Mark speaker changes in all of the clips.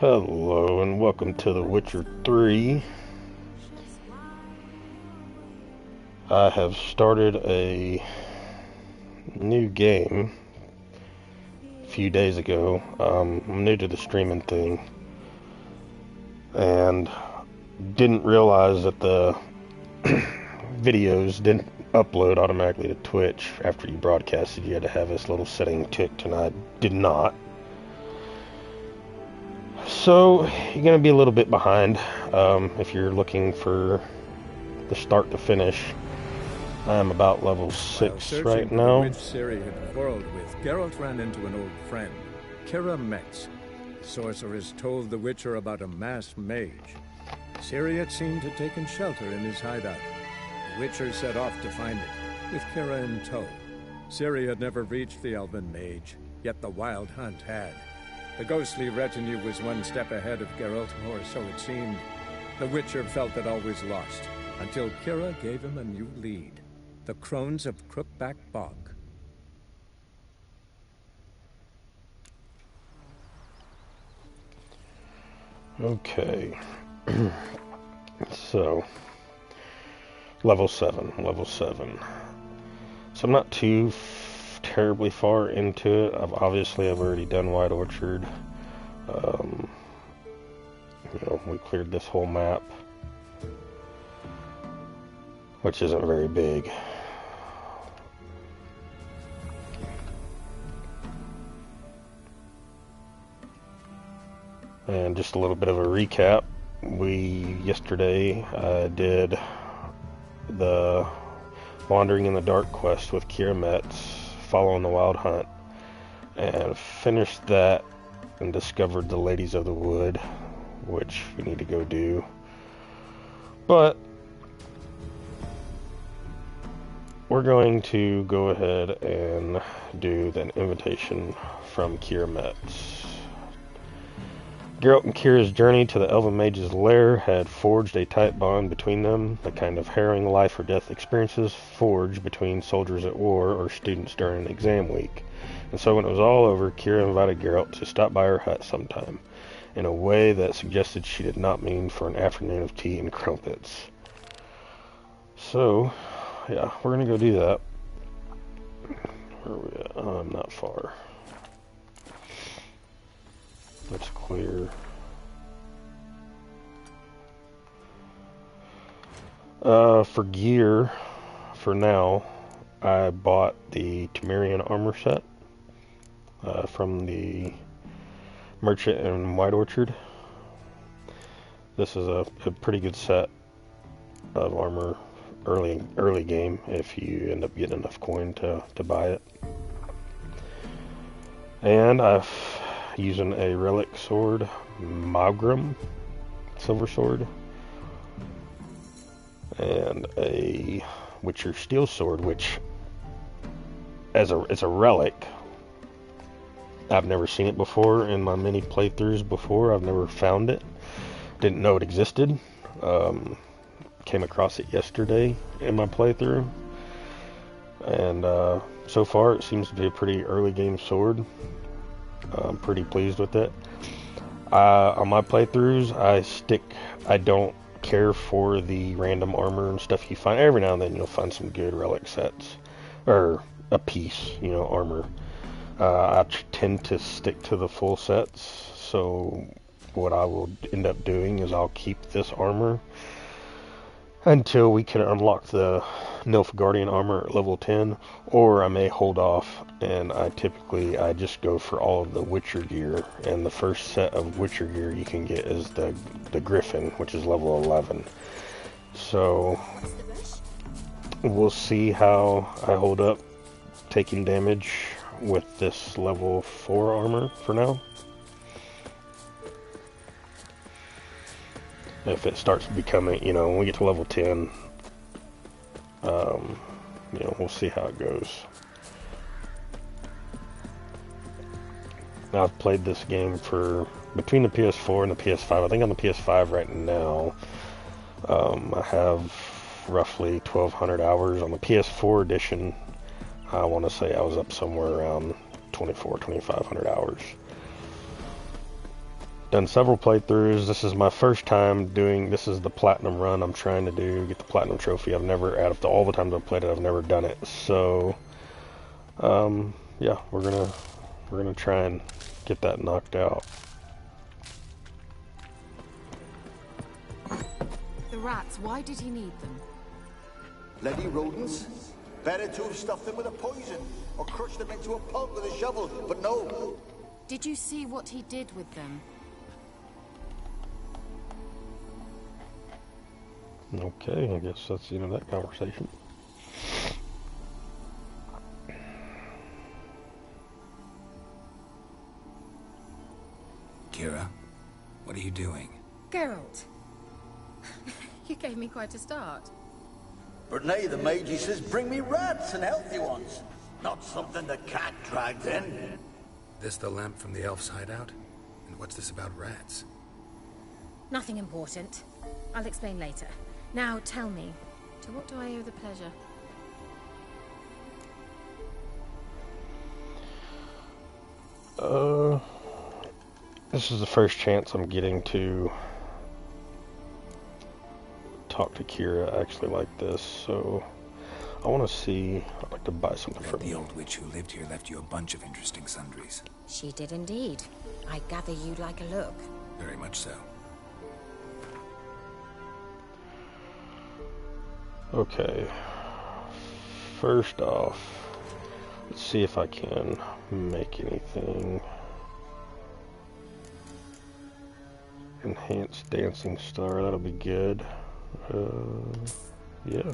Speaker 1: Hello and welcome to The Witcher 3. I have started a new game a few days ago. I'm new to the streaming thing and didn't realize that the videos didn't upload automatically to Twitch after you broadcasted. You had to have this little setting ticked, and I did not. So you're going to be a little bit behind if you're looking for the start to finish. I'm about level 6 right now.
Speaker 2: Which Ciri had quarreled with, Geralt ran into an old friend, Kira Metz. The sorceress told the Witcher about a masked mage. Ciri had seemed to have taken shelter in his hideout. The Witcher set off to find it, with Kira in tow. Ciri had never reached the elven mage, yet the wild hunt had. The ghostly retinue was one step ahead of Geralt, or so it seemed. The Witcher felt that all was lost, until Kira gave him a new lead. The Crones of Crookback Bog.
Speaker 1: Okay. So, level 7. So I'm not too terribly far into it. I've already done White Orchard. We cleared this whole map, which isn't very big. And just a little bit of a recap. Yesterday did the Wandering in the Dark quest with Kira Metz, following the Wild Hunt, and finished that and discovered the Ladies of the Wood, which we need to go do. But we're going to go ahead and do the invitation from Kira Metz. Geralt and Kira's journey to the Elven Mage's lair had forged a tight bond between them, the kind of harrowing life or death experiences forged between soldiers at war or students during an exam week. And so when it was all over, Kira invited Geralt to stop by her hut sometime, in a way that suggested she did not mean for an afternoon of tea and crumpets. So, yeah, we're going to go do that. Where are we at? I'm not far. Let's clear. For gear, for now, I bought the Temerian armor set from the merchant in White Orchard. This is a pretty good set of armor early game if you end up getting enough coin to buy it. And I've using a relic sword, Magram silver sword, and a Witcher steel sword, which it's a relic. I've never seen it before in my many playthroughs before. I've never found it. Didn't know it existed. Came across it yesterday in my playthrough, and so far it seems to be a pretty early game sword. I'm pretty pleased with it. On my playthroughs, I don't care for the random armor and stuff you find. Every now and then you'll find some good relic sets, or a piece, armor. I tend to stick to the full sets, so what I will end up doing is I'll keep this armor until we can unlock the Nilfgaardian armor at level 10, or I may hold off, and I just go for all of the Witcher gear, and the first set of Witcher gear you can get is the Griffin, which is level 11. So we'll see how I hold up taking damage with this level 4 armor for now. If it starts becoming, when we get to level 10, we'll see how it goes. Now, I've played this game for between the PS4 and the PS5. I think on the PS5 right now, I have roughly 1,200 hours. On the PS4 edition, I want to say I was up somewhere around 2,500 hours. done several playthroughs. This is my first time doing, this is the platinum run I'm trying to do, get the platinum trophy. I've never, out of all the times I've played it, I've never done it. So, yeah, we're gonna try and get that knocked out.
Speaker 3: The rats, why did he need them?
Speaker 4: Bloody rodents. Better to have stuffed them with a poison, or crushed them into a pulp with a shovel, but no.
Speaker 3: Did you see what he did with them?
Speaker 1: Okay, I guess that's the end of that conversation.
Speaker 5: Kira, what are you doing?
Speaker 3: Geralt. You gave me quite a start.
Speaker 4: But nay, the mage, he says, bring me rats and healthy ones. Not something the cat dragged in.
Speaker 5: This the lamp from the elf's hideout? And what's this about rats?
Speaker 3: Nothing important. I'll explain later. Now tell me, to what do I owe the pleasure?
Speaker 1: This is the first chance I'm getting to talk to Kira actually like this, so I want to see, I'd like to buy something from
Speaker 5: The
Speaker 1: you.
Speaker 5: old witch who lived here left you a bunch of interesting sundries.
Speaker 3: She did indeed. I gather you'd like a look.
Speaker 5: Very much so.
Speaker 1: Okay, first off, let's see if I can make anything. Enhanced dancing star, that'll be good. Yeah.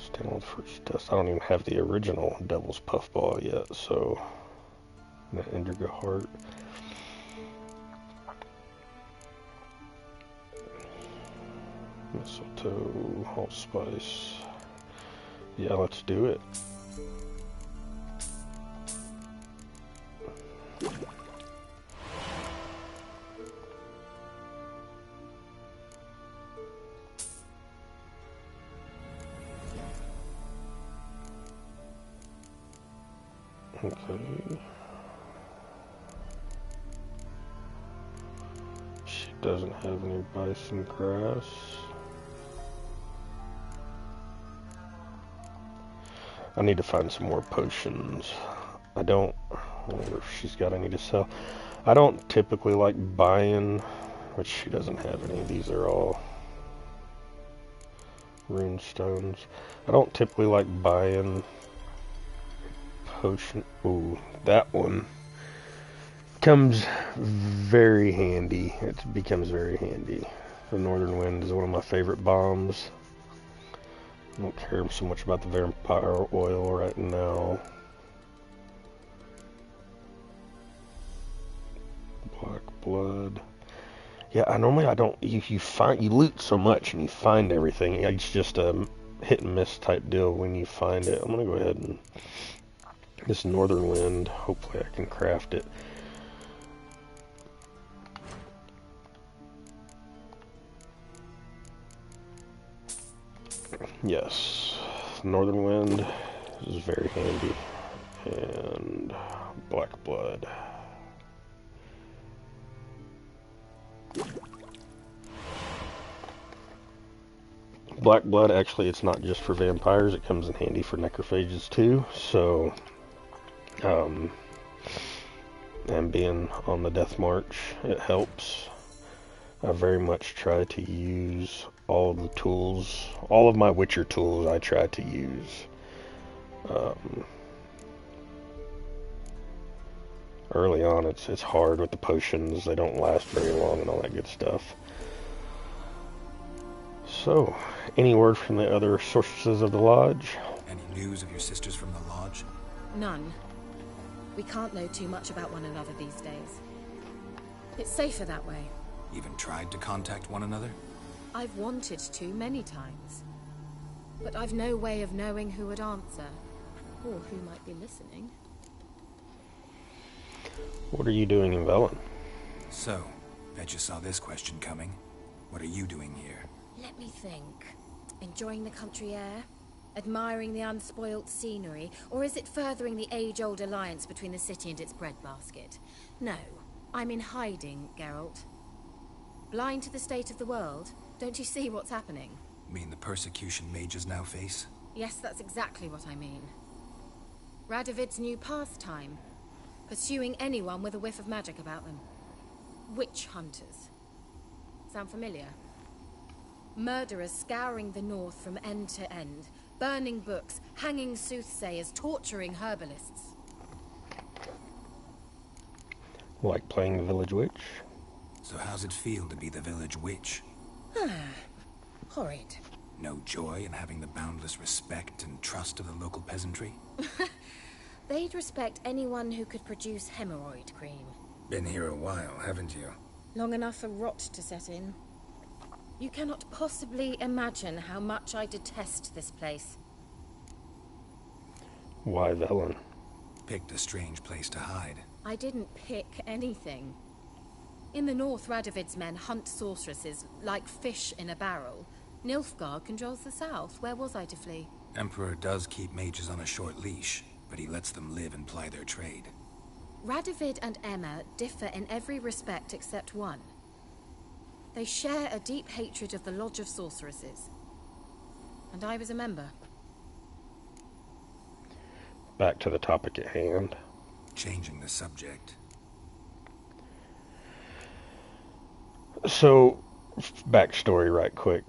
Speaker 1: Stand first test. I don't even have the original Devil's Puffball yet, so that Indigo Heart. Mistletoe, allspice. Yeah, let's do it. Okay. She doesn't have any bison grass. I need to find some more potions. I don't, wonder if she's got any to sell. I don't typically like buying, which she doesn't have any. These are all rune stones. I don't typically like buying potion. Ooh, that one comes very handy. It becomes very handy. The Northern Wind is one of my favorite bombs. I don't care so much about the vampire oil right now. Black blood. Yeah, I don't. You loot so much and you find everything. It's just a hit and miss type deal when you find it. I'm gonna go ahead and this Northern Wind. Hopefully, I can craft it. Yes, Northern Wind is very handy, and Black Blood. Black Blood, actually, it's not just for vampires, it comes in handy for necrophages too, so, and being on the Deathmarch, it helps. I very much try to use all of the tools, all of my Witcher tools I try to use. Early on, it's hard with the potions, they don't last very long and all that good stuff. So, any word from the other sorceresses of the lodge?
Speaker 5: Any news of your sisters from the lodge?
Speaker 3: None. We can't know too much about one another these days. It's safer that way.
Speaker 5: Even tried to contact one another?
Speaker 3: I've wanted to many times. But I've no way of knowing who would answer, or who might be listening.
Speaker 1: What are you doing in Velen?
Speaker 5: So, bet you saw this question coming. What are you doing here?
Speaker 3: Let me think. Enjoying the country air? Admiring the unspoilt scenery, or is it furthering the age-old alliance between the city and its breadbasket? No, I'm in hiding, Geralt. Blind to the state of the world? Don't you see what's happening?
Speaker 5: Mean the persecution mages now face?
Speaker 3: Yes, that's exactly what I mean. Radovid's new pastime. Pursuing anyone with a whiff of magic about them. Witch hunters. Sound familiar? Murderers scouring the north from end to end, burning books, hanging soothsayers, torturing herbalists.
Speaker 1: Like playing the village witch?
Speaker 5: So how's it feel to be the village witch?
Speaker 3: Horrid.
Speaker 5: No joy in having the boundless respect and trust of the local peasantry?
Speaker 3: They'd respect anyone who could produce hemorrhoid cream.
Speaker 5: Been here a while, haven't you?
Speaker 3: Long enough for rot to set in. You cannot possibly imagine how much I detest this place.
Speaker 1: Why Velen?
Speaker 5: Picked a strange place to hide.
Speaker 3: I didn't pick anything. In the north, Radovid's men hunt sorceresses like fish in a barrel. Nilfgaard controls the south. Where was I to flee?
Speaker 5: Emperor does keep mages on a short leash, but he lets them live and ply their trade.
Speaker 3: Radovid and Emma differ in every respect except one. They share a deep hatred of the Lodge of Sorceresses. And I was a member.
Speaker 1: Back to the topic at hand.
Speaker 5: Changing the subject.
Speaker 1: So, backstory right quick.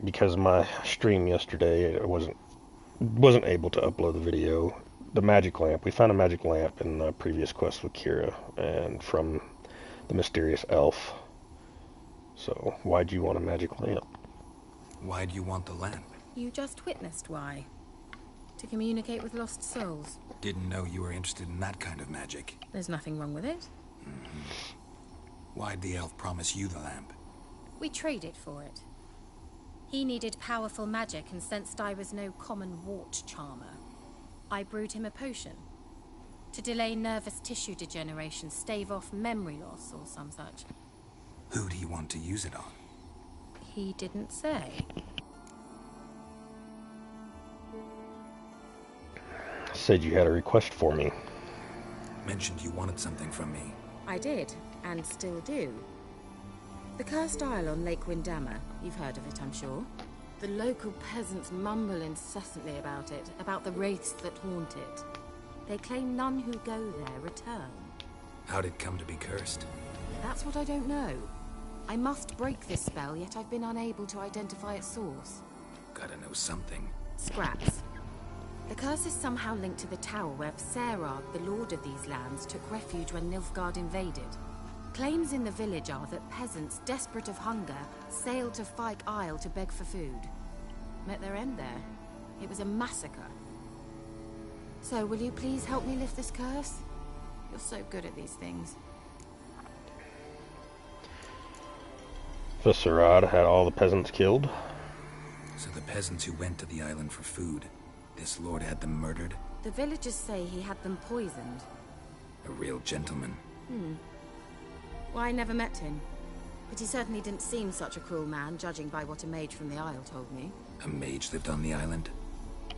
Speaker 1: Because my stream yesterday, I wasn't able to upload the video. The magic lamp. We found a magic lamp in the previous quest with Kira, and from the mysterious elf. So, why'd you want a magic lamp?
Speaker 5: Why'd you want the lamp?
Speaker 3: You just witnessed why. To communicate with lost souls.
Speaker 5: Didn't know you were interested in that kind of magic.
Speaker 3: There's nothing wrong with it.
Speaker 5: Why'd the elf promise you the lamp?
Speaker 3: We traded for it. He needed powerful magic and sensed I was no common wart charmer. I brewed him a potion. To delay nervous tissue degeneration, stave off memory loss or some such.
Speaker 5: Who'd he want to use it on?
Speaker 3: He didn't say.
Speaker 1: Said you had a request for me.
Speaker 5: Mentioned you wanted something from me.
Speaker 3: I did, and still do. The Cursed Isle on Lake Windammer. You've heard of it, I'm sure. The local peasants mumble incessantly about it, about the wraiths that haunt it. They claim none who go there return.
Speaker 5: How'd it come to be cursed?
Speaker 3: That's what I don't know. I must break this spell, yet I've been unable to identify its source.
Speaker 5: Gotta know something.
Speaker 3: Scraps. The curse is somehow linked to the tower where Serad, the lord of these lands, took refuge when Nilfgaard invaded. Claims in the village are that peasants, desperate of hunger, sailed to Fyke Isle to beg for food. Met their end there. It was a massacre. So, will you please help me lift this curse? You're so good at these things.
Speaker 1: Viscerad had all the peasants killed.
Speaker 5: So the peasants who went to the island for food, this lord had them murdered?
Speaker 3: The villagers say he had them poisoned.
Speaker 5: A real gentleman.
Speaker 3: Well, I never met him. But he certainly didn't seem such a cruel man, judging by what a mage from the Isle told me.
Speaker 5: A mage lived on the island?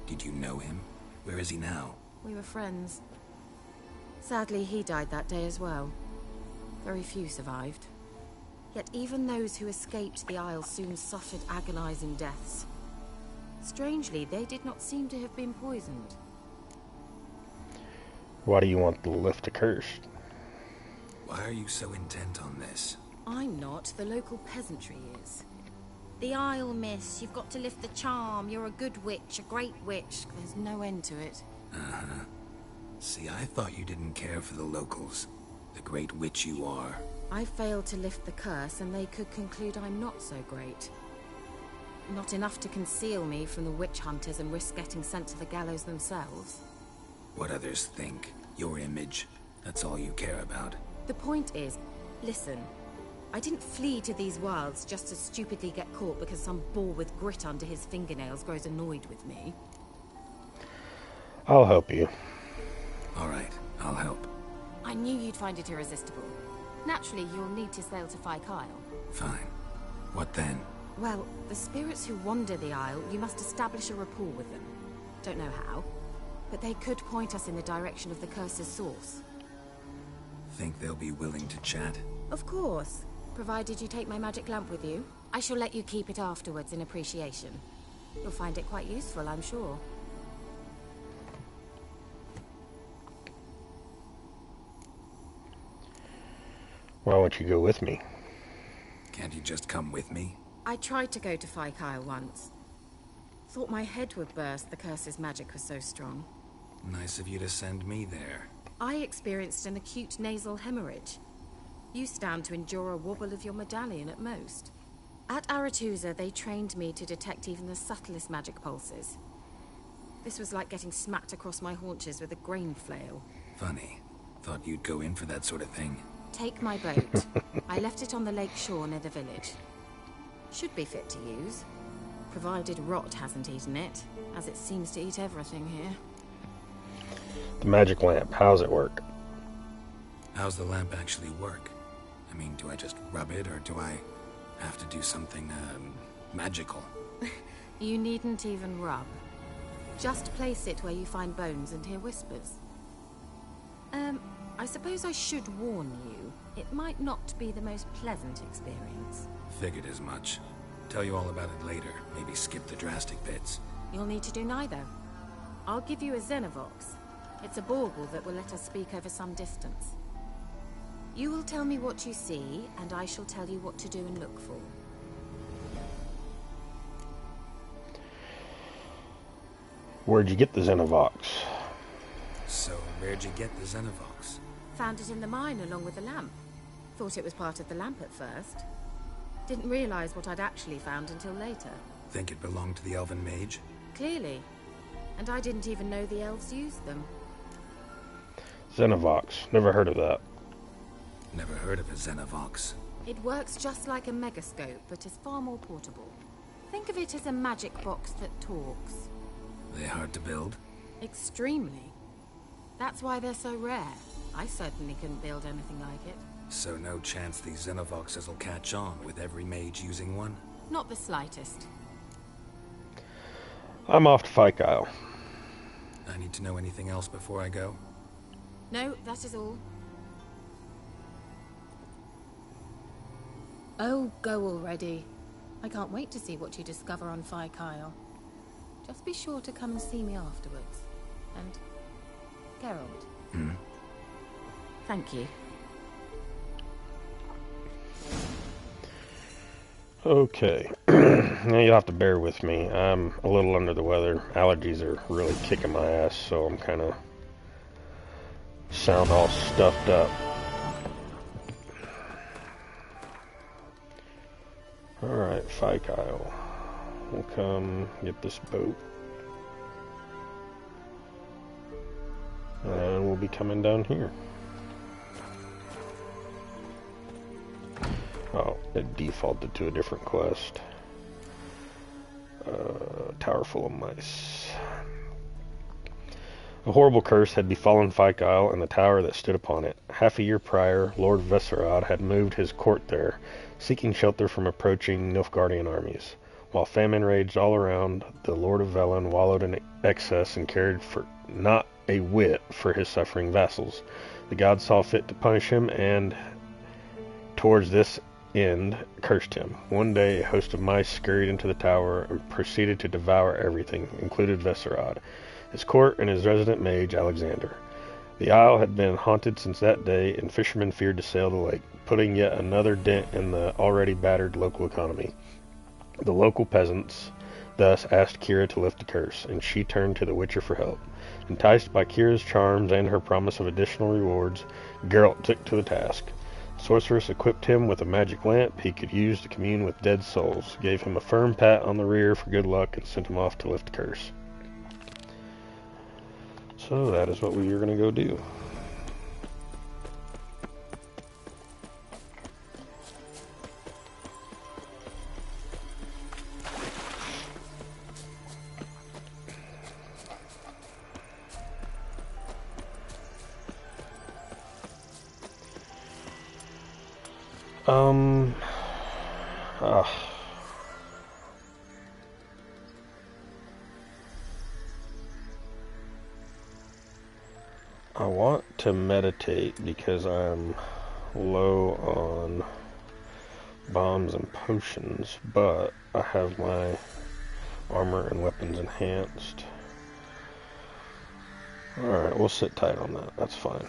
Speaker 5: Did you know him? Where is he now?
Speaker 3: We were friends. Sadly, he died that day as well. Very few survived. Yet even those who escaped the Isle soon suffered agonizing deaths. Strangely, they did not seem to have been poisoned.
Speaker 1: Why do you want the lift a curse?
Speaker 5: Why are you so intent on this?
Speaker 3: I'm not. The local peasantry is. The Isle, miss. You've got to lift the charm. You're a good witch, a great witch. There's no end to it.
Speaker 5: See, I thought you didn't care for the locals. The great witch you are.
Speaker 3: I failed to lift the curse, and they could conclude I'm not so great. Not enough to conceal me from the witch hunters and risk getting sent to the gallows themselves.
Speaker 5: What others think. Your image. That's all you care about.
Speaker 3: The point is, listen, I didn't flee to these wilds just to stupidly get caught because some boar with grit under his fingernails grows annoyed with me.
Speaker 1: I'll help you.
Speaker 5: All right, I'll help.
Speaker 3: I knew you'd find it irresistible. Naturally, you'll need to sail to Fyke Isle.
Speaker 5: Fine. What then?
Speaker 3: Well, the spirits who wander the Isle, you must establish a rapport with them. Don't know how, but they could point us in the direction of the curse's source.
Speaker 5: Think they'll be willing to chat?
Speaker 3: Of course, provided you take my magic lamp with you. I shall let you keep it afterwards in appreciation. You'll find it quite useful, I'm sure.
Speaker 1: Why won't you go with me?
Speaker 5: Can't you just come with me?
Speaker 3: I tried to go to Fikyle once. Thought my head would burst, the curse's magic was so strong.
Speaker 5: Nice of you to send me there.
Speaker 3: I experienced an acute nasal hemorrhage. You stand to endure a wobble of your medallion at most. At Aretusa, they trained me to detect even the subtlest magic pulses. This was like getting smacked across my haunches with a grain flail.
Speaker 5: Funny. Thought you'd go in for that sort of thing.
Speaker 3: Take my boat. I left it on the lake shore near the village. Should be fit to use, provided rot hasn't eaten it, as it seems to eat everything here.
Speaker 1: The magic lamp, how's it work?
Speaker 5: How's the lamp actually work? I mean, do I just rub it, or do I have to do something, magical?
Speaker 3: You needn't even rub. Just place it where you find bones and hear whispers. I suppose I should warn you, it might not be the most pleasant experience.
Speaker 5: Figured as much. Tell you all about it later. Maybe skip the drastic bits.
Speaker 3: You'll need to do neither. I'll give you a Xenovox. It's a bauble that will let us speak over some distance. You will tell me what you see, and I shall tell you what to do and look for.
Speaker 1: Where'd you get the Xenovox?
Speaker 5: So, where'd you get the Xenovox?
Speaker 3: Found it in the mine along with the lamp. Thought it was part of the lamp at first. Didn't realize what I'd actually found until later.
Speaker 5: Think it belonged to the elven mage?
Speaker 3: Clearly. And I didn't even know the elves used them.
Speaker 1: Xenovox, never heard of that.
Speaker 5: Never heard of a Xenovox.
Speaker 3: It works just like a megascope, but is far more portable. Think of it as a magic box that talks.
Speaker 5: They hard to build?
Speaker 3: Extremely. That's why they're so rare. I certainly couldn't build anything like it.
Speaker 5: So no chance these Xenovoxes will catch on with every mage using one?
Speaker 3: Not the slightest.
Speaker 1: I'm off to Fikyle.
Speaker 5: I need to know anything else before I go?
Speaker 3: No, that is all. Oh, go already. I can't wait to see what you discover on Fikyle. Just be sure to come and see me afterwards. And Geralt.
Speaker 5: Hmm?
Speaker 3: Thank you.
Speaker 1: Okay. Now you'll have to bear with me. I'm a little under the weather. Allergies are really kicking my ass, so I'm kind of sound all stuffed up. Alright, Fikyle. We'll come get this boat. And we'll be coming down here. Oh, it defaulted to a different quest. Tower full of mice. A horrible curse had befallen Fikyle and the tower that stood upon it. Half a year prior, Lord Vesserod had moved his court there, seeking shelter from approaching Nilfgaardian armies. While famine raged all around, the Lord of Velen wallowed in excess and cared for not a whit for his suffering vassals. The gods saw fit to punish him, and towards this end cursed him. One day a host of mice scurried into the tower and proceeded to devour everything, included Vesserod, his court, and his resident mage, Alexander. The isle had been haunted since that day, and fishermen feared to sail the lake, putting yet another dent in the already battered local economy. The local peasants thus asked Kira to lift the curse, and she turned to the Witcher for help. Enticed by Kira's charms and her promise of additional rewards, Geralt took to the task. The sorceress equipped him with a magic lamp he could use to commune with dead souls, gave him a firm pat on the rear for good luck, and sent him off to lift the curse. So that is what we are going to go do. want to meditate because I'm low on bombs and potions, but I have my armor and weapons enhanced. Alright, we'll sit tight on that. That's fine.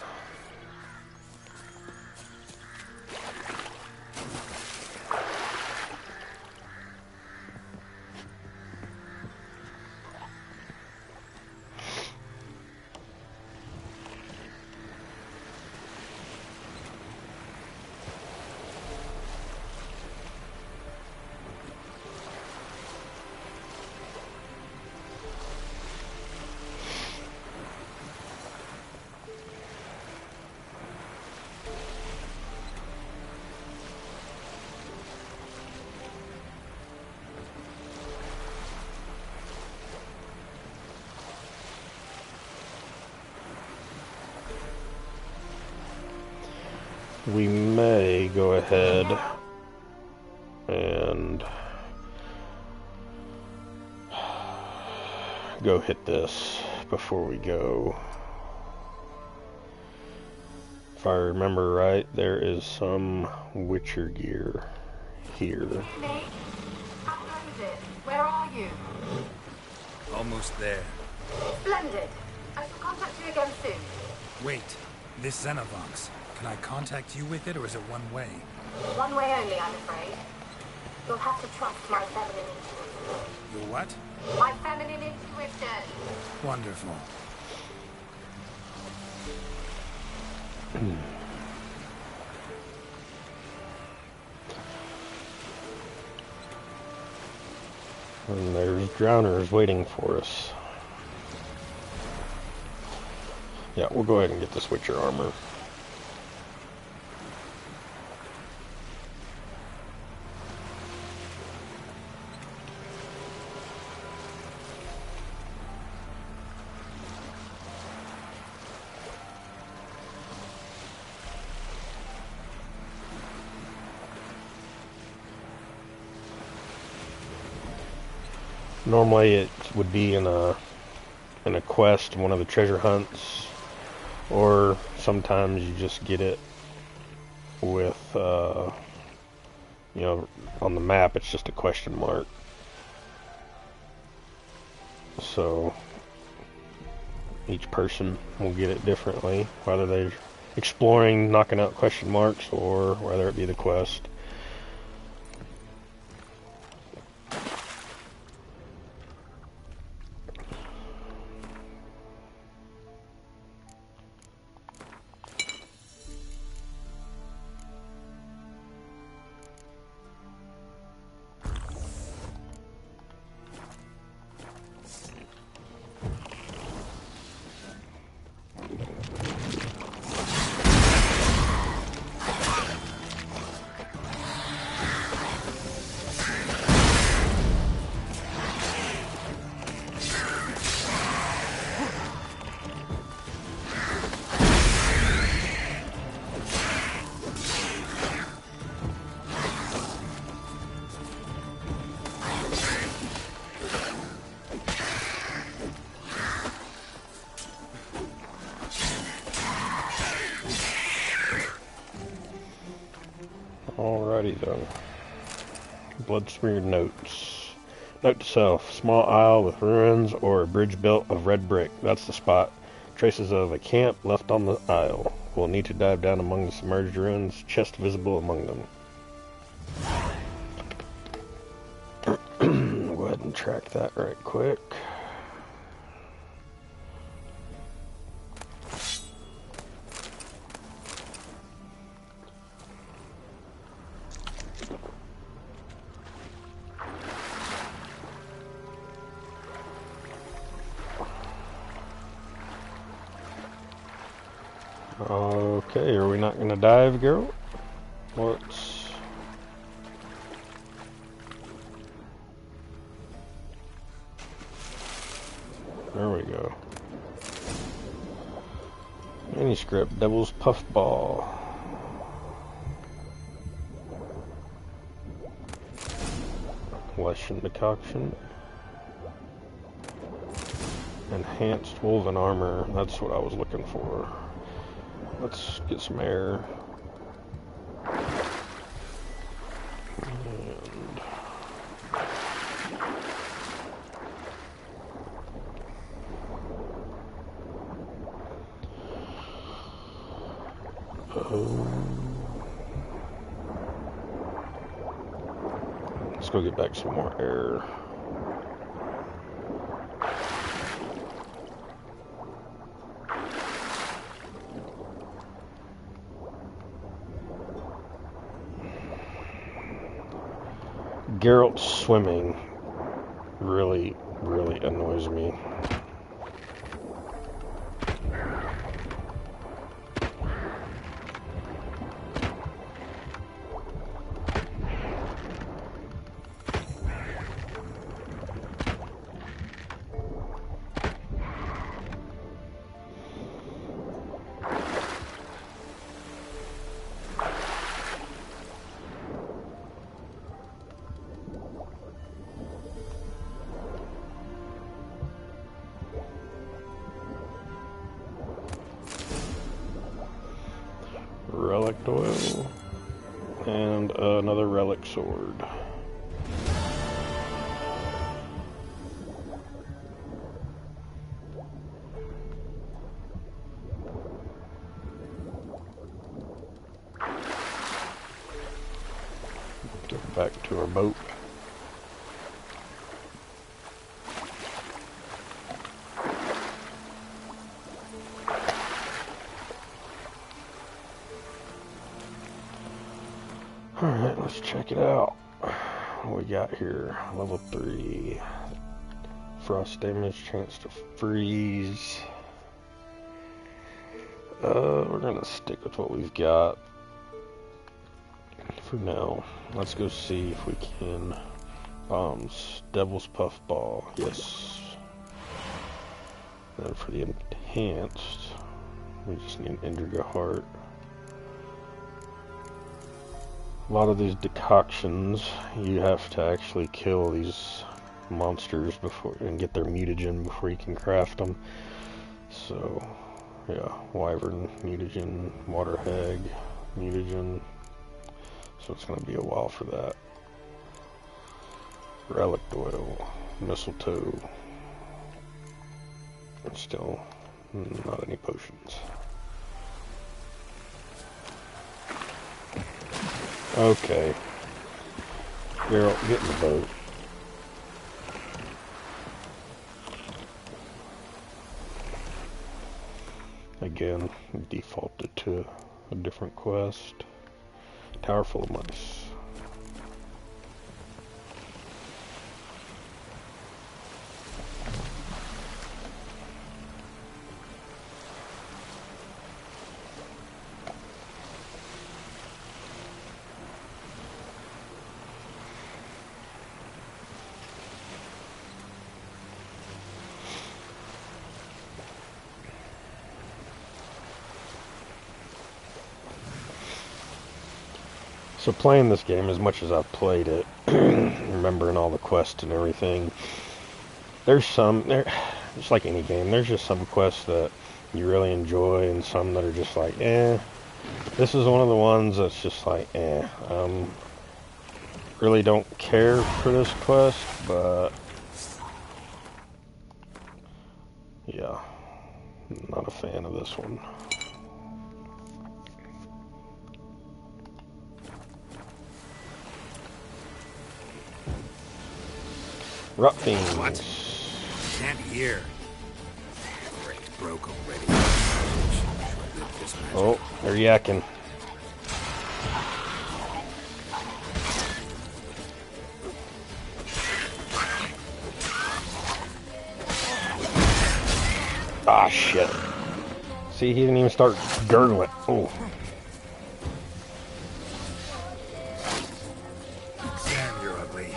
Speaker 1: We may go ahead and go hit this before we go. If I remember right, there is some Witcher gear here.
Speaker 6: Nate, how is it? Where are you?
Speaker 5: Almost there.
Speaker 6: Splendid. I shall contact you again soon.
Speaker 5: Wait, this Xenovox. Can I contact you with it, or is it one way?
Speaker 6: One way only, I'm afraid. You'll have to trust my feminine intuition.
Speaker 5: Your what?
Speaker 6: My feminine intuition.
Speaker 5: Wonderful.
Speaker 1: And there's drowners waiting for us. Yeah, we'll go ahead and get this Witcher armor. Normally it would be in a quest, one of the treasure hunts, or sometimes you just get it with, you know, on the map it's just a question mark. So each person will get it differently, whether they're exploring, knocking out question marks, or whether it be the quest. Alrighty then. Blood smeared notes. Note to self: small isle with ruins or a bridge built of red brick. That's the spot. Traces of a camp left on the isle. We'll need to dive down among the submerged ruins. Chest visible among them. Go ahead and track that right quick. Okay, are we not going to dive, girl? Let's... There we go. Manuscript, Devil's Puffball. Leshen Decoction. Enhanced Woven Armor, that's what I was looking for. Let's get some air. Let's go get back some more air. Geralt swimming really annoys me. Relic oil and another relic sword. Go back to our boat. Alright, let's check it out. What we got here? Level 3. Frost damage, chance to freeze. We're gonna stick with what we've got for now. Let's go see if we can. Bombs. Devil's Puffball. Yes. And then for the enhanced, we just need an Indigo Heart. A lot of these decoctions, you have to actually kill these monsters before and get their mutagen before you can craft them. So, yeah, Wyvern, mutagen, Water Hag, mutagen. So it's going to be a while for that. Relic oil, mistletoe. And still not any potions. Okay. Geralt, get in the boat. Again, defaulted to a different quest. Tower full of mice. So playing this game, as much as I've played it, remembering all the quests and everything, there's just like any game, there's just some quests that you really enjoy and some that are just like, eh. This is one of the ones that's just like, eh. Really don't care for this quest, but yeah, not a fan of this one. Rot fiends.
Speaker 5: What? Can't hear. Great, broke already.
Speaker 1: Oh, they're yakking. Ah, shit. See, he didn't even start gurgling. Oh.
Speaker 5: Damn, you're ugly.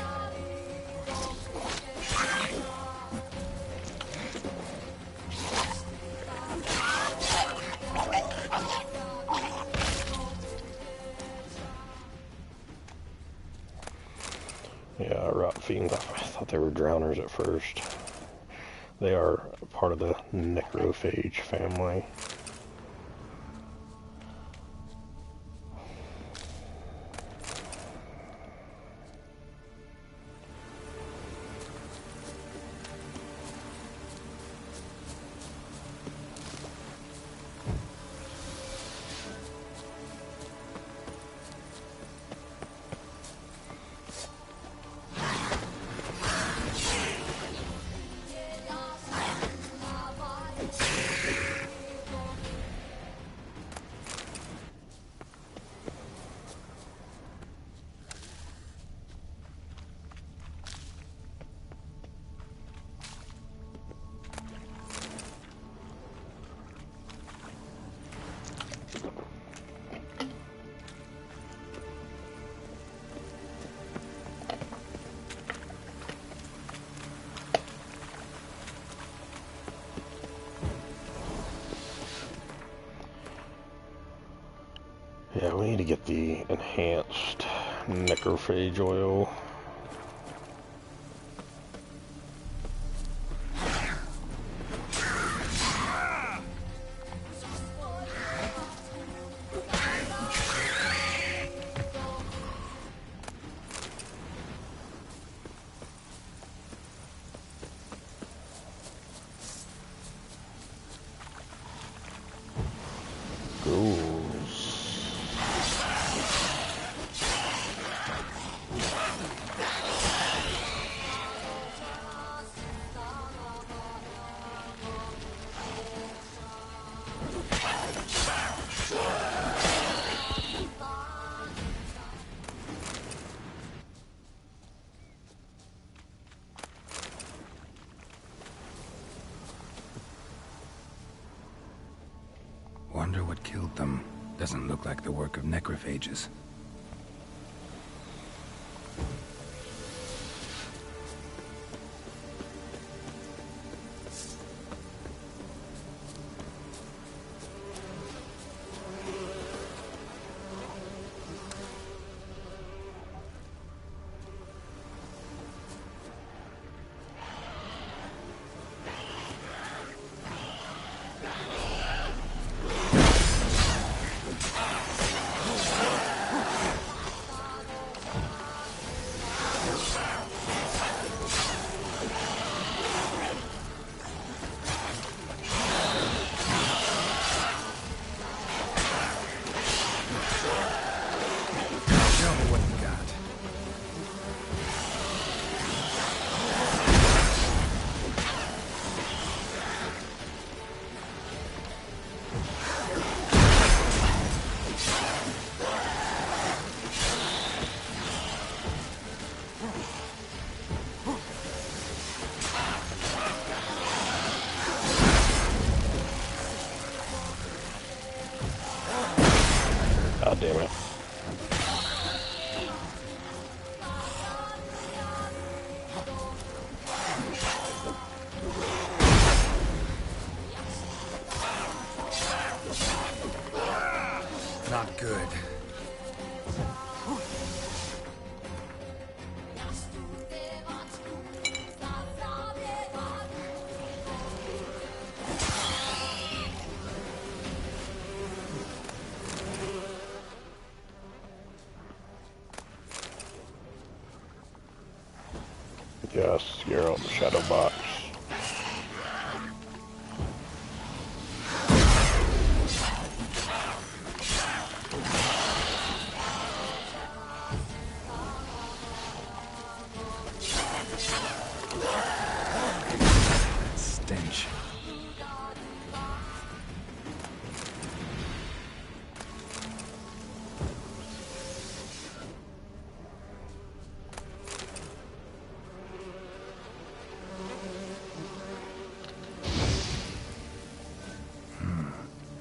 Speaker 1: Yeah, rot fiends. I thought they were drowners at first. They are part of the necrophage family. Yeah, we need to get the enhanced necrophage oil.
Speaker 5: Wonder what killed them. Doesn't look like the work of necrophages.
Speaker 1: God damn it.
Speaker 5: Not good.
Speaker 1: Yes, you're out the shadow box.
Speaker 5: Stench.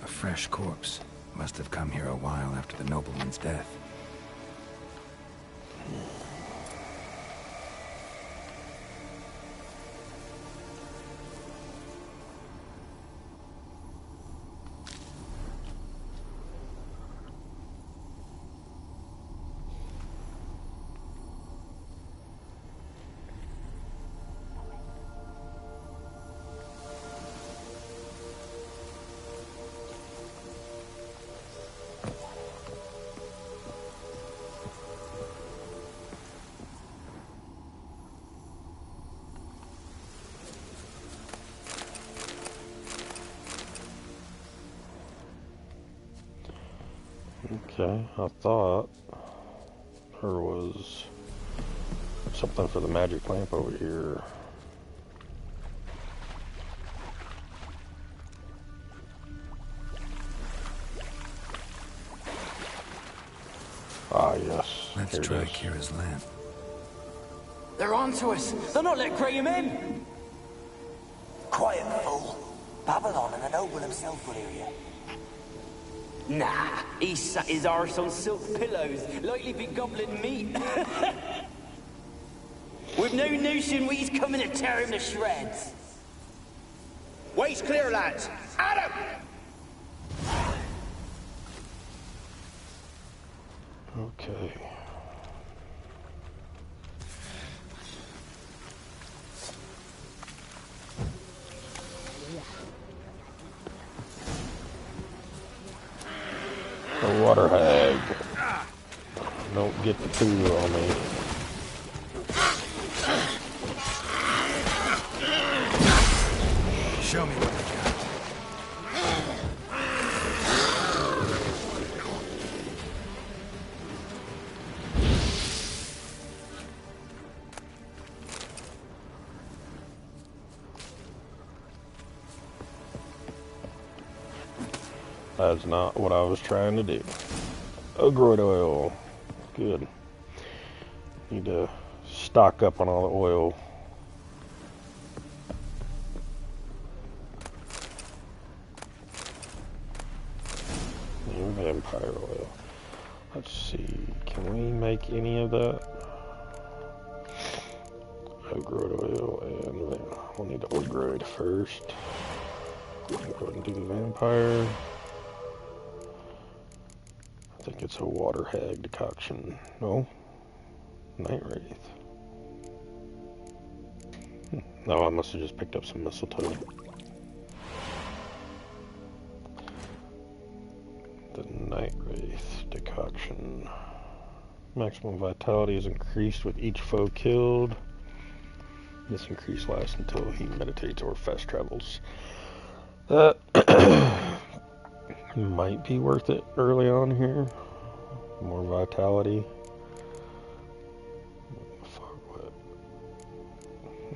Speaker 5: A fresh corpse. Must have come here a while after the nobleman's death.
Speaker 1: Okay, I thought there was something for the magic lamp over here. Ah, yes.
Speaker 5: Let's
Speaker 1: Here it
Speaker 5: try
Speaker 1: is.
Speaker 5: Kira's lamp.
Speaker 7: They're on to us. They're not letting Graham in.
Speaker 8: Quiet, fool. Babylon and the noble himself will hear you.
Speaker 7: Nah, he sat his arse on silk pillows, likely be gobbling meat. We've no notion we's coming to tear him to shreds.
Speaker 9: Way's clear, lads. Adam!
Speaker 1: Okay. The water hag. Don't get the poo on me.
Speaker 5: Show me what you got.
Speaker 1: That's not what I was trying to do. Ogroid oil. Good. Need to stock up on all the oil. And vampire oil. Let's see. Can we make any of that? Ogroid oil and we'll need the ogroid first. Go ahead and do the vampire. I think it's a water hag decoction. No? Night wraith. No, I must have just picked up some mistletoe. The night wraith decoction. Maximum vitality is increased with each foe killed. This increase lasts until he meditates or fast travels. That might be worth it early on here. More vitality.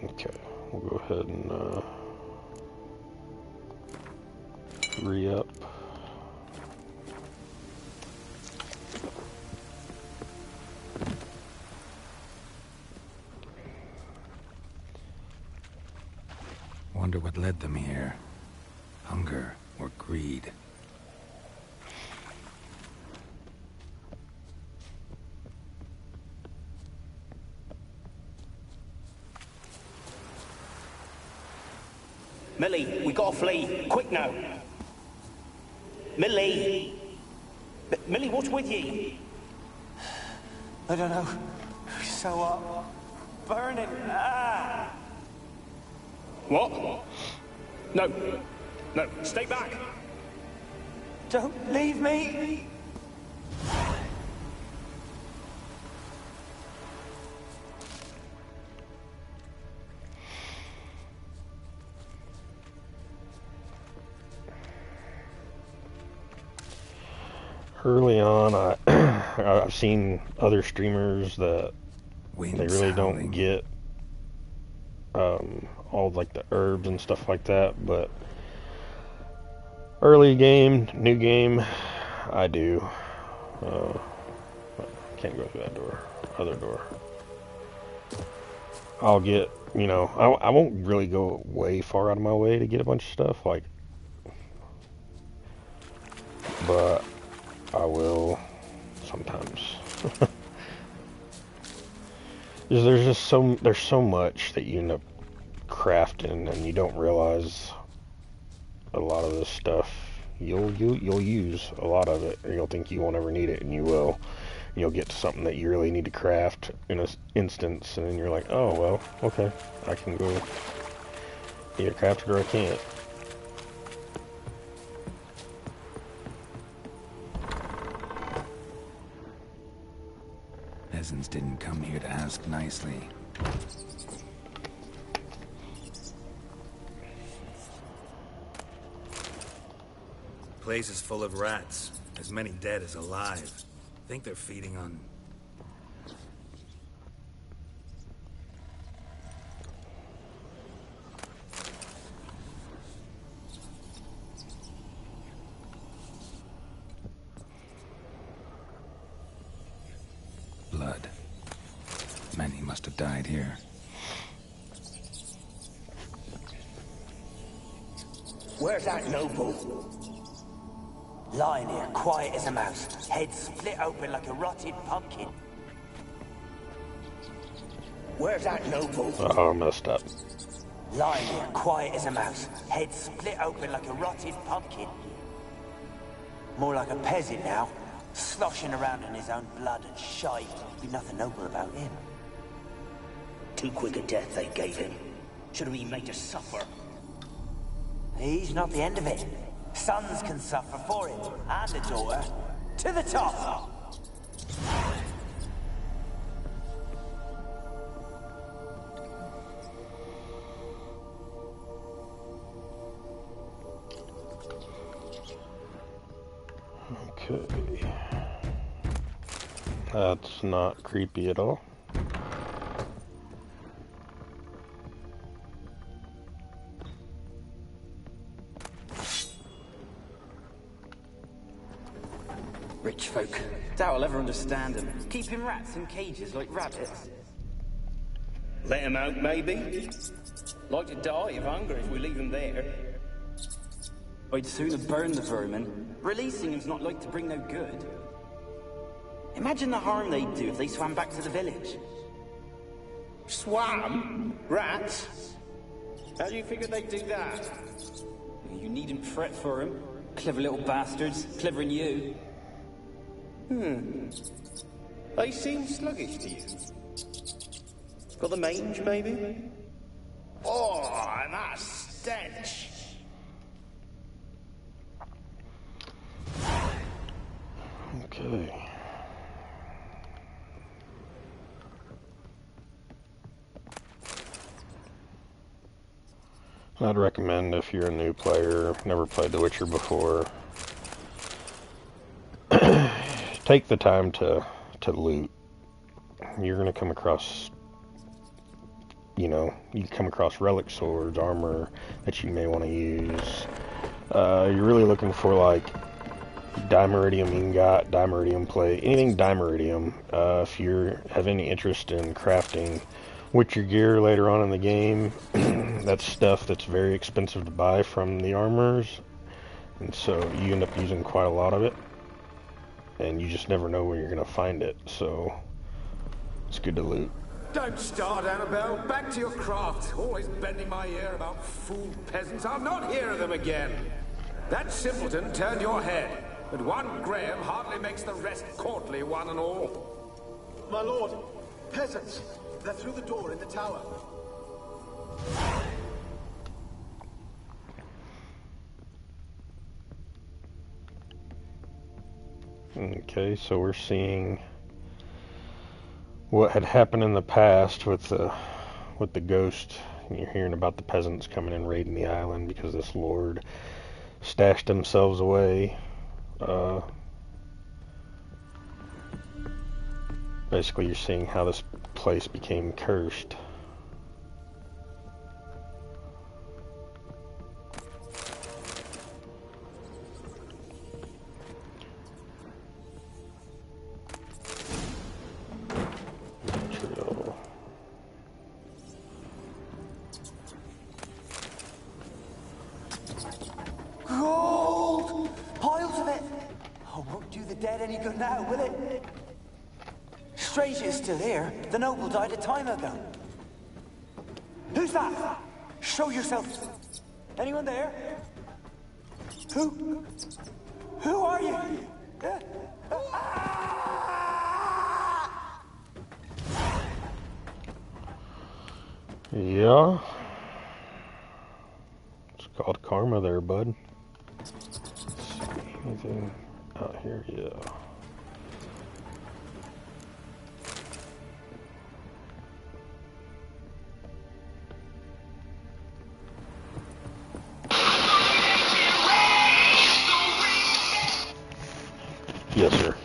Speaker 1: Okay, we'll go ahead and re-up.
Speaker 5: Wonder what led them here. Hunger or greed.
Speaker 7: Millie, we gotta flee. Quick now. Millie! Millie, what's with you?
Speaker 8: I don't know. So what? Burning. Ah!
Speaker 7: What? No. No, stay back.
Speaker 8: Don't leave me.
Speaker 1: Early on, I've seen other streamers that they really don't get all like the herbs and stuff like that, but early game, new game, I do. Can't go through that door. Other door. I'll get, you know, I won't really go way far out of my way to get a bunch of stuff, like, but I will sometimes. There's so much that you end up crafting, and you don't realize a lot of this stuff. You'll use a lot of it, and you'll think you won't ever need it, and you will. You'll get to something that you really need to craft in an instance, and then you're like, oh well, okay, I can go either craft it or I can't.
Speaker 5: Peasants didn't come here to ask nicely. The place is full of rats, as many dead as alive. Think they're feeding on... blood. Many must have died here.
Speaker 8: Where's that noble? Lying here, quiet as a mouse, head split open like a rotted pumpkin. Where's that noble?
Speaker 1: Oh, I messed up.
Speaker 8: Lying here, quiet as a mouse, head split open like a rotted pumpkin. More like a peasant now, Sloshing around in his own blood and shite. Be nothing noble about him.
Speaker 10: Too quick a death they gave him. Should have been made to suffer.
Speaker 8: He's not the end of it. Sons can suffer for him, and a daughter. To the top!
Speaker 1: Okay. That's not creepy at all.
Speaker 7: Rich folk. Doubt I'll ever understand them. Keeping rats in cages like rabbits.
Speaker 10: Let him out, maybe? Like to die of hunger if we leave him there.
Speaker 7: I'd sooner burn the vermin. Releasing him's not like to bring no good. Imagine the harm they'd do if they swam back to the village.
Speaker 10: Swam? Rats? How do you figure they'd do that?
Speaker 7: You needn't fret for him. Clever little bastards. Clever than you.
Speaker 10: They seem sluggish to you. Got the mange, maybe? Oh, and that stench!
Speaker 1: Okay. I'd recommend if you're a new player, never played The Witcher before, take the time to loot. You're going to come across, you come across relic swords, armor that you may want to use. You're really looking for like Dimeridium ingot, Dimeridium plate, anything Dimeridium. If you have any interest in crafting Witcher gear later on in the game, that's stuff that's very expensive to buy from the armors, and so you end up using quite a lot of it, and you just never know where you're going to find it, so it's good to loot.
Speaker 11: Don't start, Annabelle. Back to your craft. Always bending my ear about fool peasants. I'll not hear of them again. That simpleton turned your head, but one Graham hardly makes the rest courtly, one and all.
Speaker 12: My lord, peasants. They're through the door in the tower.
Speaker 1: Okay, so we're seeing what had happened in the past with the ghost. And you're hearing about the peasants coming and raiding the island because this lord stashed themselves away. Basically, you're seeing how this place became cursed.
Speaker 8: Gold! Piles of it! Oh, won't do the dead any good now, will it? Strange it's still here. The noble died a time ago. Who's that? Show yourself. Anyone there? Who? Who are you?
Speaker 1: Yeah. It's called karma there, bud. Anything out here? Yeah. Yes, sir.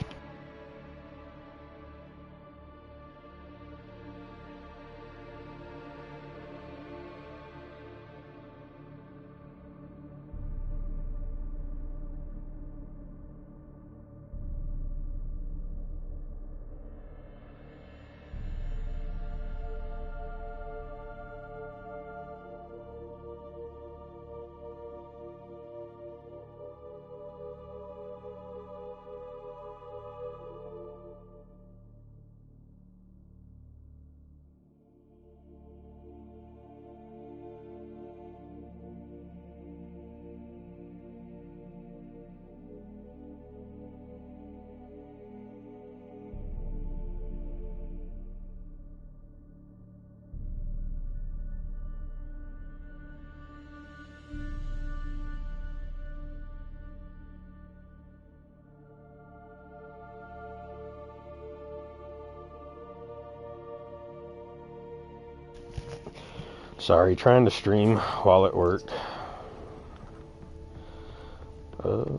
Speaker 1: Sorry, trying to stream while at work. Okay.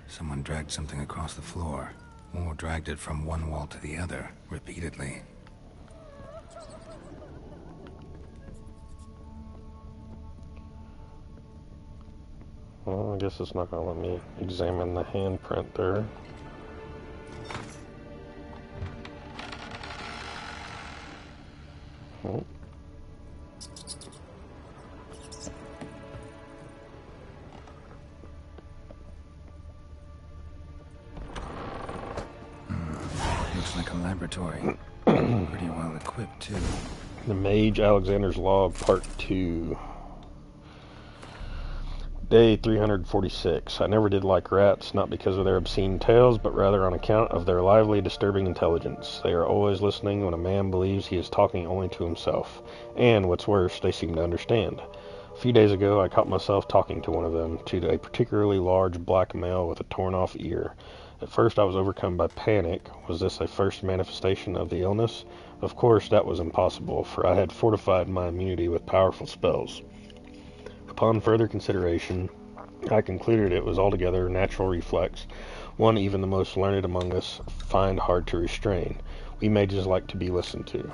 Speaker 5: Someone dragged something across the floor, or dragged it from one wall to the other, repeatedly.
Speaker 1: Well, I guess it's not going to let me examine the handprint there. Oh.
Speaker 5: Looks like a laboratory. Pretty well equipped, too.
Speaker 1: The Mage Alexander's Log, Part 2. Day 346. I never did like rats, not because of their obscene tales, but rather on account of their lively, disturbing intelligence. They are always listening when a man believes he is talking only to himself. And, what's worse, they seem to understand. A few days ago, I caught myself talking to one of them, to a particularly large black male with a torn-off ear. At first, I was overcome by panic. Was this a first manifestation of the illness? Of course, that was impossible, for I had fortified my immunity with powerful spells. Upon further consideration, I concluded it was altogether a natural reflex, one even the most learned among us find hard to restrain. We mages like to be listened to.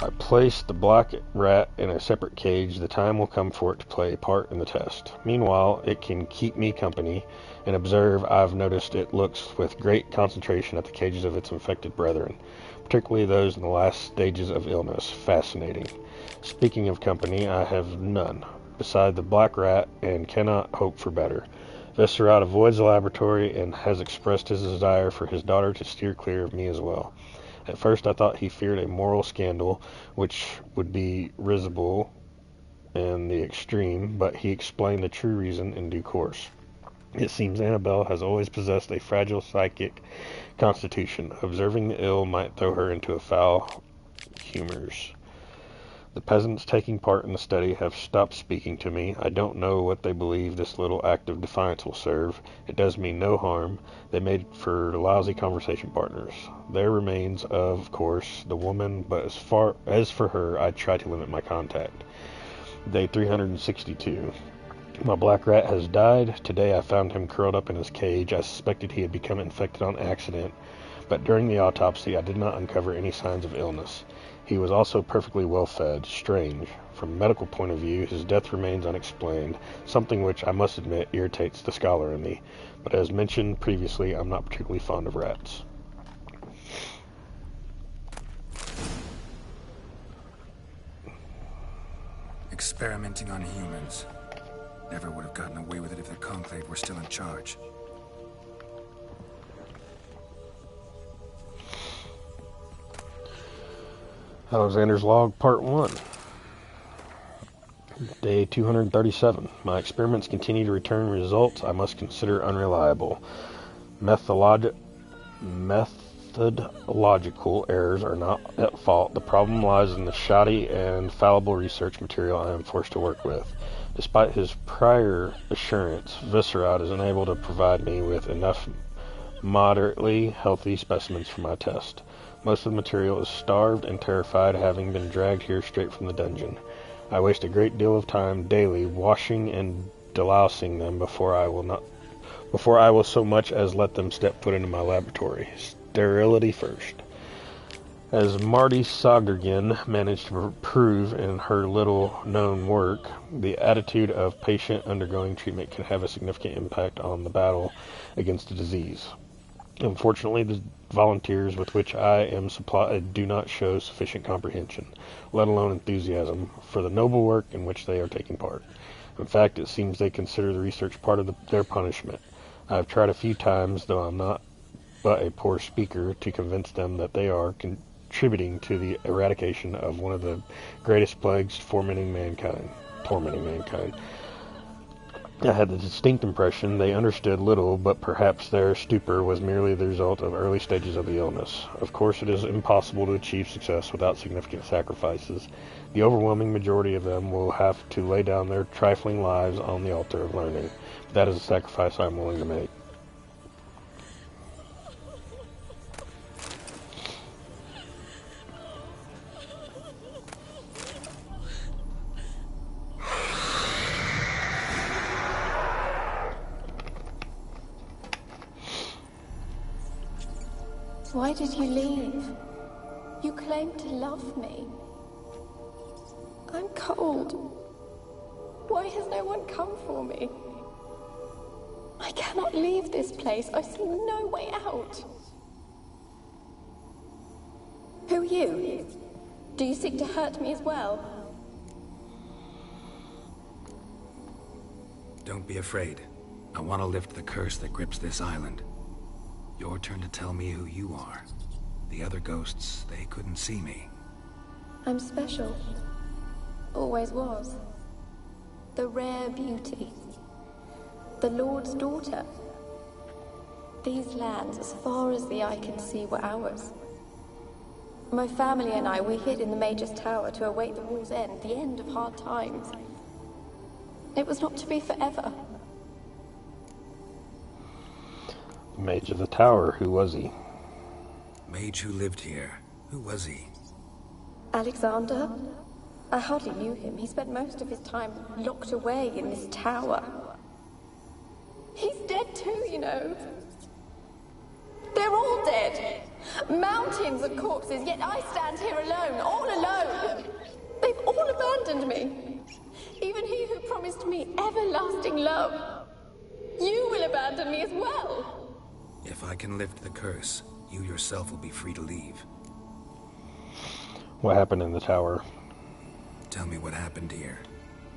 Speaker 1: I placed the black rat in a separate cage. The time will come for it to play a part in the test. Meanwhile, it can keep me company and observe. I've noticed it looks with great concentration at the cages of its infected brethren, particularly those in the last stages of illness. Fascinating. Speaking of company, I have none beside the black rat, and cannot hope for better. Viscerat avoids the laboratory and has expressed his desire for his daughter to steer clear of me as well. At first I thought he feared a moral scandal, which would be risible in the extreme, but he explained the true reason in due course. It seems Annabelle has always possessed a fragile psychic constitution. Observing the ill might throw her into a foul humors. The peasants taking part in the study have stopped speaking to me. I don't know what they believe this little act of defiance will serve. It does me no harm. They made for lousy conversation partners. There remains, of course, the woman, but as for her, I try to limit my contact. Day 362. My black rat has died. Today I found him curled up in his cage. I suspected he had become infected on accident, but during the autopsy I did not uncover any signs of illness. He was also perfectly well fed. Strange. From a medical point of view, his death remains unexplained, something which, I must admit, irritates the scholar in me. But as mentioned previously, I'm not particularly fond of rats.
Speaker 5: Experimenting on humans. Never would have gotten away with it if the Conclave were still in charge.
Speaker 1: Alexander's Log, Part 1. Day 237. My experiments continue to return results I must consider unreliable. Methodological errors are not at fault. The problem lies in the shoddy and fallible research material I am forced to work with. Despite his prior assurance, Viscerat is unable to provide me with enough moderately healthy specimens for my test. Most of the material is starved and terrified, having been dragged here straight from the dungeon. I waste a great deal of time daily washing and delousing them before I will so much as let them step foot into my laboratory. Sterility first. As Marty Sogergen managed to prove in her little-known work, the attitude of patient undergoing treatment can have a significant impact on the battle against the disease. Unfortunately, the volunteers with which I am supplied do not show sufficient comprehension, let alone enthusiasm, for the noble work in which they are taking part. In fact, it seems they consider the research part of their punishment. I have tried a few times, though I'm not but a poor speaker, to convince them that they are contributing to the eradication of one of the greatest plagues tormenting mankind. tormenting mankind. I had the distinct impression they understood little, but perhaps their stupor was merely the result of early stages of the illness. Of course, it is impossible to achieve success without significant sacrifices. The overwhelming majority of them will have to lay down their trifling lives on the altar of learning. That is a sacrifice I am willing to make.
Speaker 13: Why did you leave? You claimed to love me. I'm cold. Why has no one come for me? I cannot leave this place. I see no way out. Who are you? Do you seek to hurt me as well?
Speaker 5: Don't be afraid. I want to lift the curse that grips this island. Your turn to tell me who you are. The other ghosts, they couldn't see me.
Speaker 13: I'm special. Always was. The rare beauty. The Lord's daughter. These lands, as far as the eye can see, were ours. My family and I, we hid in the Mage's Tower to await the war's end, the end of hard times. It was not to be forever.
Speaker 1: Mage of the Tower, who was he?
Speaker 5: Mage who lived here. Who was he?
Speaker 13: Alexander? I hardly knew him. He spent most of his time locked away in this tower. He's dead too, you know. They're all dead. Mountains of corpses, yet I stand here alone, all alone. They've all abandoned me. Even he who promised me everlasting love. You will abandon me as well.
Speaker 5: If I can lift the curse, you yourself will be free to leave.
Speaker 1: What happened in the tower?
Speaker 5: Tell me what happened here.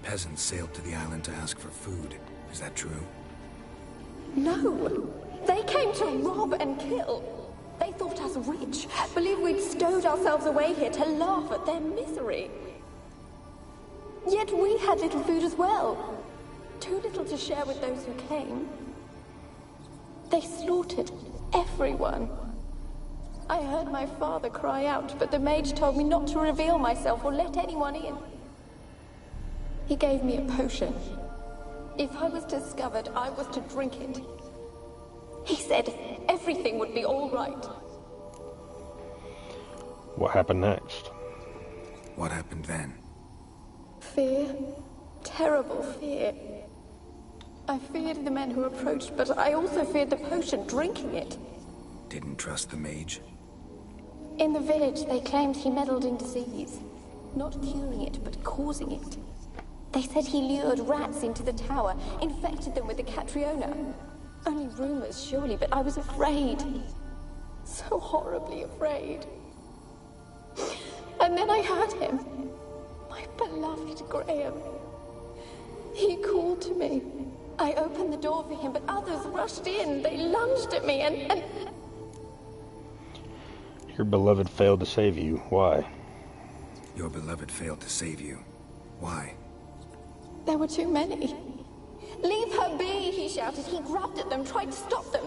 Speaker 5: Peasants sailed to the island to ask for food. Is that true?
Speaker 13: No. They came to rob and kill. They thought us rich, believed we'd stowed ourselves away here to laugh at their misery. Yet we had little food as well. Too little to share with those who came. They slaughtered everyone. I heard my father cry out, but the mage told me not to reveal myself or let anyone in. He gave me a potion. If I was discovered, I was to drink it. He said everything would be all right.
Speaker 1: What happened next?
Speaker 5: What happened then?
Speaker 13: Fear. Terrible fear. I feared the men who approached, but I also feared the potion, drinking it.
Speaker 5: Didn't trust the mage?
Speaker 13: In the village, they claimed he meddled in disease. Not curing it, but causing it. They said he lured rats into the tower, infected them with the Catriona. Only rumors, surely, but I was afraid. So horribly afraid. And then I heard him. My beloved Graham. He called to me. I opened the door for him, but others rushed in. They lunged at me and...
Speaker 1: Your beloved failed to save you. Why?
Speaker 5: Your beloved failed to save you. Why?
Speaker 13: There were too many. Leave her be, he shouted. He grabbed at them, tried to stop them.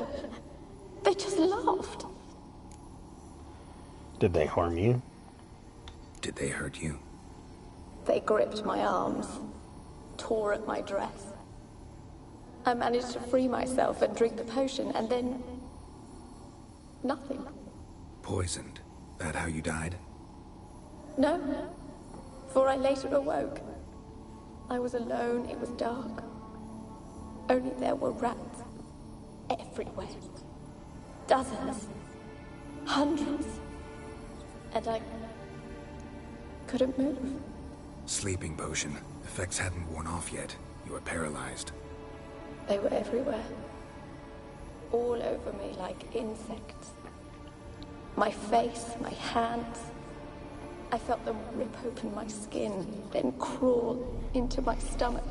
Speaker 13: They just laughed.
Speaker 1: Did they harm you?
Speaker 5: Did they hurt you?
Speaker 13: They gripped my arms, tore at my dress. I managed to free myself and drink the potion, and then... nothing.
Speaker 5: Poisoned? That how you died?
Speaker 13: No, for I later awoke. I was alone, it was dark. Only there were rats. Everywhere. Dozens. Hundreds. And I... couldn't move.
Speaker 5: Sleeping potion. Effects hadn't worn off yet. You were paralyzed.
Speaker 13: They were everywhere. All over me like insects. My face, my hands. I felt them rip open my skin, then crawl into my stomach.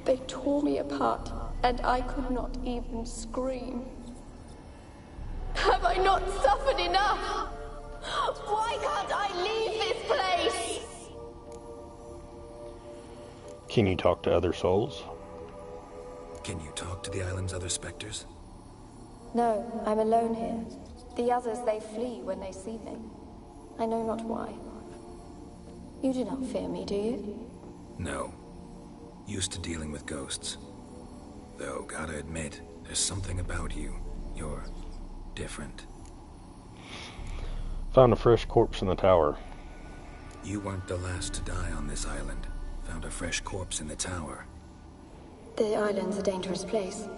Speaker 13: They tore me apart, and I could not even scream. Have I not suffered enough? Why can't I leave this place?
Speaker 1: Can you talk to other souls?
Speaker 5: Can you talk to the island's other specters?
Speaker 13: No, I'm alone here. The others, they flee when they see me. I know not why. You do not fear me, do you?
Speaker 5: No. Used to dealing with ghosts. Though, gotta admit, there's something about you. You're different.
Speaker 1: Found a fresh corpse in the tower.
Speaker 5: You weren't the last to die on this island. Found a fresh corpse in the tower.
Speaker 13: The island's a dangerous place.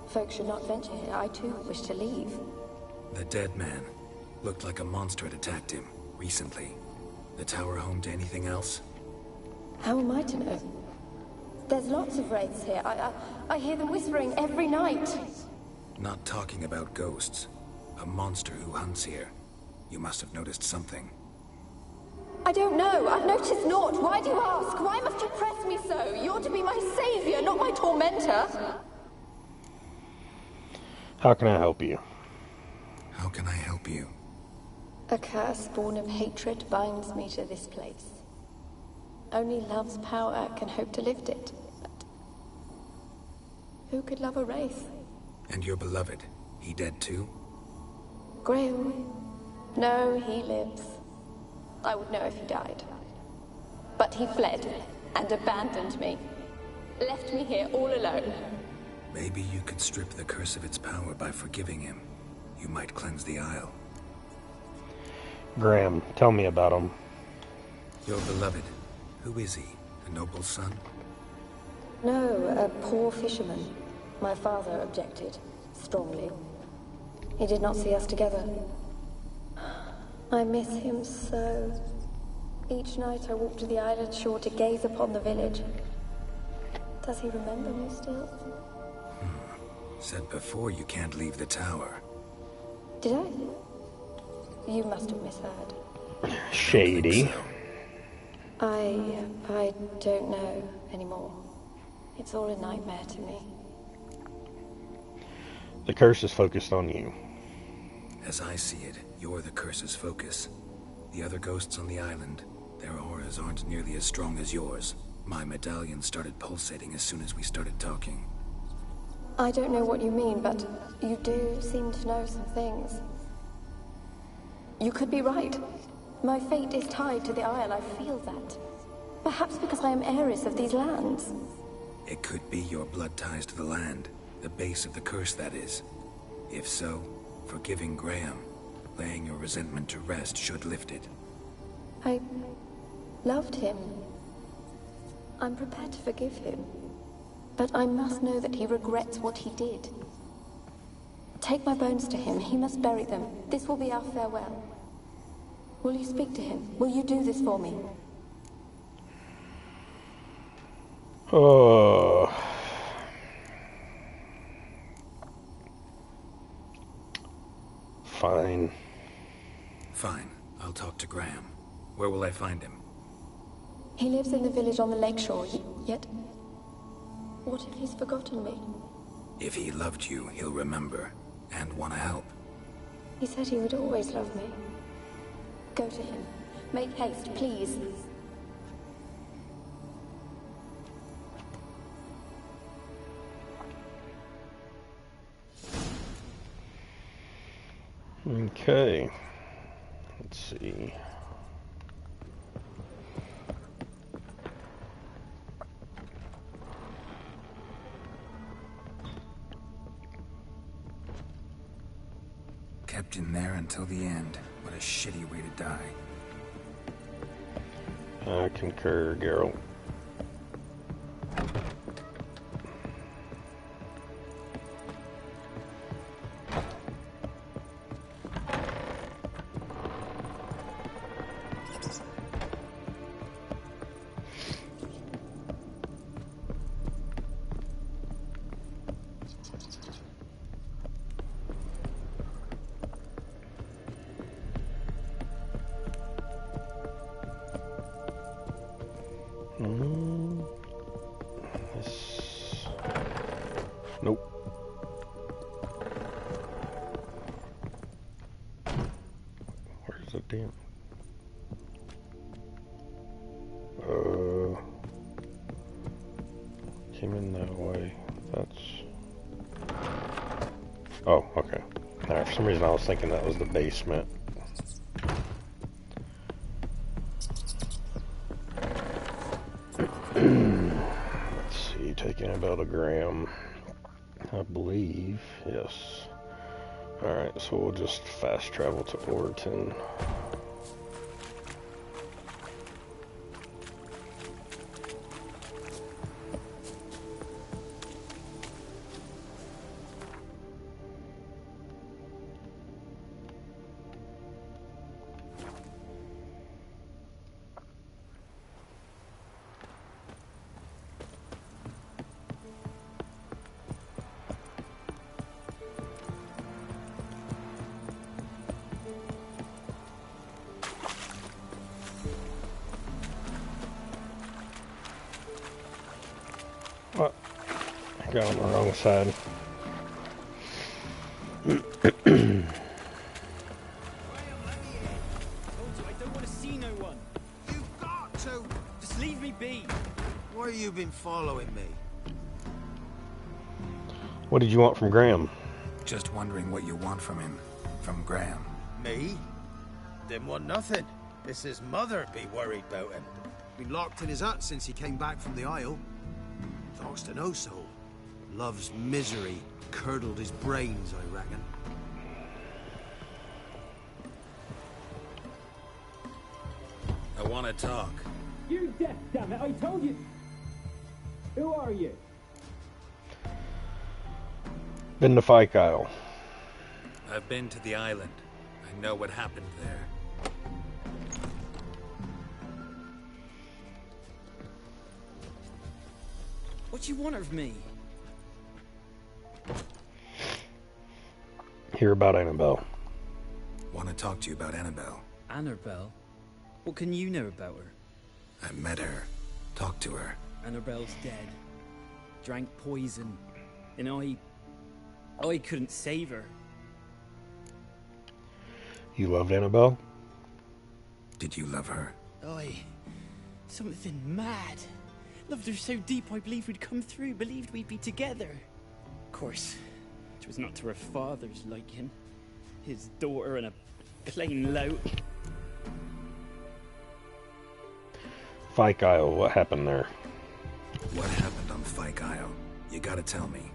Speaker 13: Folks should not venture here. I too wish to leave.
Speaker 5: The dead man. Looked like a monster had attacked him, recently. The tower home to anything else?
Speaker 13: How am I to know? There's lots of wraiths here. I hear them whispering every night.
Speaker 5: Not talking about ghosts. A monster who hunts here. You must have noticed something.
Speaker 13: I don't know. I've noticed naught. Why do you ask? Why must you press me so? You're to be my savior, not my tormentor.
Speaker 1: How can I help you?
Speaker 5: How can I help you?
Speaker 13: A curse born of hatred binds me to this place. Only love's power can hope to lift it. But who could love a wraith?
Speaker 5: And your beloved, he dead too?
Speaker 13: Graham? No, he lives. I would know if he died. But he fled and abandoned me. Left me here all alone.
Speaker 5: Maybe you could strip the curse of its power by forgiving him. You might cleanse the Isle.
Speaker 1: Graham, tell me about him.
Speaker 5: Your beloved. Who is he? A noble son?
Speaker 13: No, a poor fisherman. My father objected, strongly. He did not see us together. I miss him so. Each night I walk to the island shore to gaze upon the village. Does he remember me still?
Speaker 5: Said before you can't leave the tower.
Speaker 13: Did I? You must have misheard.
Speaker 1: Shady.
Speaker 13: I don't know anymore. It's all a nightmare to me.
Speaker 1: The curse is focused on you.
Speaker 5: As I see it, you're the curse's focus. The other ghosts on the island, their auras aren't nearly as strong as yours. My medallion started pulsating as soon as we started talking.
Speaker 13: I don't know what you mean, but you do seem to know some things. You could be right. My fate is tied to the Isle, I feel that. Perhaps because I am heiress of these lands.
Speaker 5: It could be your blood ties to the land, the base of the curse, that is. If so, forgiving Graham, laying your resentment to rest should lift it.
Speaker 13: I loved him. I'm prepared to forgive him. But I must know that he regrets what he did. Take my bones to him. He must bury them. This will be our farewell. Will you speak to him? Will you do this for me?
Speaker 1: Oh. Fine.
Speaker 5: Fine. I'll talk to Graham. Where will I find him?
Speaker 13: He lives in the village on the lakeshore, yet... What if he's forgotten me?
Speaker 5: If he loved you, he'll remember, and want to help.
Speaker 13: He said he would always love me. Go to him. Make haste, please.
Speaker 1: Okay. Let's see.
Speaker 5: Kept in there until the end. What a shitty way to die.
Speaker 1: I concur, Geralt. Nope. Where's the damn? came in that way. That's... Oh, okay. Alright, for some reason I was thinking that was the basement. Let's see, take Annabelle to Graham. I believe, yes. Alright, so we'll just fast travel to Overton. What? I got on the wrong side.
Speaker 7: I don't want to see no one.
Speaker 10: You've got to!
Speaker 7: Just leave me be.
Speaker 10: Why have you been following me?
Speaker 1: What did you want from Graham?
Speaker 5: Just wondering what you want from him. From Graham.
Speaker 10: Me? Didn't want nothing. It's his mother be worried about him. Been locked in his hut since he came back from the Isle. Talks to no soul. Love's misery curdled his brains, I reckon.
Speaker 5: I want to talk.
Speaker 7: You're deaf, damn it! I told you. Who are you?
Speaker 1: Been to Fyke Isle.
Speaker 5: I've been to the island. I know what happened there.
Speaker 7: What you want of me?
Speaker 1: Hear about Annabelle.
Speaker 5: Want to talk to you about Annabelle.
Speaker 7: Annabelle? What can you know about her?
Speaker 5: I met her. Talked to her.
Speaker 7: Annabelle's dead. Drank poison. And I couldn't save her.
Speaker 1: You loved Annabelle?
Speaker 5: Did you love her?
Speaker 7: Something mad. Loved her so deep I believed we'd come through, believed we'd be together. Of course, it was not to her father's liking. His daughter and a plain lout.
Speaker 1: Fyke Isle, what happened there?
Speaker 5: What happened on Fyke Isle? You gotta tell me.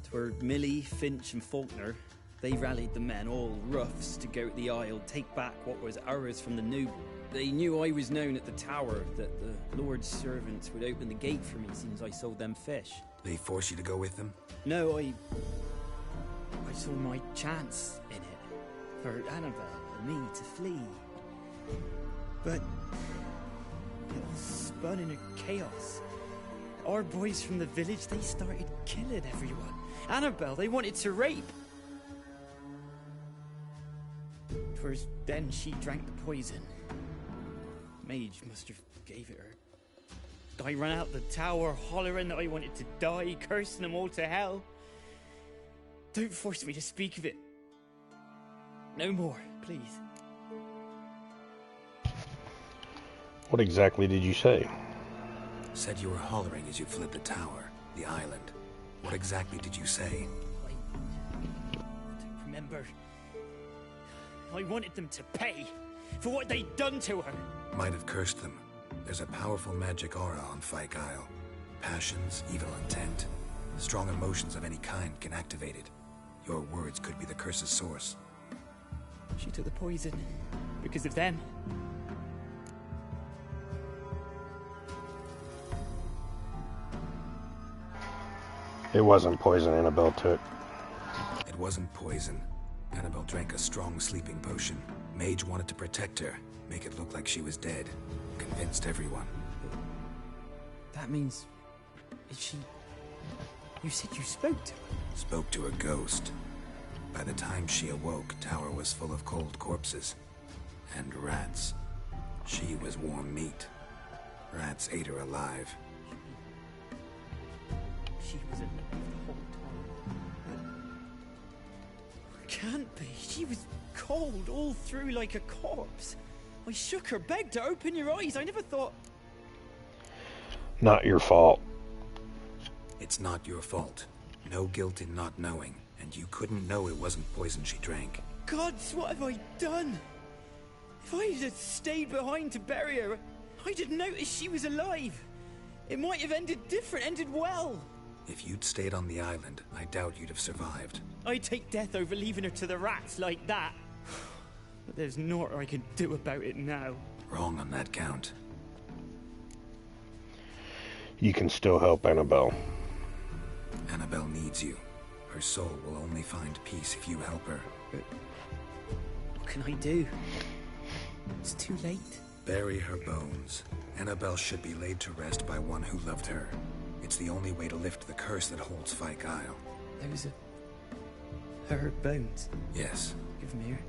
Speaker 7: Twere Millie, Finch and Faulkner. They rallied the men, all roughs, to go to the Isle, take back what was ours from the noble. They knew I was known at the tower, that the Lord's servants would open the gate for me as soon as I sold them fish.
Speaker 5: They forced you to go with them?
Speaker 7: No, I saw my chance in it, for Annabelle and me to flee. But it all spun in a chaos. Our boys from the village, they started killing everyone. Annabelle, they wanted to rape. 'Twas then she drank the poison. Mage must have gave it her. I ran out the tower hollering that I wanted to die, cursing them all to hell. Don't force me to speak of it. No more, please.
Speaker 1: What exactly did you say?
Speaker 5: Said you were hollering as you fled the tower, the island. What exactly did you say?
Speaker 7: I don't remember. I wanted them to pay for what they'd done to her.
Speaker 5: Might have cursed them. There's a powerful magic aura on Fyke Isle. Passions, evil intent, strong emotions of any kind can activate it. Your words could be the curse's source.
Speaker 7: She took the poison because of them.
Speaker 1: It wasn't poison Annabelle took.
Speaker 5: It wasn't poison. Annabelle drank a strong sleeping potion. Mage wanted to protect her, make it look like she was dead. Convinced everyone.
Speaker 7: That means... is she... You said you spoke to her?
Speaker 5: Spoke to a ghost. By the time she awoke, tower was full of cold corpses. And rats. She was warm meat. Rats ate her alive.
Speaker 7: She was alive the whole time. Can't be. She was cold all through like a corpse. I shook her, begged her, open your eyes. I never thought...
Speaker 1: Not your fault.
Speaker 5: It's not your fault. No guilt in not knowing, and you couldn't know it wasn't poison she drank.
Speaker 7: Gods, what have I done? If I had stayed behind to bury her, I'd have noticed she was alive. It might have ended different, ended well.
Speaker 5: If you'd stayed on the island, I doubt you'd have survived.
Speaker 7: I'd take death over leaving her to the rats like that. But there's naught I can do about it now.
Speaker 5: Wrong on that count.
Speaker 1: You can still help Annabelle.
Speaker 5: Annabelle needs you. Her soul will only find peace if you help her.
Speaker 7: But what can I do? It's too late.
Speaker 5: Bury her bones. Annabelle should be laid to rest by one who loved her. It's the only way to lift the curse that holds Fyke Isle.
Speaker 7: Those are her bones?
Speaker 5: Yes.
Speaker 7: Give me her.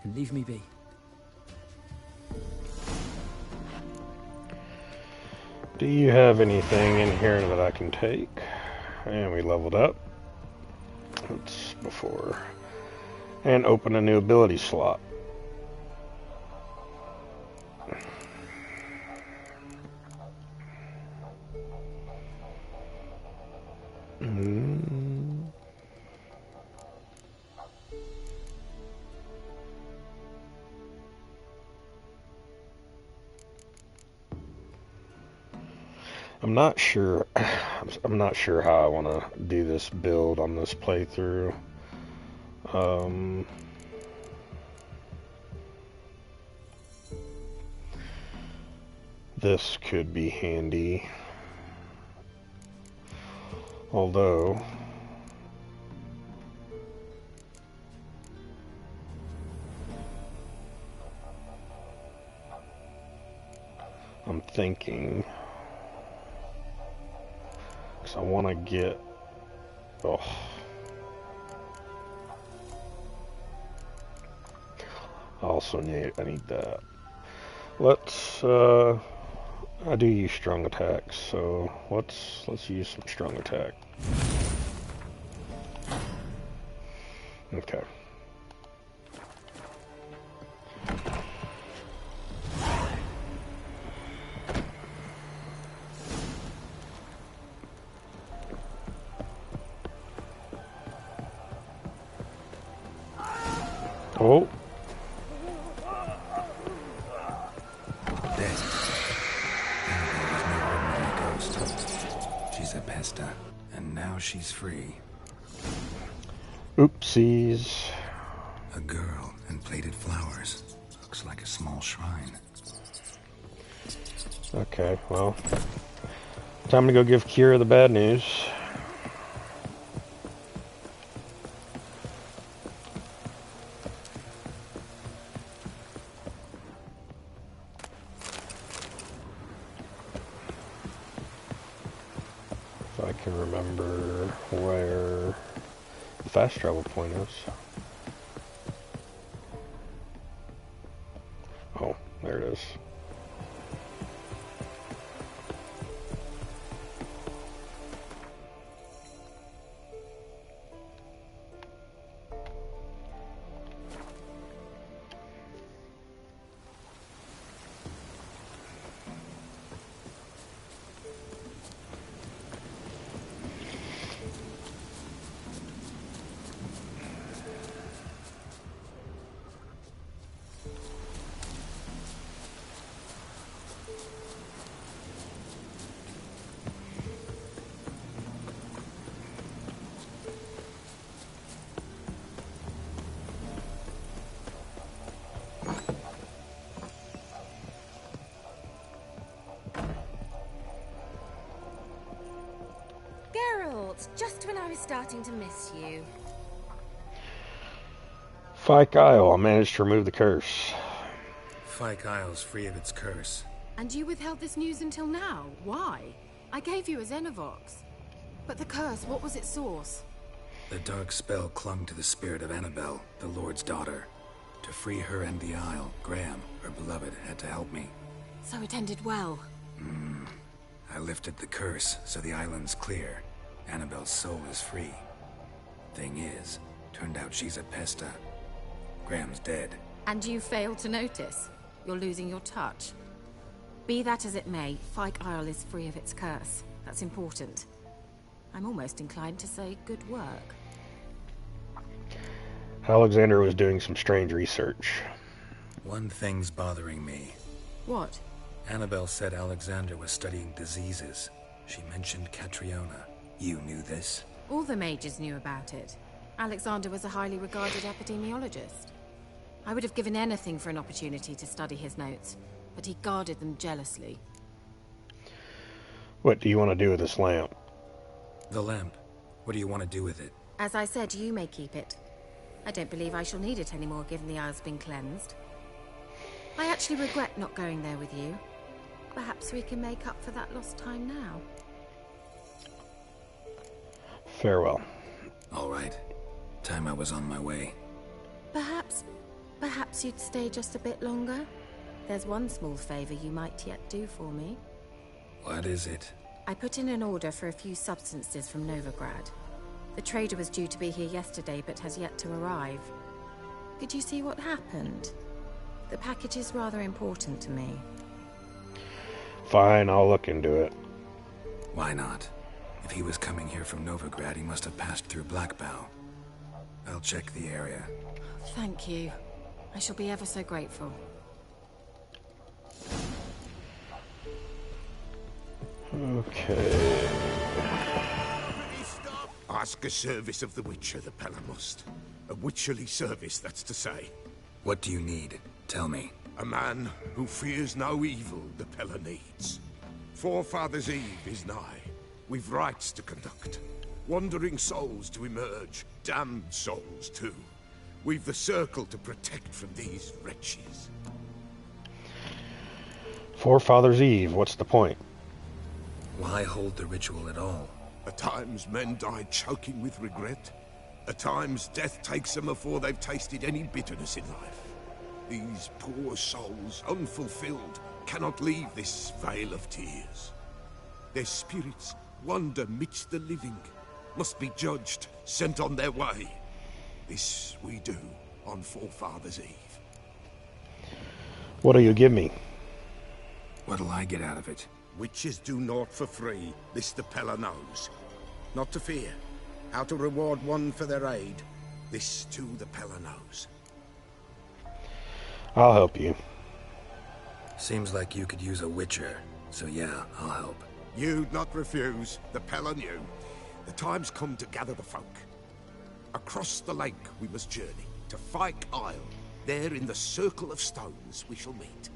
Speaker 7: And leave me be.
Speaker 1: Do you have anything in here that I can take? And we leveled up. That's before. And open a new ability slot. I'm not sure. I'm not sure how I want to do this build on this playthrough. This could be handy, although I'm thinking. I want to get, I also need that. Let's, I do use strong attacks, so let's use some strong attack. Okay. Oh.
Speaker 5: She's a pesta, and now she's free.
Speaker 1: Oopsies.
Speaker 5: A girl and plated flowers. Looks like a small shrine.
Speaker 1: Okay, well, time to go give Kira the bad news. I can remember where the fast travel point is. Oh, there it is.
Speaker 3: Just when I was starting to miss you.
Speaker 1: Fyke Isle, I managed to remove the curse.
Speaker 5: Fyke Isle's free of its curse.
Speaker 3: And you withheld this news until now? Why? I gave you a Xenovox. But the curse, what was its source?
Speaker 5: The dark spell clung to the spirit of Annabelle, the Lord's daughter. To free her and the Isle, Graham, her beloved, had to help me.
Speaker 3: So it ended well.
Speaker 5: I lifted the curse, so the island's clear. Annabelle's soul is free. Thing is, turned out she's a pesta. Graham's dead.
Speaker 3: And you failed to notice? You're losing your touch. Be that as it may, Fyke Isle is free of its curse. That's important. I'm almost inclined to say good work.
Speaker 1: Alexander was doing some strange research.
Speaker 5: One thing's bothering me.
Speaker 3: What?
Speaker 5: Annabelle said Alexander was studying diseases. She mentioned Catriona. You knew this?
Speaker 3: All the mages knew about it. Alexander was a highly regarded epidemiologist. I would have given anything for an opportunity to study his notes, but he guarded them jealously.
Speaker 1: What do you want to do with this lamp?
Speaker 5: The lamp. What do you want to do with it?
Speaker 3: As I said, you may keep it. I don't believe I shall need it anymore, given the Isle's been cleansed. I actually regret not going there with you. Perhaps we can make up for that lost time now.
Speaker 1: Farewell.
Speaker 5: All right. Time I was on my way.
Speaker 3: Perhaps you'd stay just a bit longer? There's one small favor you might yet do for me.
Speaker 5: What is it?
Speaker 3: I put in an order for a few substances from Novigrad. The trader was due to be here yesterday, but has yet to arrive. Could you see what happened? The package is rather important to me.
Speaker 1: Fine, I'll look into it.
Speaker 5: Why not? If he was coming here from Novigrad, he must have passed through Blackbow. I'll check the area.
Speaker 3: Thank you. I shall be ever so grateful.
Speaker 1: Okay.
Speaker 11: Ask a service of the Witcher, the Pella must. A witcherly service, that's to say.
Speaker 5: What do you need? Tell me.
Speaker 11: A man who fears no evil the Pella needs. Forefathers' Eve is nigh. We've rites to conduct. Wandering souls to emerge. Damned souls, too. We've the circle to protect from these wretches.
Speaker 1: Forefathers' Eve, what's the point?
Speaker 5: Why hold the ritual at all?
Speaker 11: At times men die choking with regret. At times death takes them before they've tasted any bitterness in life. These poor souls, unfulfilled, cannot leave this vale of tears. Their spirits wander midst the living, must be judged, sent on their way. This we do on Forefathers' Eve.
Speaker 1: What'll you give me?
Speaker 5: What'll I get out of it?
Speaker 11: Witches do naught for free, this the Pella knows. Not to fear. How to reward one for their aid, this too the Pella knows.
Speaker 1: I'll help you.
Speaker 5: Seems like you could use a witcher, so yeah, I'll help.
Speaker 11: You'd not refuse, the Pella knew. The time's come to gather the folk. Across the lake we must journey, to Fyke Isle. There in the circle of stones we shall meet.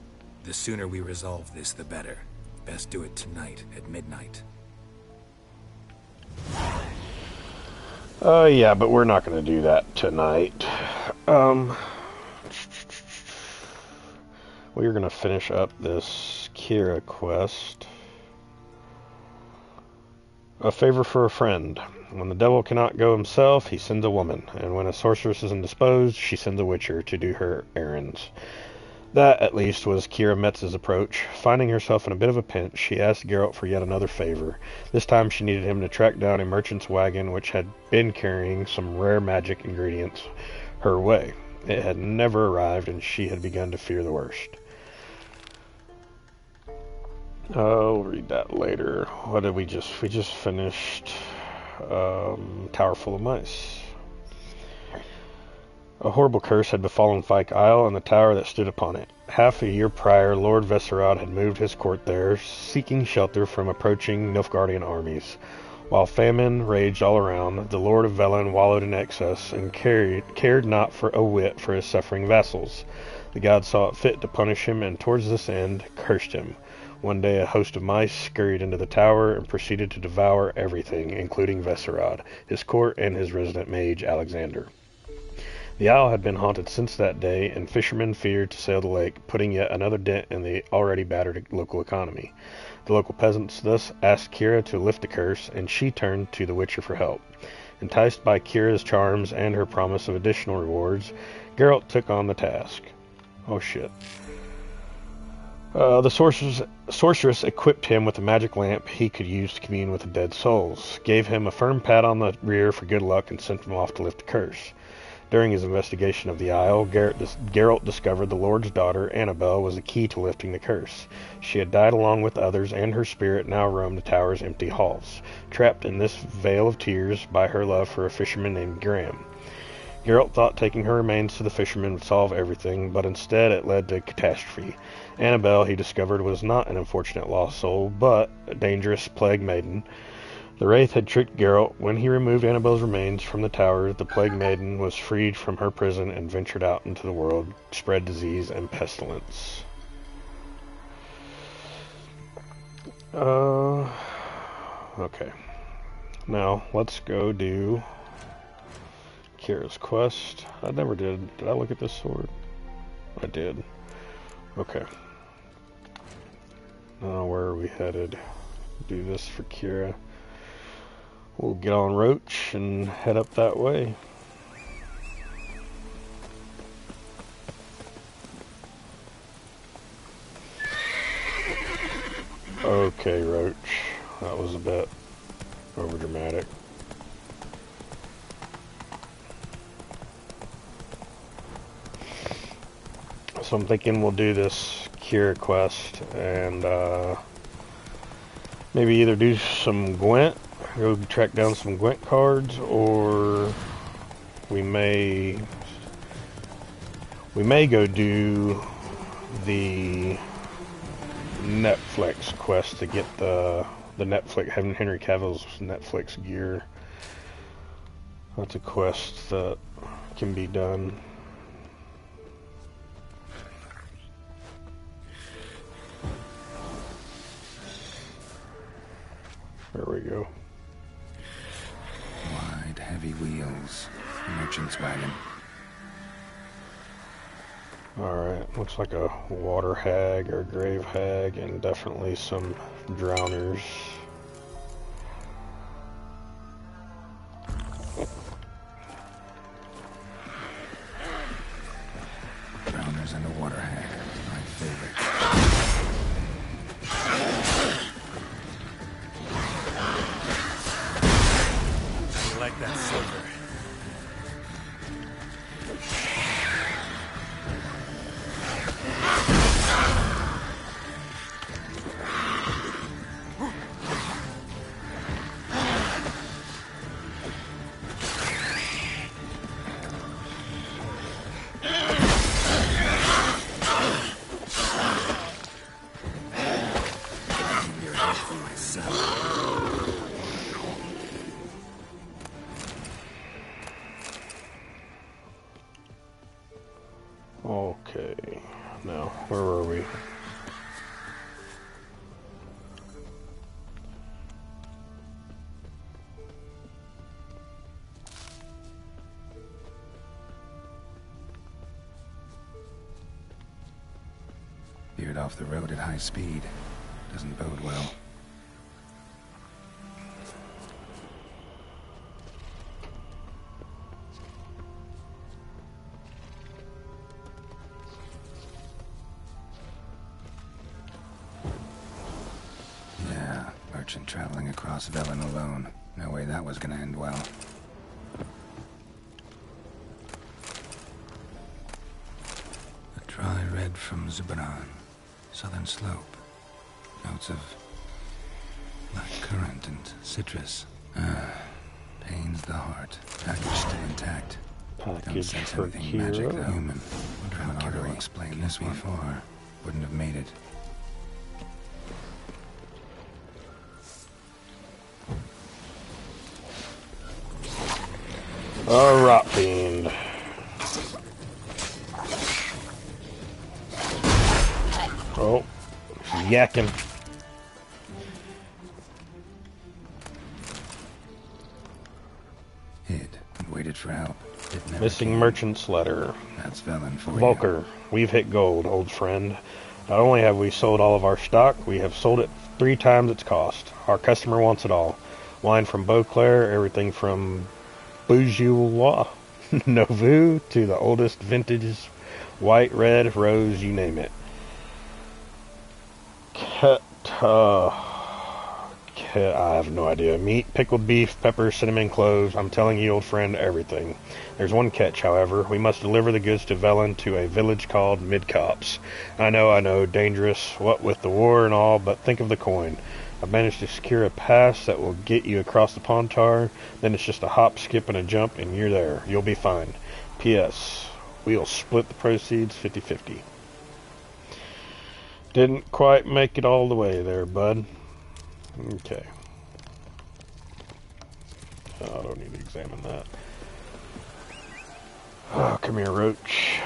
Speaker 5: The sooner we resolve this, the better. Best do it tonight, at midnight.
Speaker 1: Yeah, but we're not going to do that tonight. We're going to finish up this Kira quest. A favor for a friend. When the devil cannot go himself, he sends a woman. And when a sorceress is indisposed, she sends a witcher to do her errands. That, at least, was Kira Metz's approach. Finding herself in a bit of a pinch, she asked Geralt for yet another favor. This time she needed him to track down a merchant's wagon which had been carrying some rare magic ingredients her way. It had never arrived, and she had begun to fear the worst. I'll read that later. What did we just finished Tower Full of Mice. A horrible curse had befallen Fyke Isle and the tower that stood upon it. Half a year prior, Lord Vesserod had moved his court there, seeking shelter from approaching Nilfgaardian armies. While famine raged all around, the Lord of Velen wallowed in excess and cared not for a whit for his suffering vassals. The gods saw it fit to punish him, and towards this end cursed him. One day a host of mice scurried into the tower and proceeded to devour everything, including Vesserod, his court, and his resident mage, Alexander. The isle had been haunted since that day, and fishermen feared to sail the lake, putting yet another dent in the already battered local economy. The local peasants thus asked Kira to lift the curse, and she turned to the Witcher for help. Enticed by Kira's charms and her promise of additional rewards, Geralt took on the task. Oh shit. The sorceress equipped him with a magic lamp he could use to commune with the dead souls, gave him a firm pat on the rear for good luck, and sent him off to lift the curse. During his investigation of the Isle, Geralt discovered the Lord's daughter, Annabelle, was the key to lifting the curse. She had died along with others, and her spirit now roamed the tower's empty halls, trapped in this vale of tears by her love for a fisherman named Graham. Geralt thought taking her remains to the fisherman would solve everything, but instead it led to catastrophe. Annabelle, he discovered, was not an unfortunate lost soul, but a dangerous plague maiden. The Wraith had tricked Geralt. When he removed Annabelle's remains from the tower, the plague maiden was freed from her prison and ventured out into the world, spread disease and pestilence. Okay. Now, let's go do Kira's quest. I never did. Did I look at this sword? I did. Okay. Now, where are we headed? Do this for Kira. We'll get on Roach and head up that way. Okay, Roach. That was a bit overdramatic. So I'm thinking we'll do this Kira quest and maybe either do some Gwent, go track down some Gwent cards, or we may go do the Netflix quest to get the Netflix, having Henry Cavill's Netflix gear. That's a quest that can be done. There we go.
Speaker 5: Wide, heavy wheels. Merchant's wagon.
Speaker 1: Alright, looks like a water hag or grave hag, and definitely some drowners.
Speaker 5: Drowners and a water hag. My favorite.
Speaker 2: I like that silver.
Speaker 1: Okay, now, where were we?
Speaker 5: Veered off the road at high speed. Doesn't bode well. Yeah, merchant traveling across Velen alone. No way that was gonna end well. A dry red from Zubran. Southern slope. Notes of black currant and citrus. Pains the heart. Package still intact. Don't
Speaker 1: Package
Speaker 5: sense
Speaker 1: for
Speaker 5: anything magic though.
Speaker 1: Kira.
Speaker 5: Human. Wonder how Kira will explain this before. Wouldn't have made it.
Speaker 1: A rot fiend. Oh, yakking.
Speaker 5: Hid and waited for help. It never
Speaker 1: Missing
Speaker 5: came.
Speaker 1: merchant's letter.
Speaker 5: That's Velen for you.
Speaker 1: Volker, we've hit gold, old friend. Not only have we sold all of our stock, we have sold it 3 times its cost. Our customer wants it all. Wine from Beauclair, everything from Bourgeois, Nouveau, to the oldest vintage, white, red, rose, you name it. I have no idea. Meat, pickled beef, pepper, cinnamon, cloves. I'm telling you, old friend, everything. There's one catch, however. We must deliver the goods to Velen to a village called Midcopse. I know, dangerous, what with the war and all, but think of the coin. I've managed to secure a pass that will get you across the Pontar. Then it's just a hop, skip, and a jump, and you're there. You'll be fine. P.S. We'll split the proceeds 50-50. Didn't quite make it all the way there, bud. Okay. I don't need to examine that. Oh, come here, Roach.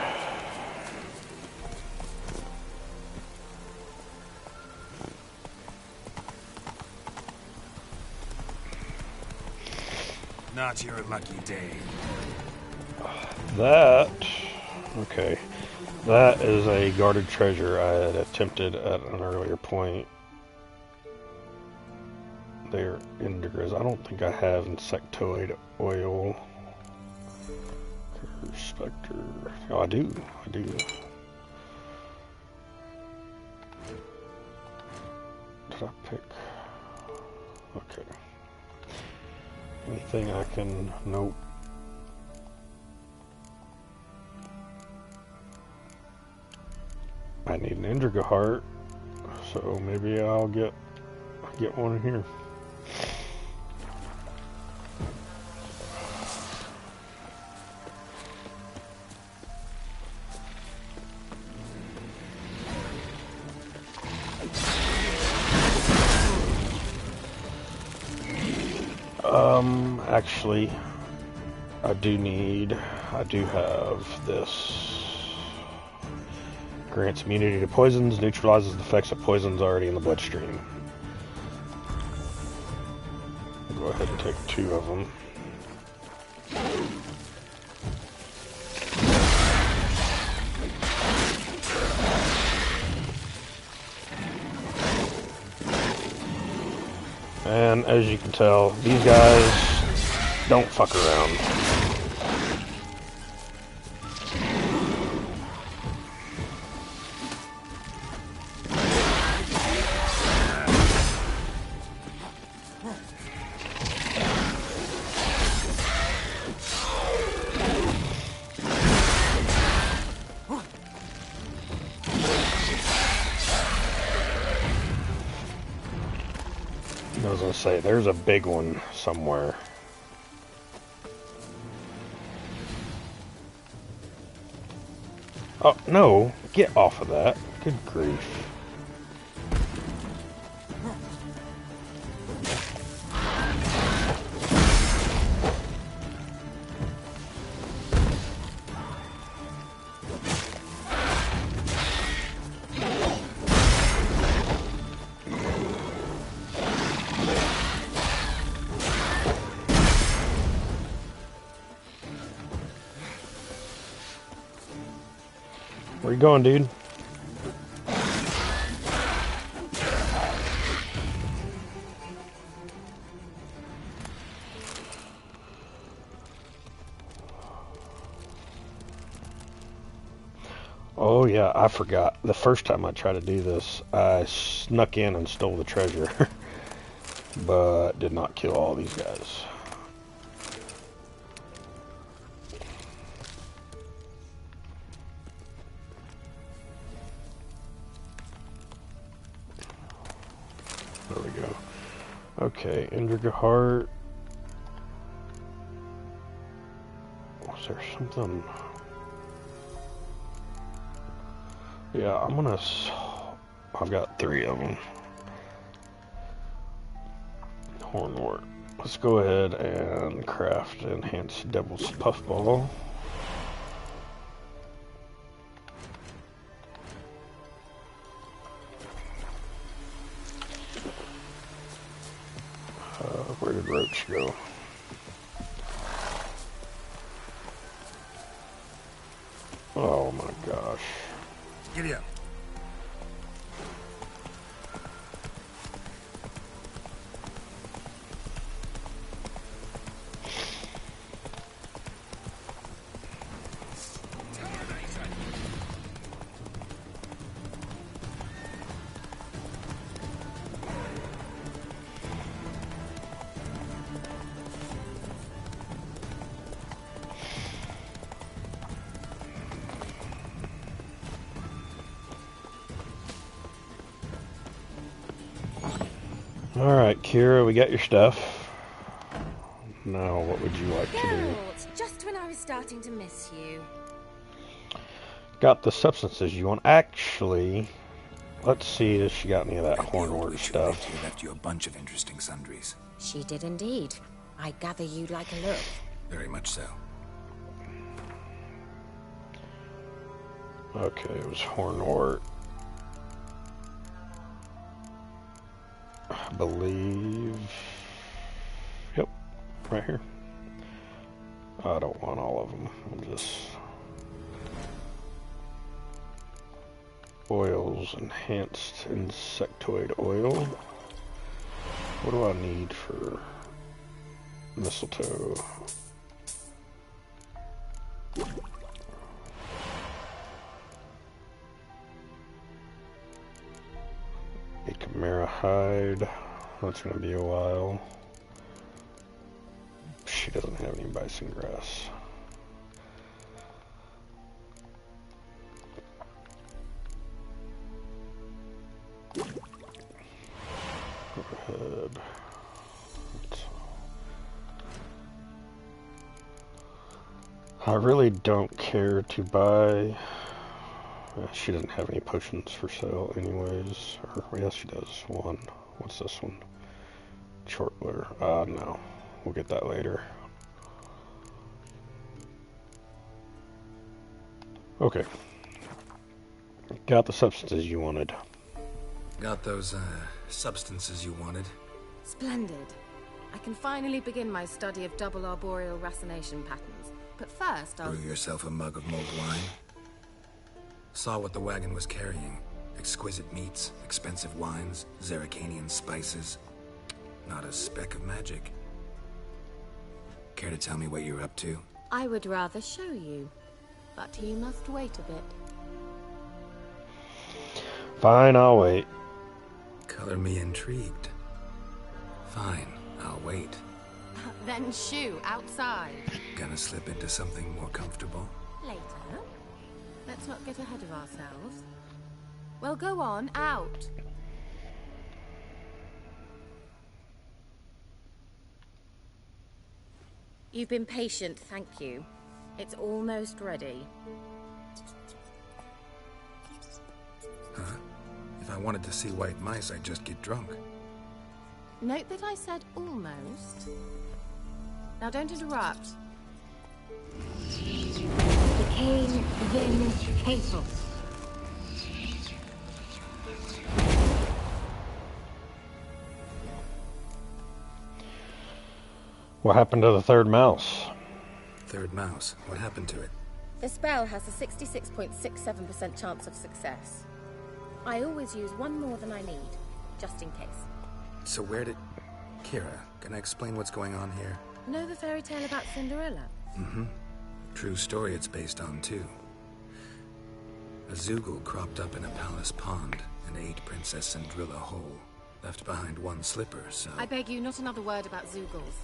Speaker 5: Not your lucky day.
Speaker 1: That... Okay. That is a guarded treasure I had attempted at an earlier point. They're indigres. I don't think I have insectoid oil. Spectre. Oh, I do. Did I pick? Okay. Anything I can... Nope. I need an Indigo heart, so maybe I'll get one in here. Actually, I do have this. Grants immunity to poisons, neutralizes the effects of poisons already in the bloodstream. I'll go ahead and take 2 of them. And as you can tell, these guys don't fuck around. I was gonna say, there's a big one somewhere. Oh, no! Get off of that. Good grief. Where you going, dude? Oh yeah, I forgot. The first time I tried to do this, I snuck in and stole the treasure. But did not kill all these guys. There we go. Okay, Indigo heart. Was there something? Yeah, I've got 3 of them. Hornwort. Let's go ahead and craft enhanced Devil's Puffball. Where did Roach go? Oh my gosh.
Speaker 5: Giddy up.
Speaker 1: Alright, Kira, we got your stuff. Now, what would you like to do?
Speaker 3: Geralt, just when I was starting to miss you.
Speaker 1: Got the substances you want. Actually, let's see if she got any of that hornwort stuff.
Speaker 5: She left you a bunch of interesting sundries.
Speaker 3: She did indeed. I gather you'd like a look.
Speaker 5: Very much so.
Speaker 1: Okay, it was hornwort. I believe... Yep, right here. I don't want all of them. I'm just... Oils, enhanced insectoid oil. What do I need for mistletoe? A chimera hide. That's gonna be a while. She doesn't have any bison grass. Overhead. I really don't care to buy. She doesn't have any potions for sale anyways. Or, yes, she does. One. What's this one? Chortler. No. We'll get that later. Okay. Got the substances you wanted.
Speaker 5: Got those, substances you wanted?
Speaker 3: Splendid. I can finally begin my study of double arboreal racination patterns. But first, I'll...
Speaker 5: Brew yourself a mug of mulled wine. Saw what the wagon was carrying. Exquisite meats, expensive wines, Zerrikanian spices. Not a speck of magic. Care to tell me what you're up to?
Speaker 3: I would rather show you, but you must wait a bit.
Speaker 1: Fine, I'll wait.
Speaker 5: Color me intrigued. Fine, I'll wait.
Speaker 3: Then shoo, outside.
Speaker 5: Gonna slip into something more comfortable?
Speaker 3: Later. Let's not get ahead of ourselves. Well, go on, out. You've been patient, thank you. It's almost ready.
Speaker 5: Huh? If I wanted to see white mice, I'd just get drunk.
Speaker 3: Note that I said almost. Now don't interrupt.
Speaker 6: The Cane Vin Castle.
Speaker 1: What happened to the third mouse?
Speaker 5: Third mouse. What happened to it?
Speaker 3: The spell has a 66.67% chance of success. I always use one more than I need, just in case.
Speaker 5: So where did... Kira, can I explain what's going on here?
Speaker 3: Know the fairy tale about Cinderella?
Speaker 5: Mm-hmm. True story it's based on, too. A Zoogle cropped up in a palace pond and ate Princess Cinderella whole. Left behind one slipper, so...
Speaker 3: I beg you, not another word about Zoogles.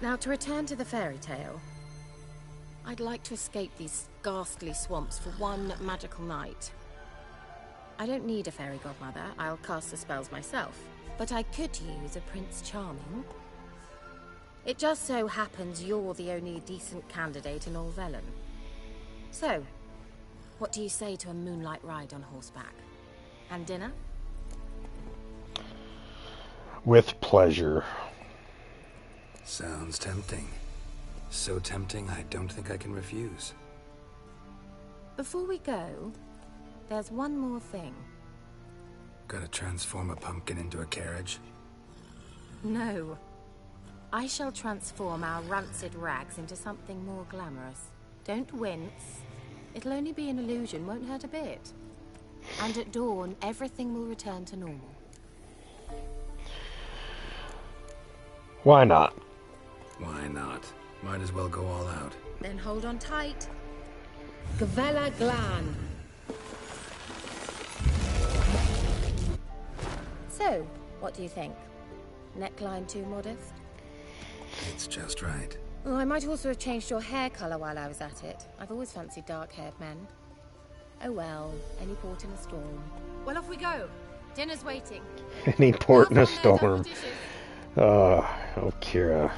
Speaker 3: Now, to return to the fairy tale. I'd like to escape these ghastly swamps for one magical night. I don't need a fairy godmother. I'll cast the spells myself. But I could use a Prince Charming. It just so happens you're the only decent candidate in all Velen. So, what do you say to a moonlight ride on horseback? And dinner?
Speaker 1: With pleasure.
Speaker 5: Sounds tempting. So tempting, I don't think I can refuse.
Speaker 3: Before we go, there's one more thing.
Speaker 5: Gotta transform a pumpkin into a carriage?
Speaker 3: No. I shall transform our rancid rags into something more glamorous. Don't wince. It'll only be an illusion, won't hurt a bit. And at dawn, everything will return to normal.
Speaker 1: Why not?
Speaker 5: Why not? Might as well go all out.
Speaker 3: Then hold on tight.
Speaker 6: Gavella Glan.
Speaker 3: So, what do you think? Neckline too modest?
Speaker 5: It's just right.
Speaker 3: Oh, I might also have changed your hair color while I was at it. I've always fancied dark-haired men. Oh well, any port in a storm. Well, off we go. Dinner's waiting.
Speaker 1: Any port in a storm. Oh, Kira.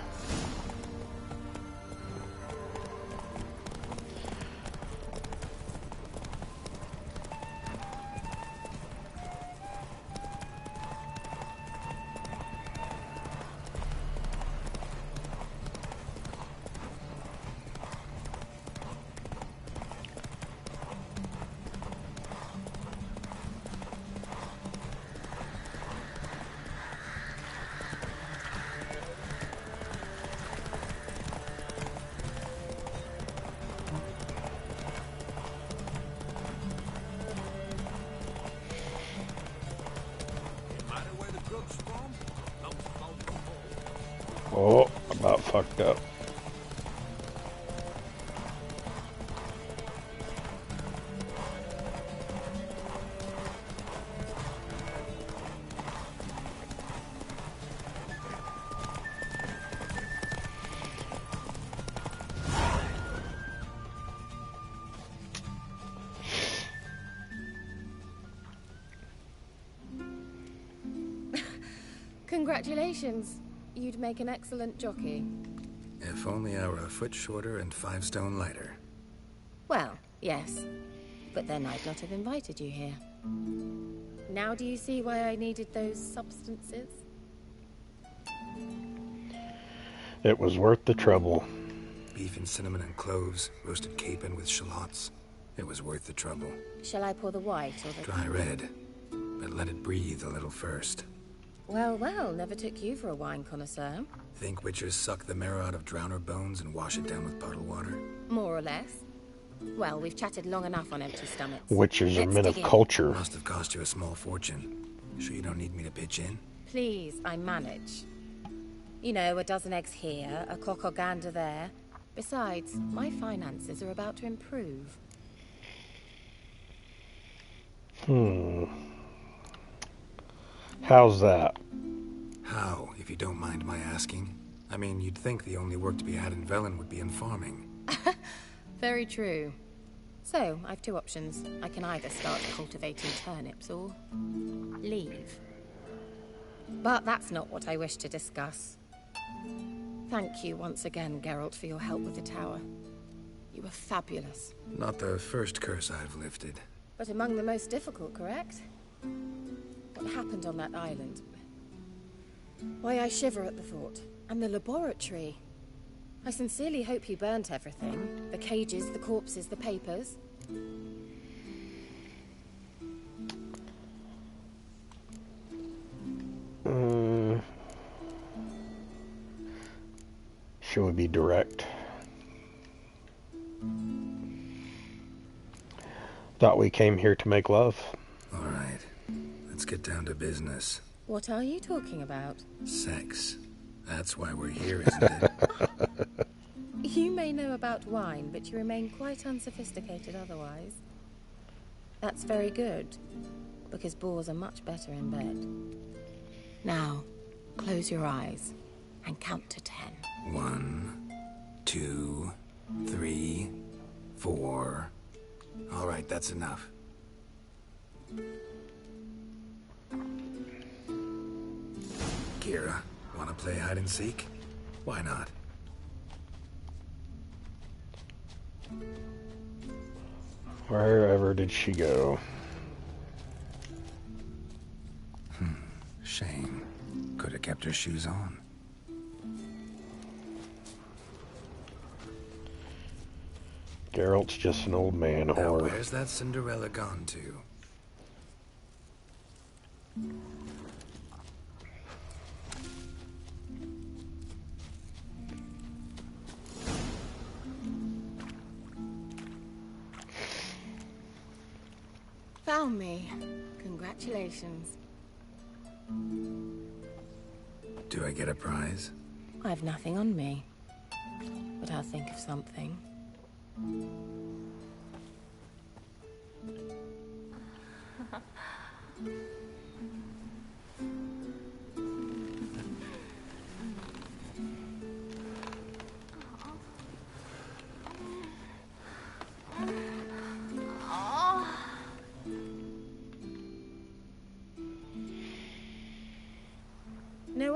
Speaker 1: Oh, about fucked up.
Speaker 3: Congratulations. You'd make an excellent jockey.
Speaker 5: If only I were a foot shorter and 5 stone lighter.
Speaker 3: Well, yes. But then I'd not have invited you here. Now do you see why I needed those substances?
Speaker 1: It was worth the trouble.
Speaker 5: Beef and cinnamon and cloves, roasted capon with shallots. It was worth the trouble.
Speaker 3: Shall I pour the white or the...
Speaker 5: Dry red, but let it breathe a little first.
Speaker 3: Well, well, never took you for a wine connoisseur.
Speaker 5: Think witchers suck the marrow out of drowner bones and wash it down with puddle water?
Speaker 3: More or less. Well, we've chatted long enough on empty stomachs.
Speaker 1: Witchers are men of culture.
Speaker 5: Must have cost you a small fortune. Sure you don't need me to pitch in?
Speaker 3: Please, I manage. You know, a dozen eggs here, a cock or gander there. Besides, my finances are about to improve.
Speaker 1: How's that?
Speaker 5: How, if you don't mind my asking? I mean, you'd think the only work to be had in Velen would be in farming.
Speaker 3: Very true. So, I've 2 options. I can either start cultivating turnips or leave. But that's not what I wish to discuss. Thank you once again, Geralt, for your help with the tower. You were fabulous.
Speaker 5: Not the first curse I've lifted.
Speaker 3: But among the most difficult, correct? What happened on that island? Why, I shiver at the thought. And the laboratory. I sincerely hope you burnt everything. The cages, the corpses, the papers.
Speaker 1: Should we be direct? Thought we came here to make love.
Speaker 5: All right. Let's get down to business.
Speaker 3: What are you talking about?
Speaker 5: Sex. That's why we're here, isn't it?
Speaker 3: You may know about wine, but you remain quite unsophisticated otherwise. That's very good, because boars are much better in bed. Now, close your eyes and count to 10.
Speaker 5: 1, 2, 3, 4. All right, that's enough. Kira, wanna play hide and seek? Why not?
Speaker 1: Wherever did she go?
Speaker 5: Shame. Could have kept her shoes on.
Speaker 1: Geralt's just an old man
Speaker 5: Now,
Speaker 1: whore.
Speaker 5: where's that Cinderella gone to?
Speaker 3: Found me. Congratulations.
Speaker 5: Do I get a prize?
Speaker 3: I've nothing on me, but I'll think of something.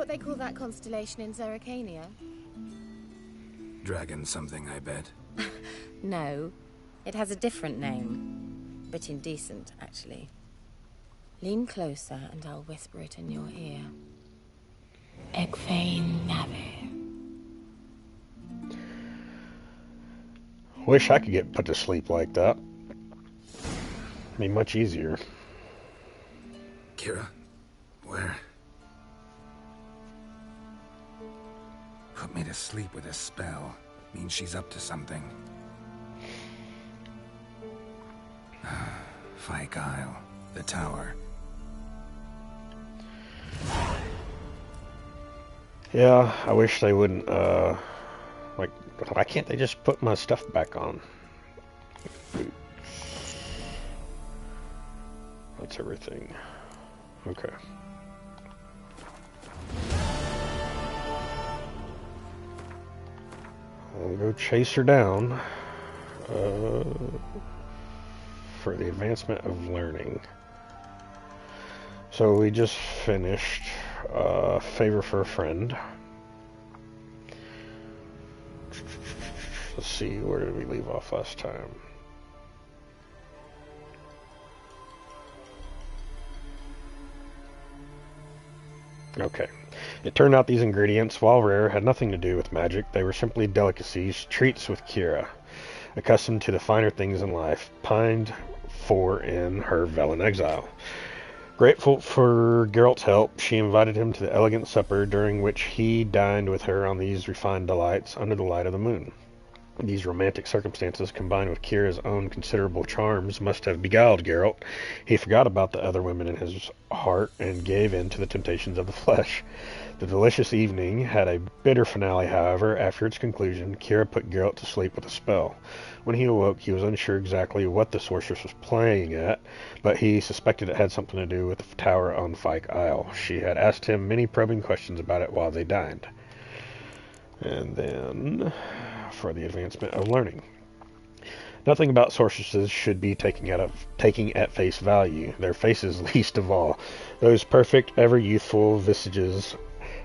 Speaker 3: what they call that constellation in Zerrikania?
Speaker 5: Dragon something, I bet.
Speaker 3: No. It has a different name. But indecent, actually. Lean closer and I'll whisper it in your ear. Egfain Nave.
Speaker 1: Wish I could get put to sleep like that. Be much easier.
Speaker 5: Kira, where? Put me to sleep with a spell. Means she's up to something. Fyke Isle, the tower.
Speaker 1: Yeah, I wish they wouldn't, like, why can't they just put my stuff back on? That's everything. Okay. I'll go chase her down for the advancement of learning. So we just finished Favor for a Friend. Let's see, where did we leave off last time? Okay. It turned out these ingredients, while rare, had nothing to do with magic. They were simply delicacies, treats with Kira, accustomed to the finer things in life, pined for in her Velen exile. Grateful for Geralt's help, she invited him to the elegant supper, during which he dined with her on these refined delights under the light of the moon. These romantic circumstances, combined with Kira's own considerable charms, must have beguiled Geralt. He forgot about the other women in his heart and gave in to the temptations of the flesh. The delicious evening had a bitter finale, however. After its conclusion, Kira put Geralt to sleep with a spell. When he awoke, he was unsure exactly what the sorceress was playing at, but he suspected it had something to do with the tower on Fyke Isle. She had asked him many probing questions about it while they dined. And then, for the advancement of learning. Nothing about sorceresses should be taking at face value, their faces least of all. Those perfect, ever-youthful visages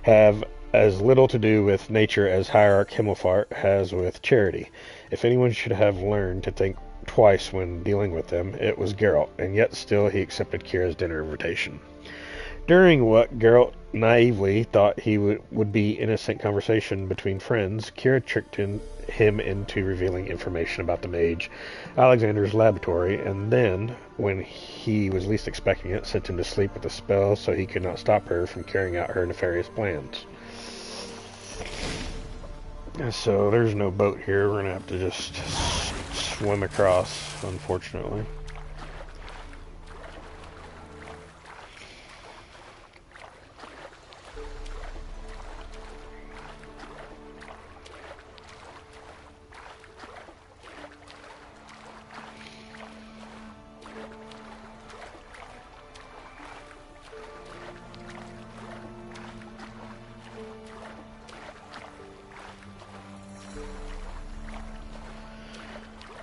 Speaker 1: have as little to do with nature as Hierarch Himmelfart has with charity. If anyone should have learned to think twice when dealing with them, it was Geralt, and yet still he accepted Kira's dinner invitation. During what Geralt naively thought he would be innocent conversation between friends, Kira tricked him into revealing information about the mage Alexander's laboratory, and then, when he was least expecting it, sent him to sleep with a spell so he could not stop her from carrying out her nefarious plans. So there's no boat here. We're going to have to just swim across, unfortunately.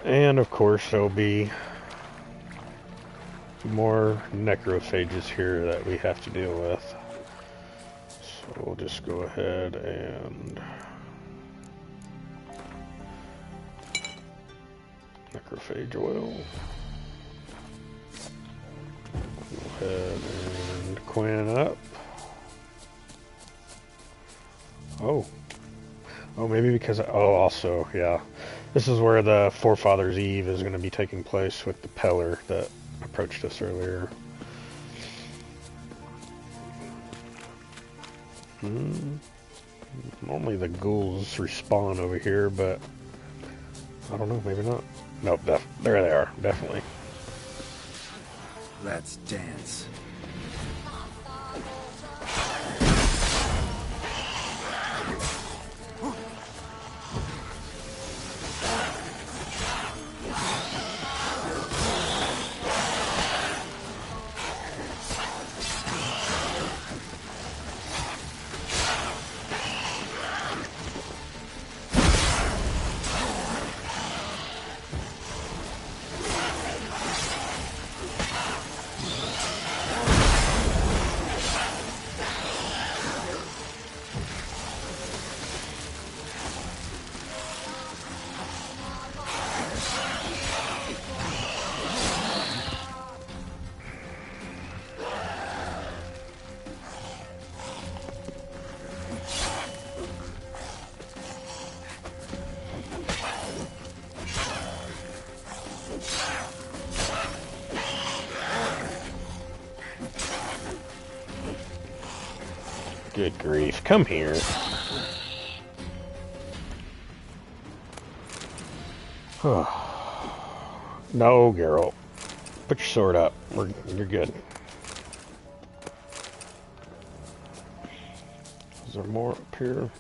Speaker 1: And of course there'll be more necrophages here that we have to deal with. So we'll just go ahead and necrophage oil. Go ahead and Quinn up. Oh, maybe because also, yeah. This is where the Forefathers' Eve is going to be taking place with the Peller that approached us earlier. Normally the ghouls respawn over here, but I don't know, maybe not. Nope, there they are, definitely.
Speaker 5: Let's dance.
Speaker 1: Good grief. Come here. No, Geralt. Put your sword up. You're good. Is there more up here?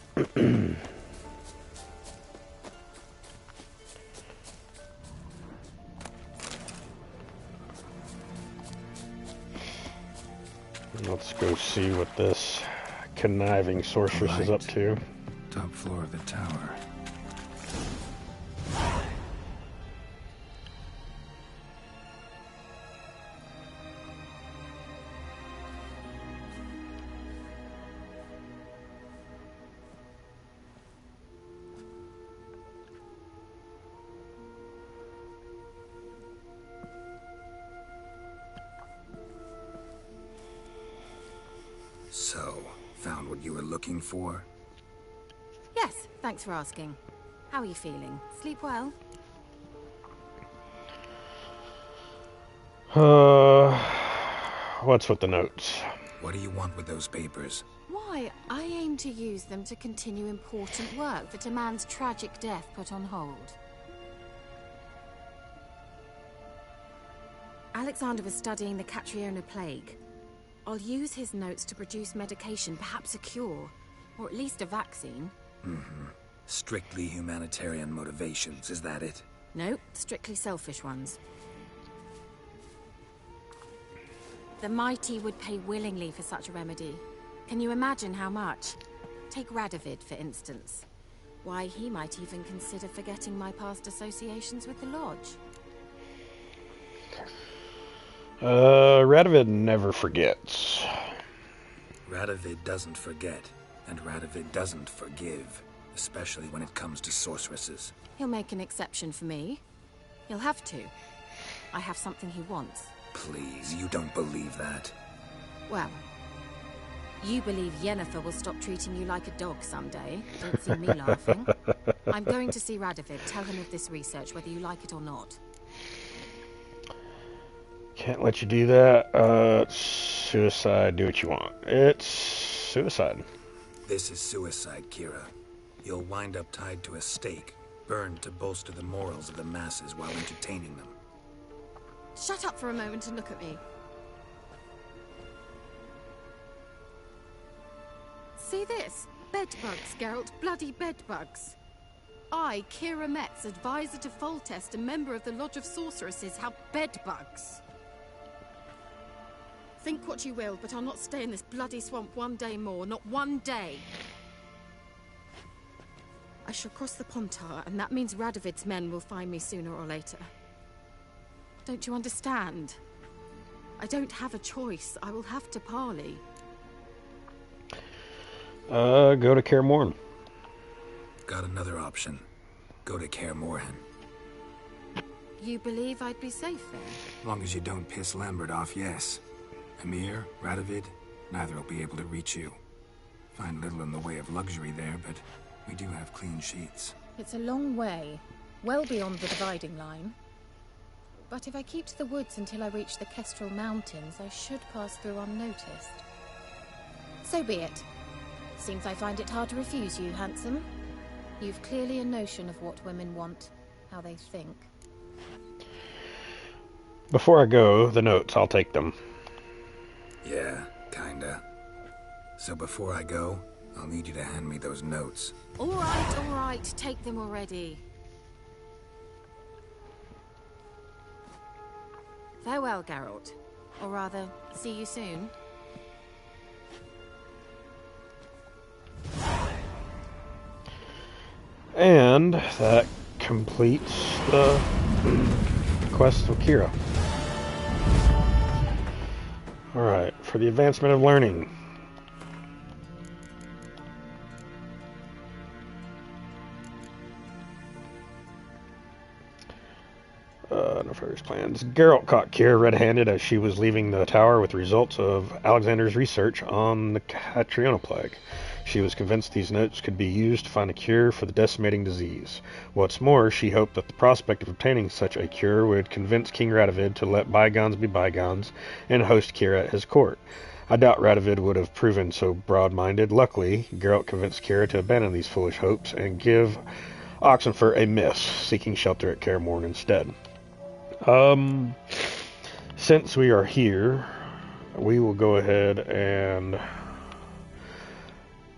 Speaker 1: Let's go see what this conniving sorceress is up to.
Speaker 5: Top floor of the tower. So, found what you were looking for?
Speaker 3: Yes, thanks for asking. How are you feeling? Sleep well?
Speaker 1: What's with the notes?
Speaker 5: What do you want with those papers?
Speaker 3: Why, I aim to use them to continue important work that a man's tragic death put on hold. Alexander was studying the Catriona plague. I'll use his notes to produce medication, perhaps a cure, or at least a vaccine.
Speaker 5: Strictly humanitarian motivations, is that it?
Speaker 3: No, strictly selfish ones. The mighty would pay willingly for such a remedy. Can you imagine how much? Take Radovid, for instance. Why, he might even consider forgetting my past associations with the Lodge.
Speaker 1: Radovid never forgets.
Speaker 5: Radovid doesn't forget, and Radovid doesn't forgive, especially when it comes to sorceresses.
Speaker 3: He'll make an exception for me. He'll have to. I have something he wants.
Speaker 5: Please, you don't believe that.
Speaker 3: Well, you believe Yennefer will stop treating you like a dog someday. Don't see me laughing. I'm going to see Radovid. Tell him of this research, whether you like it or not.
Speaker 1: Can't let you do that. Suicide, do what you want. It's suicide.
Speaker 5: This is suicide, Kira. You'll wind up tied to a stake, burned to bolster the morals of the masses while entertaining them.
Speaker 3: Shut up for a moment and look at me. See this? Bedbugs, Geralt. Bloody bedbugs. I, Kira Metz, advisor to Foltest and member of the Lodge of Sorceresses, have bedbugs. Think what you will, but I'll not stay in this bloody swamp one day more. Not one day. I shall cross the Pontar, and that means Radovid's men will find me sooner or later. Don't you understand? I don't have a choice. I will have to parley.
Speaker 1: Go to Kaer Morhen.
Speaker 5: Got another option. Go to Kaer Morhen.
Speaker 3: You believe I'd be safe there?
Speaker 5: Long as you don't piss Lambert off, yes. Emir, Radovid, neither will be able to reach you. Find little in the way of luxury there, but we do have clean sheets.
Speaker 3: It's a long way, well beyond the dividing line. But if I keep to the woods until I reach the Kestrel Mountains, I should pass through unnoticed. So be it. Seems I find it hard to refuse you, handsome. You've clearly a notion of what women want, how they think.
Speaker 1: Before I go, the notes, I'll take them.
Speaker 5: Yeah, kinda. So before I go, I'll need you to hand me those notes.
Speaker 3: All right, take them already. Farewell, Geralt. Or rather, see you soon.
Speaker 1: And that completes the quest of Kira. Alright, for the advancement of learning. Nefarious plans. Geralt caught Kira red-handed as she was leaving the tower with results of Alexander's research on the Catriona plague. She was convinced these notes could be used to find a cure for the decimating disease. What's more, she hoped that the prospect of obtaining such a cure would convince King Radovid to let bygones be bygones and host Kira at his court. I doubt Radovid would have proven so broad-minded. Luckily, Geralt convinced Kira to abandon these foolish hopes and give Oxenfurt a miss, seeking shelter at Kaer Morhen instead. Since we are here, we will go ahead and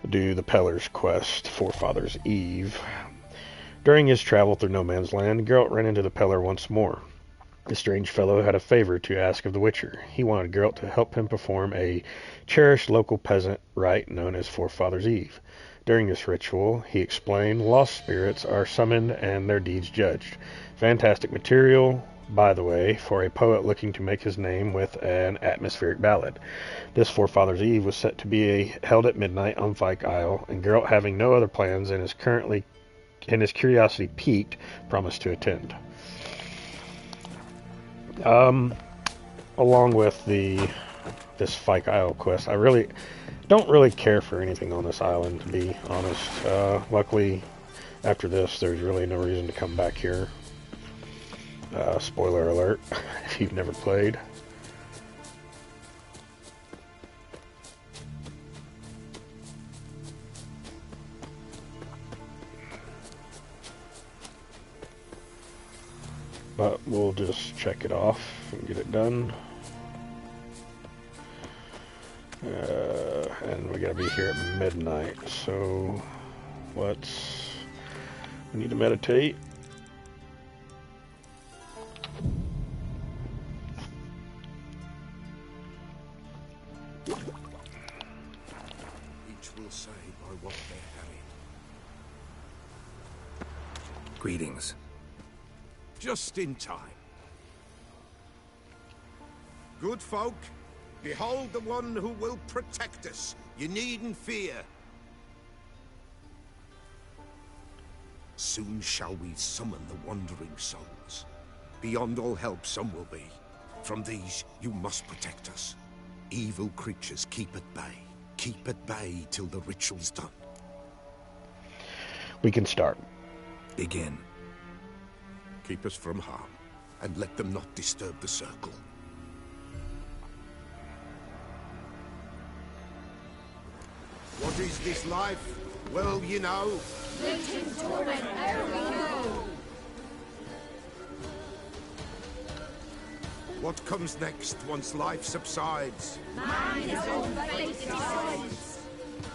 Speaker 1: do the Peller's quest, Forefather's Eve. During his travel through No Man's Land, Geralt ran into the Peller once more. The strange fellow had a favor to ask of the Witcher. He wanted Geralt to help him perform a cherished local peasant rite known as Forefather's Eve. During this ritual, he explained, lost spirits are summoned and their deeds judged. Fantastic material, by the way, for a poet looking to make his name with an atmospheric ballad. This Forefather's Eve was set to be held at midnight on Fyke Isle, and Geralt, having no other plans and his curiosity piqued, promised to attend. Along with this Fyke Isle quest, I don't really care for anything on this island, to be honest. Luckily, after this, there's really no reason to come back here. Spoiler alert, if you've never played. But we'll just check it off and get it done. And we gotta be here at midnight, so we need to meditate.
Speaker 11: Each will say by what they're having.
Speaker 5: Greetings.
Speaker 11: Just in time. Good folk, behold the one who will protect us. You needn't fear. Soon shall we summon the wandering souls. Beyond all help some will be. From these you must protect us. Evil creatures keep at bay. Keep at bay till the ritual's done.
Speaker 1: We can start.
Speaker 5: Begin.
Speaker 11: Keep us from harm, and let them not disturb the circle. What is this life? Well, you know.
Speaker 6: Legion torment, we know.
Speaker 11: What comes next once life subsides?
Speaker 6: Man his own fate decides.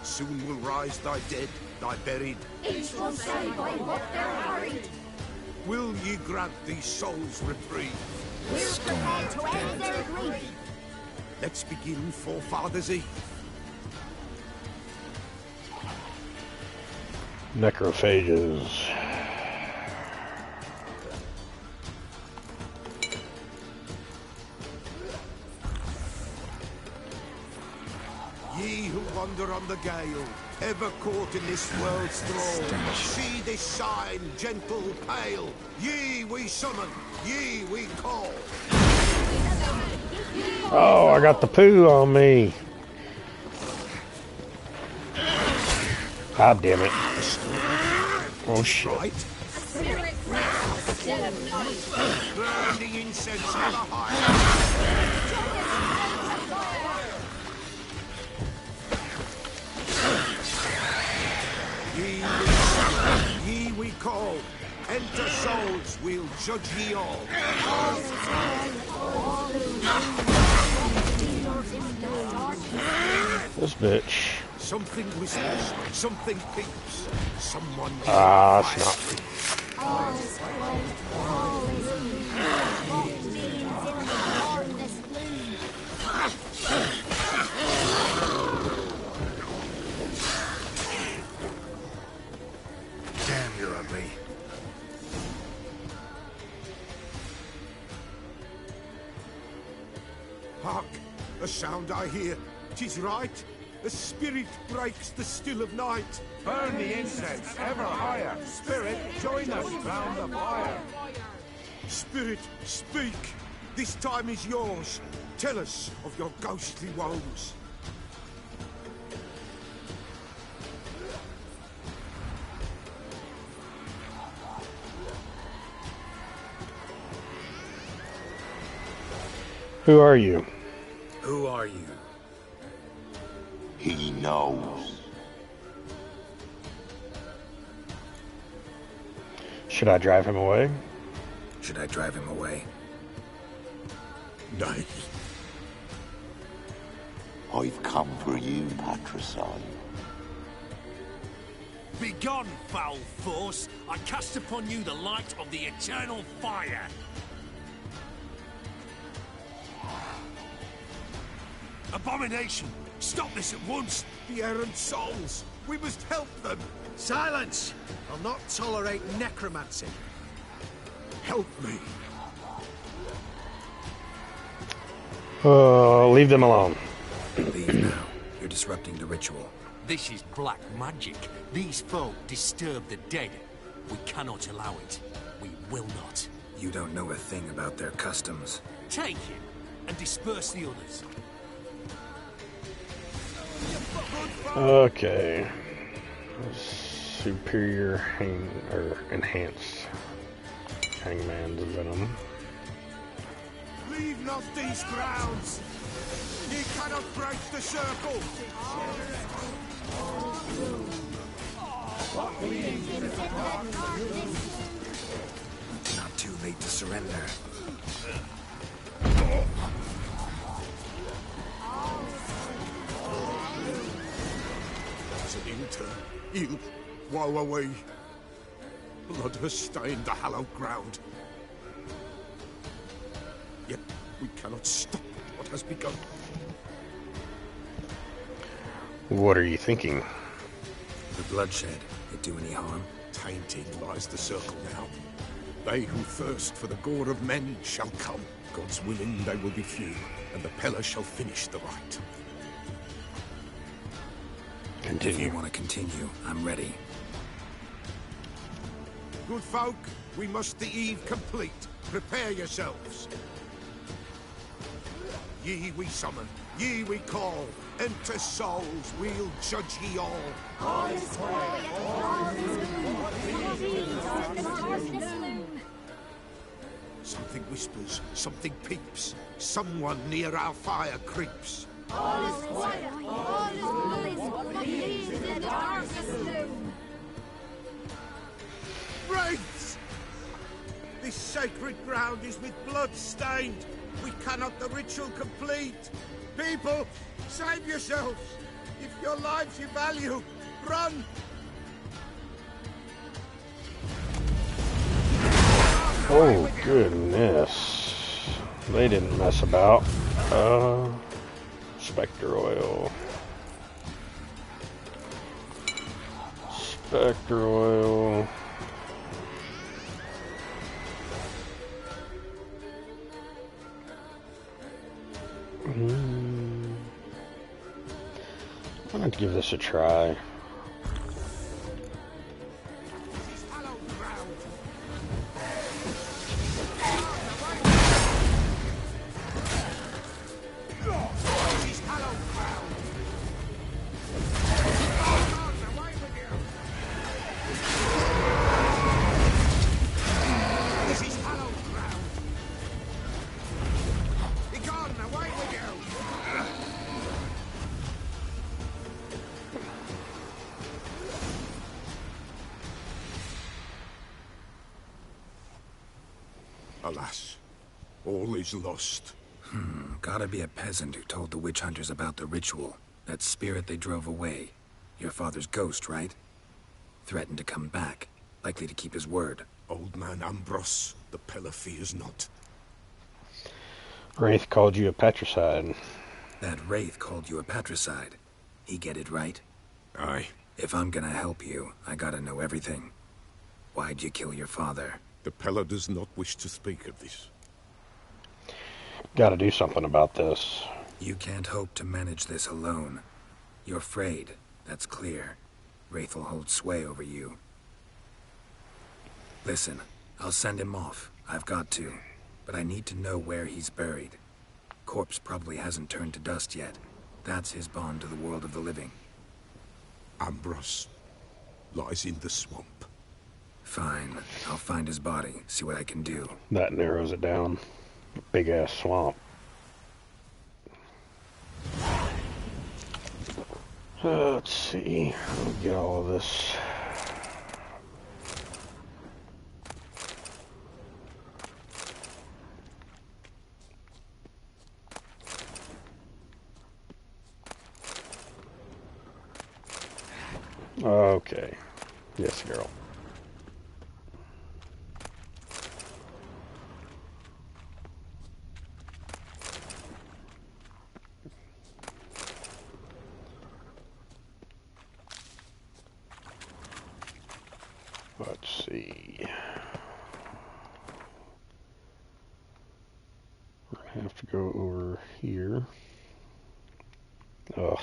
Speaker 11: Soon will rise thy dead, thy buried.
Speaker 6: Each will say by what they're hurried.
Speaker 11: Will ye grant these souls reprieve?
Speaker 6: We're prepared to end their grief.
Speaker 11: Let's begin Forefather's Eve.
Speaker 1: Necrophages.
Speaker 11: Ye who wander on the gale, ever caught in this world's thrall, see this sign, gentle, pale. Ye we summon, ye we call.
Speaker 1: Oh, I got the poo on me. God damn it. Oh shit.
Speaker 11: Burning incense on the high. Ye we call. Enter souls, we'll judge ye all.
Speaker 1: This bitch.
Speaker 11: Something whispers, something peeps, someone...
Speaker 1: It's not.
Speaker 6: All is great, all is evil. What means in the darkness gloom?
Speaker 11: Damn, you're ugly. Hark! A sound I hear. 'Tis right. A spirit breaks the still of night.
Speaker 14: Burn the incense ever higher. Spirit, join us round the fire.
Speaker 11: Spirit, speak. This time is yours. Tell us of your ghostly woes.
Speaker 1: Who are you?
Speaker 5: Who are you?
Speaker 4: He knows.
Speaker 1: Should I drive him away?
Speaker 5: Should I drive him away?
Speaker 14: Nay.
Speaker 4: I've come for you, patricide.
Speaker 15: Begone, foul force! I cast upon you the light of the eternal fire! Abomination! Stop this at once!
Speaker 14: The errant souls! We must help them!
Speaker 10: Silence! I'll not tolerate necromancy.
Speaker 14: Help me!
Speaker 1: Leave them alone.
Speaker 5: Leave now. You're disrupting the ritual.
Speaker 15: This is black magic. These folk disturb the dead. We cannot allow it. We will not.
Speaker 5: You don't know a thing about their customs.
Speaker 15: Take him and disperse the others.
Speaker 1: Okay. Superior enhanced hangman's venom.
Speaker 14: Leave not these grounds! Ye cannot break the circle!
Speaker 5: Not too late to surrender.
Speaker 14: As an inter, he'll woe away. Blood has stained the hallowed ground. Yet we cannot stop what has begun.
Speaker 1: What are you thinking?
Speaker 5: The bloodshed, it do any harm?
Speaker 14: Tainted lies the circle now. They who thirst for the gore of men shall come. God's willing they will be few, and the Peller shall finish the rite.
Speaker 5: If you want to continue, I'm ready.
Speaker 14: Good folk, we must the eve complete. Prepare yourselves. Ye we summon, ye we call. Enter souls, we'll judge ye all.
Speaker 6: All is quiet, all is gloom.
Speaker 14: Something whispers, something peeps. Someone near our fire creeps.
Speaker 6: All is quiet, all is gloom. In the darkest gloom.
Speaker 14: Wraiths! This sacred ground is with blood stained. We cannot the ritual complete. People, save yourselves. If your lives you value, run.
Speaker 1: Oh, goodness. They didn't mess about. Spectre oil. Spectre oil. I'm going to give this a try.
Speaker 14: Alas, all is lost.
Speaker 5: Gotta be a peasant who told the witch hunters about the ritual. That spirit they drove away. Your father's ghost, right? Threatened to come back. Likely to keep his word.
Speaker 14: Old man Ambros, the Peller fears not.
Speaker 1: Wraith called you a patricide.
Speaker 5: That Wraith called you a patricide. He get it right?
Speaker 14: Aye.
Speaker 5: If I'm gonna help you, I gotta know everything. Why'd you kill your father?
Speaker 14: The Peller does not wish to speak of this.
Speaker 1: Gotta do something about this.
Speaker 5: You can't hope to manage this alone. You're afraid, that's clear. Wraith will hold sway over you. Listen, I'll send him off. I've got to. But I need to know where he's buried. Corpse probably hasn't turned to dust yet. That's his bond to the world of the living.
Speaker 14: Ambros lies in the swamp.
Speaker 5: Fine. I'll find his body, see what I can do.
Speaker 1: That narrows it down. Big ass swamp. Let's see. I'll get all of this. Okay. Yes, girl. Let's see. We're gonna have to go over here. Ugh.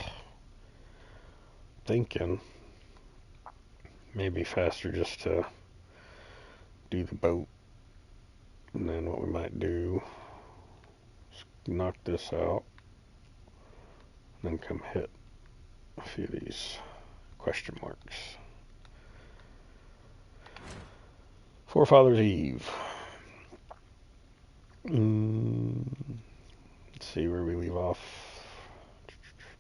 Speaker 1: Thinking maybe faster just to do the boat. And then what we might do is knock this out. And then come hit a few of these question marks. Forefathers Eve. Let's see where we leave off.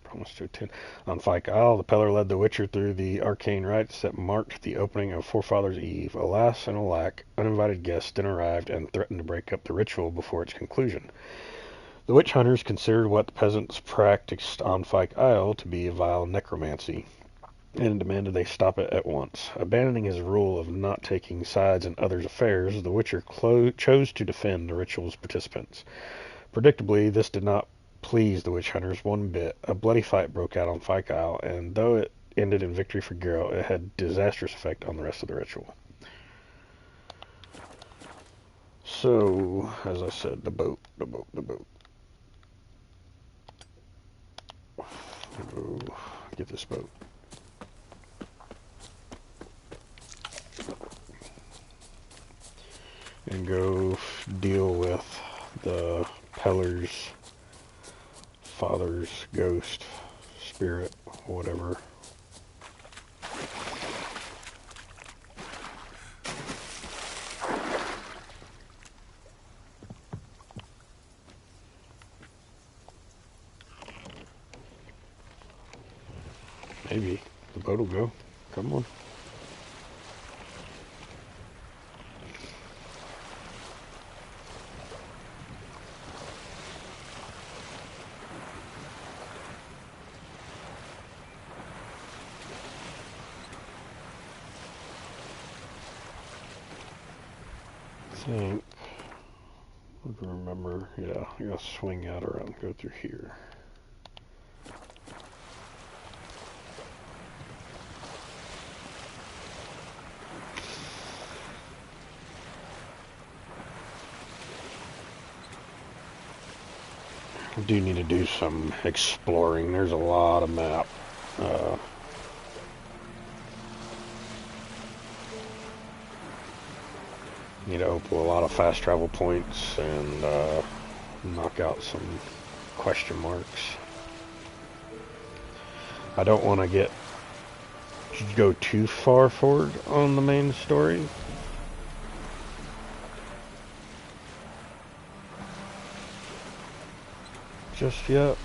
Speaker 1: Promise to attend. On Fyke Isle, the Peller led the Witcher through the arcane rites that marked the opening of Forefathers Eve. Alas and alack, uninvited guests then arrived and threatened to break up the ritual before its conclusion. The witch hunters considered what the peasants practiced on Fyke Isle to be a vile necromancy, and demanded they stop it at once. Abandoning his rule of not taking sides in others' affairs, the Witcher chose to defend the ritual's participants. Predictably, this did not please the witch hunters one bit. A bloody fight broke out on Fyke Isle, and though it ended in victory for Geralt, it had disastrous effect on the rest of the ritual. So, as I said, the boat. Go get this boat. And go deal with the Peller's father's ghost, spirit, whatever. Maybe the boat will go. Come on. I think, I remember, yeah, I gotta swing out around and go through here. I do need to do some exploring. There's a lot of map. Need to open a lot of fast travel points and knock out some question marks. I don't want to go too far forward on the main story. Just yet.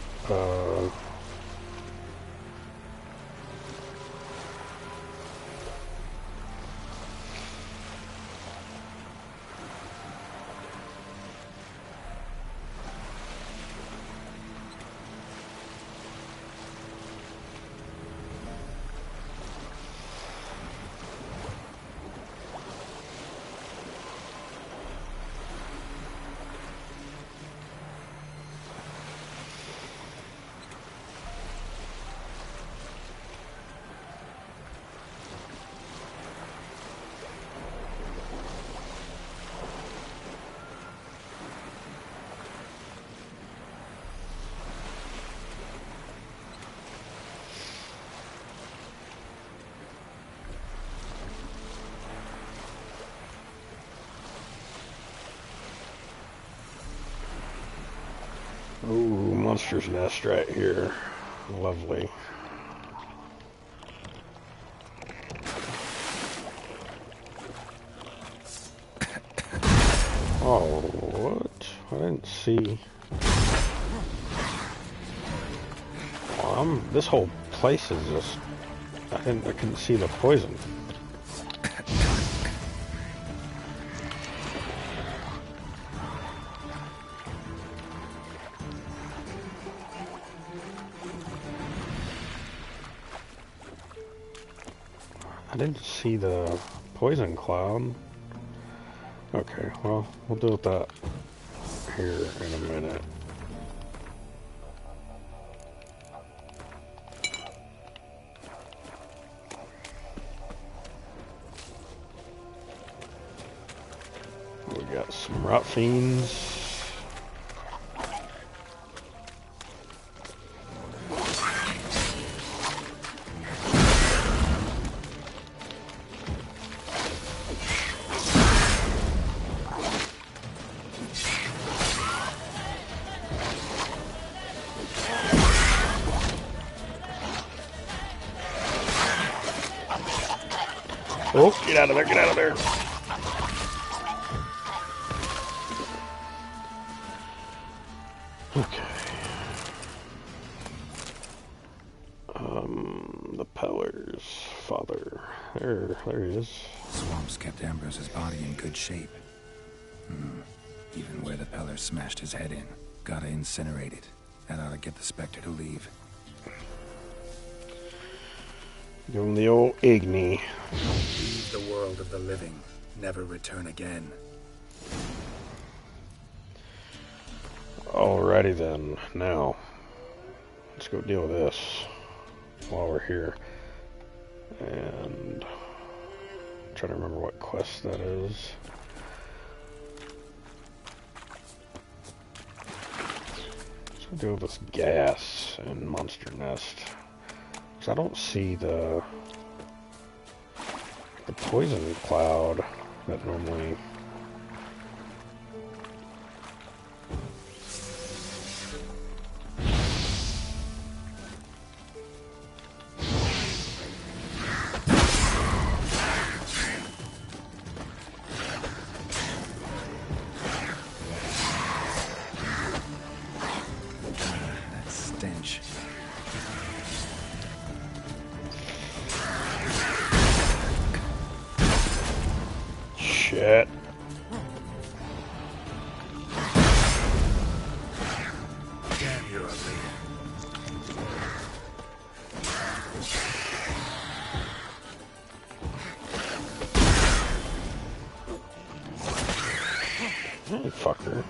Speaker 1: Ooh, monster's nest right here. Lovely. Oh, what? I didn't see. This whole place is just... I couldn't see the poison. I didn't see the poison cloud. Okay, well, we'll deal with that here in a minute. We got some rot fiends. Oh, get out of there, get out of there. Okay. The Peller's father. There he is.
Speaker 5: Swamps kept Ambrose's body in good shape. Even where the Peller smashed his head in. Gotta incinerate it. That ought to get the Spectre to leave.
Speaker 1: Give him the old Igni.
Speaker 5: Leave the world of the living. Never return again.
Speaker 1: Alrighty then. Now, let's go deal with this while we're here. And I'm trying to remember what quest that is. Let's go deal with this gas and Monster Nest. I don't see the poison cloud that normally...
Speaker 5: That stench.
Speaker 1: Shit.
Speaker 14: Damn, you're ugly.
Speaker 1: Hey, fucker.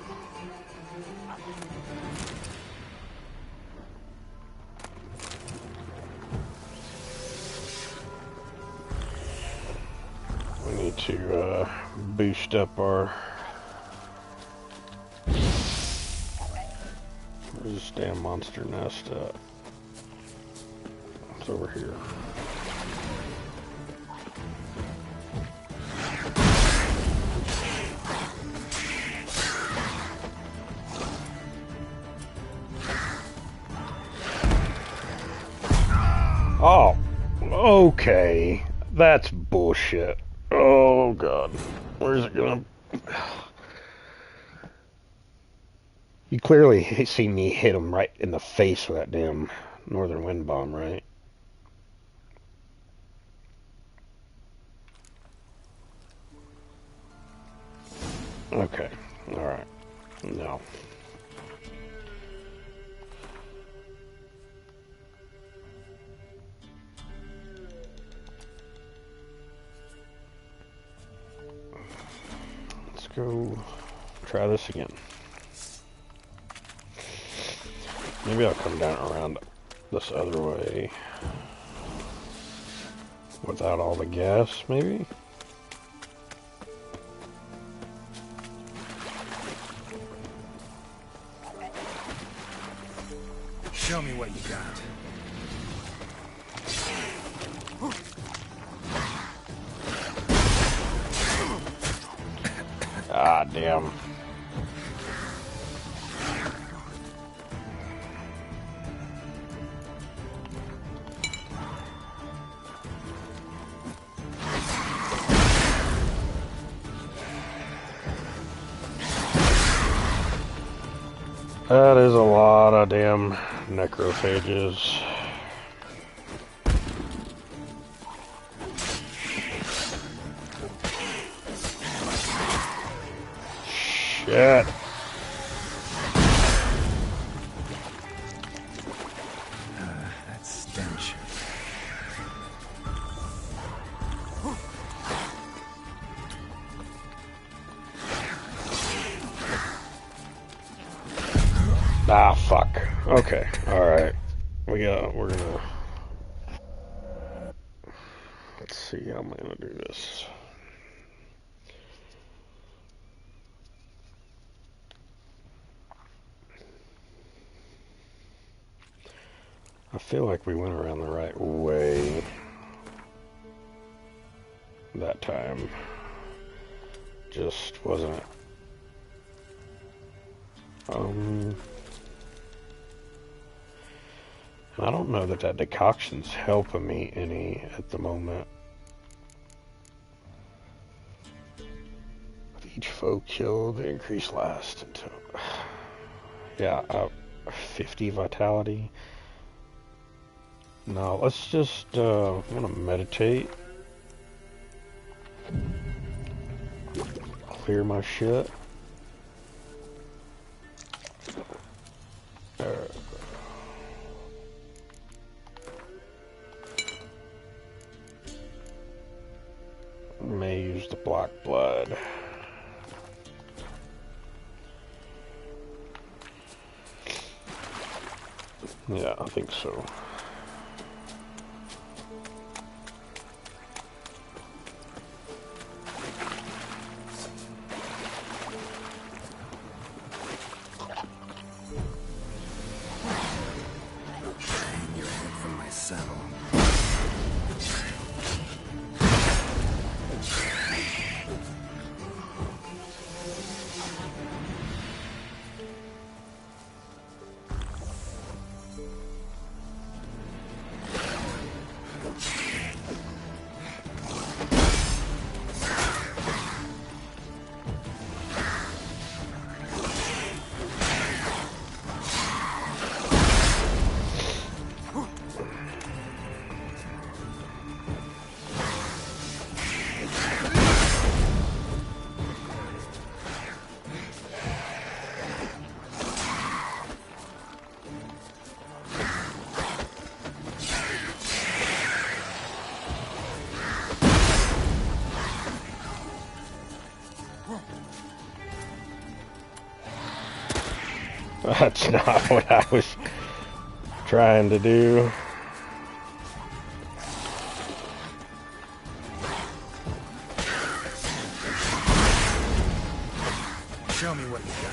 Speaker 1: We need to boost up our... Where's this damn Monster Nest at? It's over here. Oh, okay. That's bullshit. Oh, God. Where's it going? You clearly see me hit him right in the face with that damn Northern Wind Bomb, right? Okay. Alright. No. Let's go try this again. Maybe I'll come down around this other way without all the gas, maybe?
Speaker 14: Show me what you got.
Speaker 1: Ah, damn. That is a lot of damn necrophages. Shit.
Speaker 5: That stench.
Speaker 1: Ah, fuck. Okay, alright. We're gonna... Let's see, how am I gonna do this? I feel like we went around the right way that time. Just wasn't it? I don't know that that decoction's helping me any at the moment. With each foe killed, they increase last until... Yeah, 50 vitality. No, let's just, I'm gonna meditate. Clear my shit. May use the black blood. Yeah, I think so.
Speaker 5: Hang your head from my saddle.
Speaker 1: That's not what I was trying to do.
Speaker 5: Show me what you got.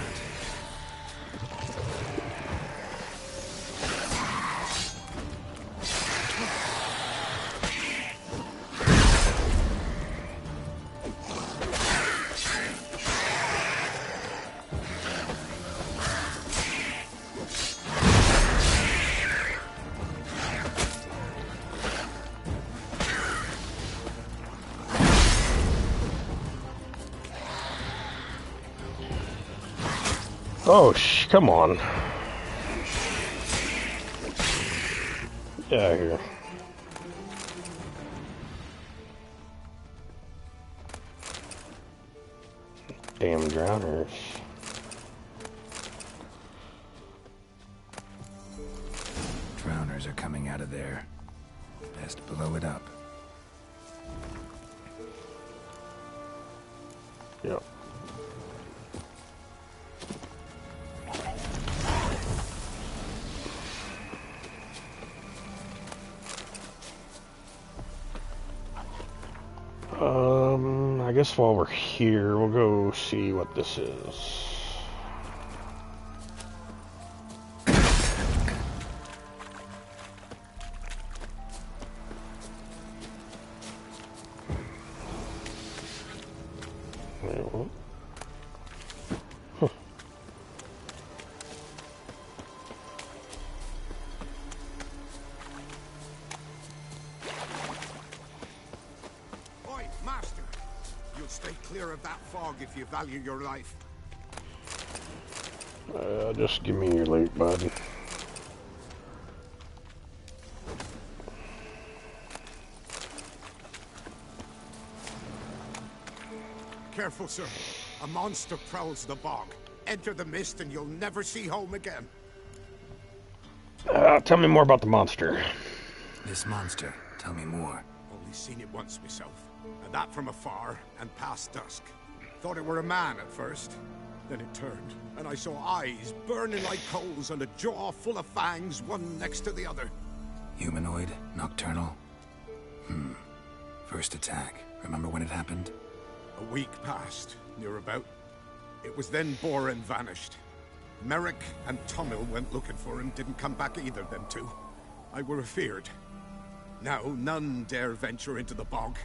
Speaker 1: Oh, come on. Get out of here. Damn drowners.
Speaker 5: Drowners are coming out of there. Best blow it up.
Speaker 1: Yep. I guess while we're here, we'll go see what this is.
Speaker 14: Oi, Master! You'll stay clear of that fog if you value your life.
Speaker 1: Just give me your loot, bud.
Speaker 14: Careful, sir. A monster prowls the bog. Enter the mist and you'll never see home again.
Speaker 1: Tell me more about the monster.
Speaker 5: This monster, tell me more.
Speaker 14: Only seen it once myself, and that from afar and past dusk. Thought it were a man at first. Then it turned, and I saw eyes burning like coals and a jaw full of fangs, one next to the other.
Speaker 5: Humanoid? Nocturnal? First attack. Remember when it happened?
Speaker 14: A week passed, near about. It was then Boren vanished. Merrick and Tummel went looking for him, didn't come back either, them two. I were afeared. Now none dare venture into the bog.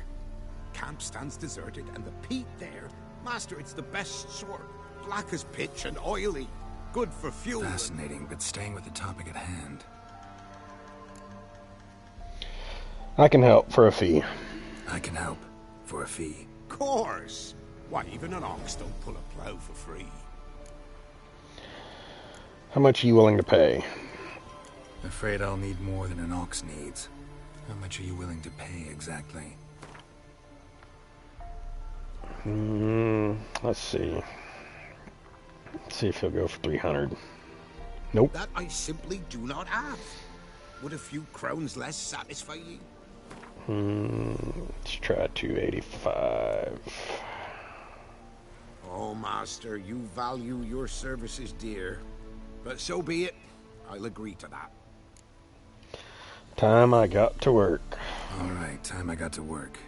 Speaker 14: Camp stands deserted, and the peat there, master, it's the best sort. Black as pitch and oily. Good for fuel.
Speaker 5: Fascinating, but staying with the topic at hand.
Speaker 1: I can help for a fee.
Speaker 5: I can help for a fee.
Speaker 14: Course. Why, even an ox don't pull a plow for free.
Speaker 1: How much are you willing to pay?
Speaker 5: Afraid I'll need more than an ox needs. How much are you willing to pay exactly?
Speaker 1: Let's see. Let's see if he'll go for 300. Nope.
Speaker 14: That I simply do not have. Would a few crowns less satisfy ye?
Speaker 1: Let's try 285.
Speaker 14: Oh, master, you value your services dear. But so be it. I'll agree to that.
Speaker 1: Time I got to work.
Speaker 5: All right, time I got to work.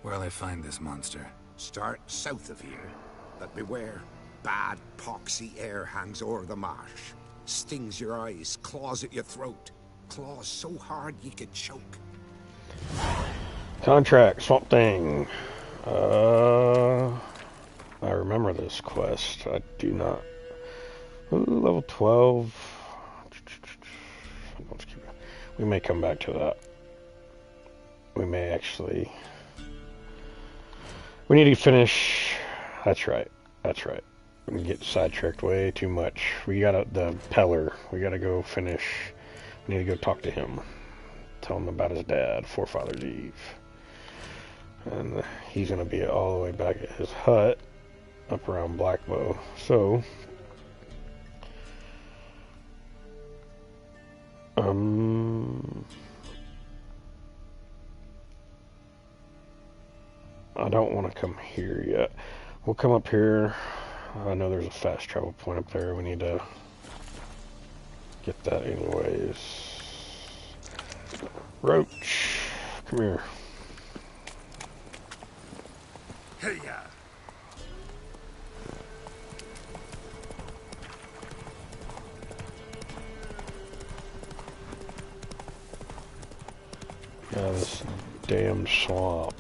Speaker 5: Where'll I find this monster?
Speaker 14: Start south of here. But beware. Bad, poxy air hangs o'er the marsh. Stings your eyes, claws at your throat. Claws so hard ye could choke.
Speaker 1: Contract, Swamp Thing. I remember this quest. I do not. Ooh, level 12. We may come back to that. We may actually. We need to finish. That's right. That's right. We get sidetracked way too much. We got the Peller. We gotta go finish. We need to go talk to him. Tell him about his dad, Forefather's Eve. And he's gonna be all the way back at his hut up around Blackbow. So I don't want to come here yet. We'll come up here. I know there's a fast travel point up there. We need to get that anyways. Roach, come here.
Speaker 14: Hey, yeah.
Speaker 1: Yeah, this damn swamp.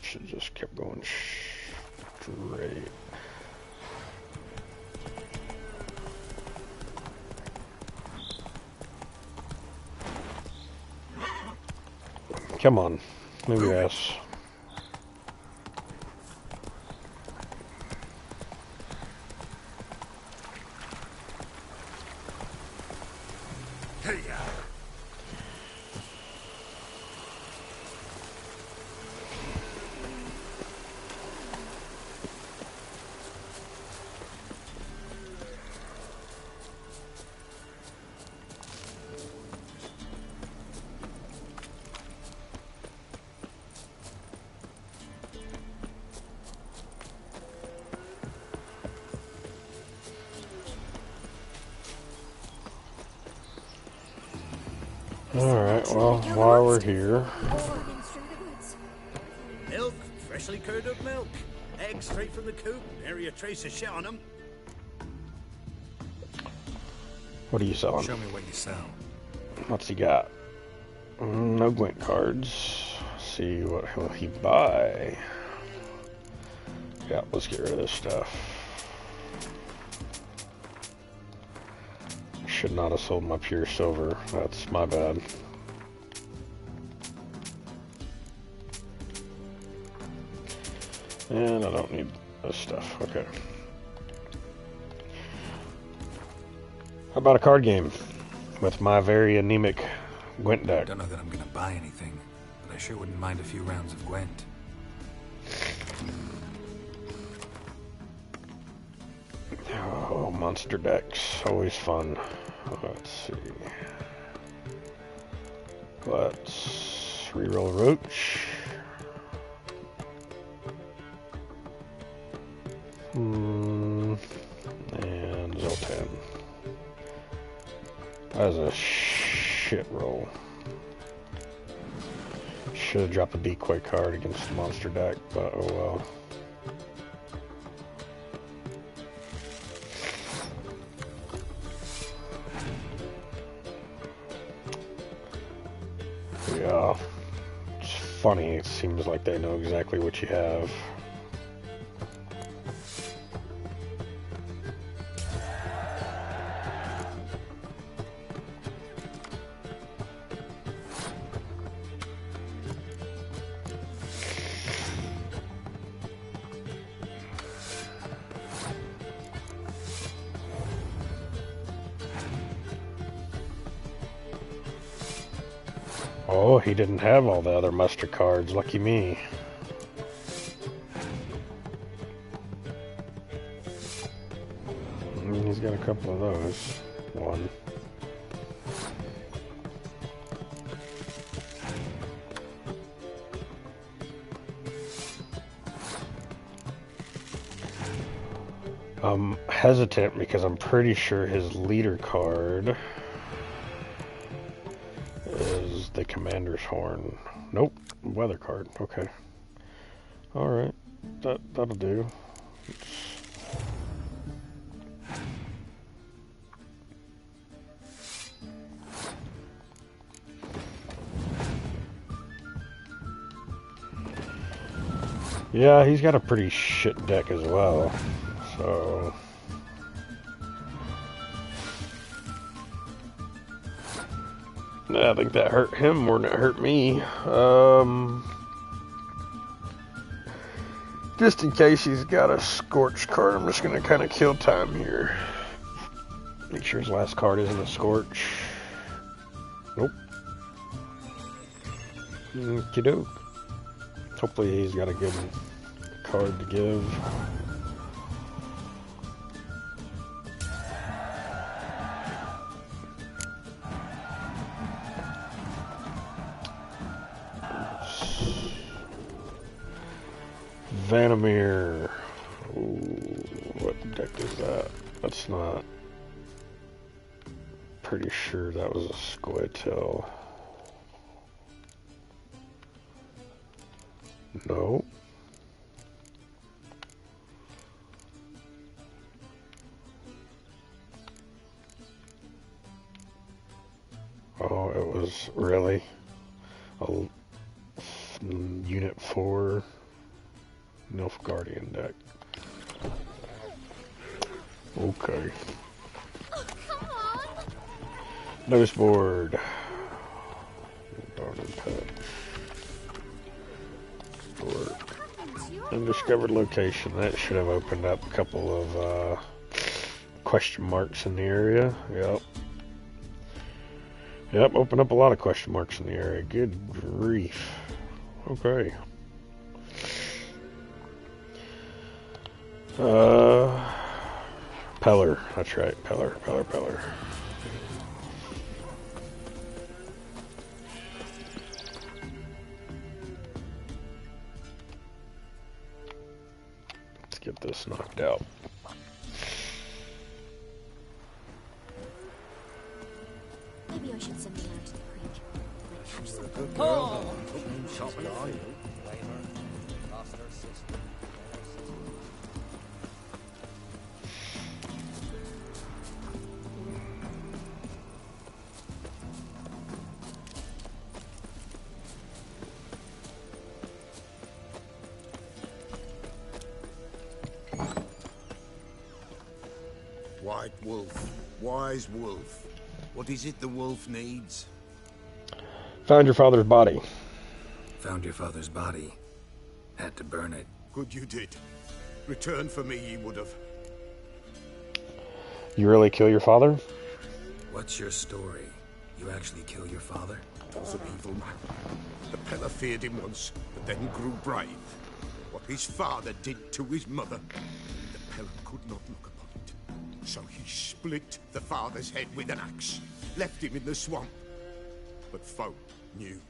Speaker 1: Should just kept going straight. Come on, move your ass.
Speaker 14: Hey, yeah.
Speaker 1: Alright, well, while we're here.
Speaker 10: Milk, freshly curdled milk. Eggs straight from the coop, nary a trace of shit on them.
Speaker 1: What are you selling?
Speaker 5: Show me what you sell.
Speaker 1: What's he got? No Gwent cards. See what will he buy. Yeah, let's get rid of this stuff. Should not have sold my pure silver. That's my bad. And I don't need this stuff. Okay. How about a card game with my very anemic Gwent deck?
Speaker 5: Don't know that I'm gonna buy anything, but I sure wouldn't mind a few rounds of Gwent.
Speaker 1: Oh, monster decks. Always fun. Let's see. Let's reroll Roach. And Zoltan. That was a shit roll. Should have dropped a decoy card against the monster deck, but oh well. Yeah. It's funny, it seems like they know exactly what you have. Oh, he didn't have all the other muster cards. Lucky me. He's got a couple of those. One. I'm hesitant because I'm pretty sure his leader card is the Commander's Horn. Nope, weather card. Okay. Alright, that'll do. Yeah, he's got a pretty shit deck as well, so... I think that hurt him more than it hurt me. Just in case he's got a Scorch card, I'm just going to kind of kill time here. Make sure his last card isn't a Scorch. Nope. Okey-doke. Hopefully he's got a good card to give. Vanamir. Ooh, what deck is that? That's not... Pretty sure that was a Scoia'tael. No. Oh, it was really a Unit 4 Nilfgaardian deck. Okay.
Speaker 6: Oh, come on!
Speaker 1: Notice board. Darn pet. Undiscovered location. That should have opened up a couple of question marks in the area. Yep. Yep, opened up a lot of question marks in the area. Good grief. Okay. Peller. That's right. Peller. Let's get this knocked out.
Speaker 6: Maybe I should send them out to the creek. Might catch some.
Speaker 10: Good girl. Top eye.
Speaker 14: White wolf, wise wolf. What is it the wolf needs?
Speaker 1: Found your father's body.
Speaker 5: Found your father's body. Had to burn it.
Speaker 14: Good you did. Return for me ye would have.
Speaker 1: You really kill your father?
Speaker 5: What's your story? You actually kill your father?
Speaker 14: He was an evil man. The Peller feared him once, but then grew brave. What his father did to his mother, the Peller could not look upon it. So he split the father's head with an axe, left him in the swamp. But folk knew.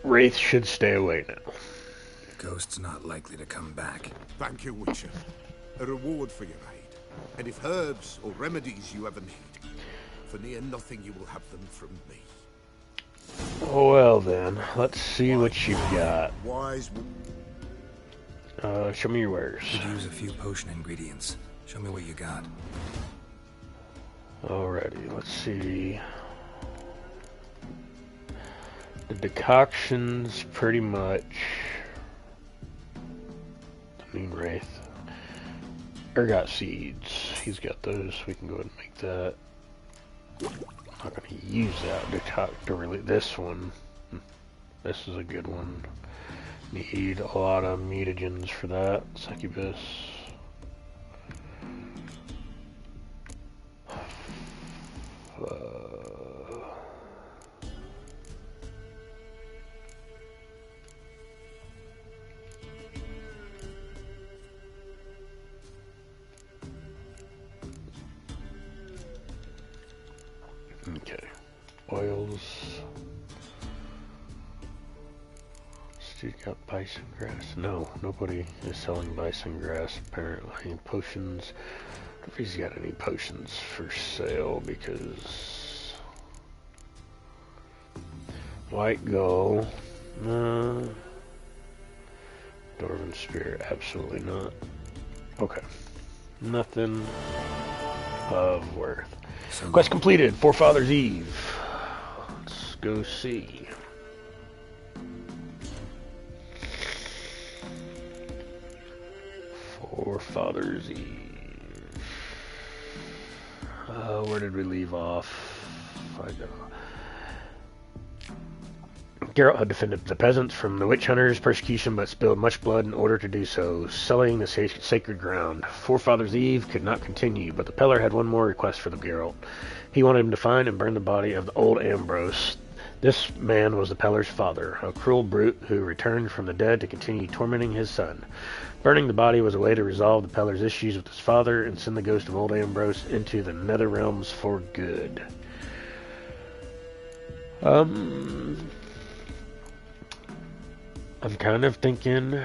Speaker 1: Wraith should stay away now.
Speaker 5: Ghost's not likely to come back.
Speaker 14: Thank you, Witcher. A reward for your aid. And if herbs or remedies you ever need, for near nothing you will have them from me.
Speaker 1: Well then, let's see what you've got.
Speaker 14: Wise.
Speaker 1: Show me your wares.
Speaker 5: Could use a few potion ingredients. Show me what you got.
Speaker 1: Alrighty, let's see. The decoctions, pretty much. The Mean Wraith. Ergot seeds. He's got those. We can go ahead and make that. I'm not going to use that to really. This one. This is a good one. Need a lot of mutagens for that. Succubus. Okay. Oils. Dude got bison grass. No, nobody is selling bison grass apparently. Potions. I don't know if he's got any potions for sale because white gull. Dwarven spirit, absolutely not. Okay. Nothing of worth. Quest completed. Forefathers Eve. Let's go see. Forefathers Eve. Where did we leave off? Geralt had defended the peasants from the witch hunters' persecution, but spilled much blood in order to do so, sullying the sacred ground. Forefathers Eve could not continue, but the Peller had one more request for the Geralt. He wanted him to find and burn the body of the old Ambrose. This man was the Peller's father, a cruel brute who returned from the dead to continue tormenting his son. Burning the body was a way to resolve the Peller's issues with his father and send the ghost of old Ambrose into the nether realms for good. I'm kind of thinking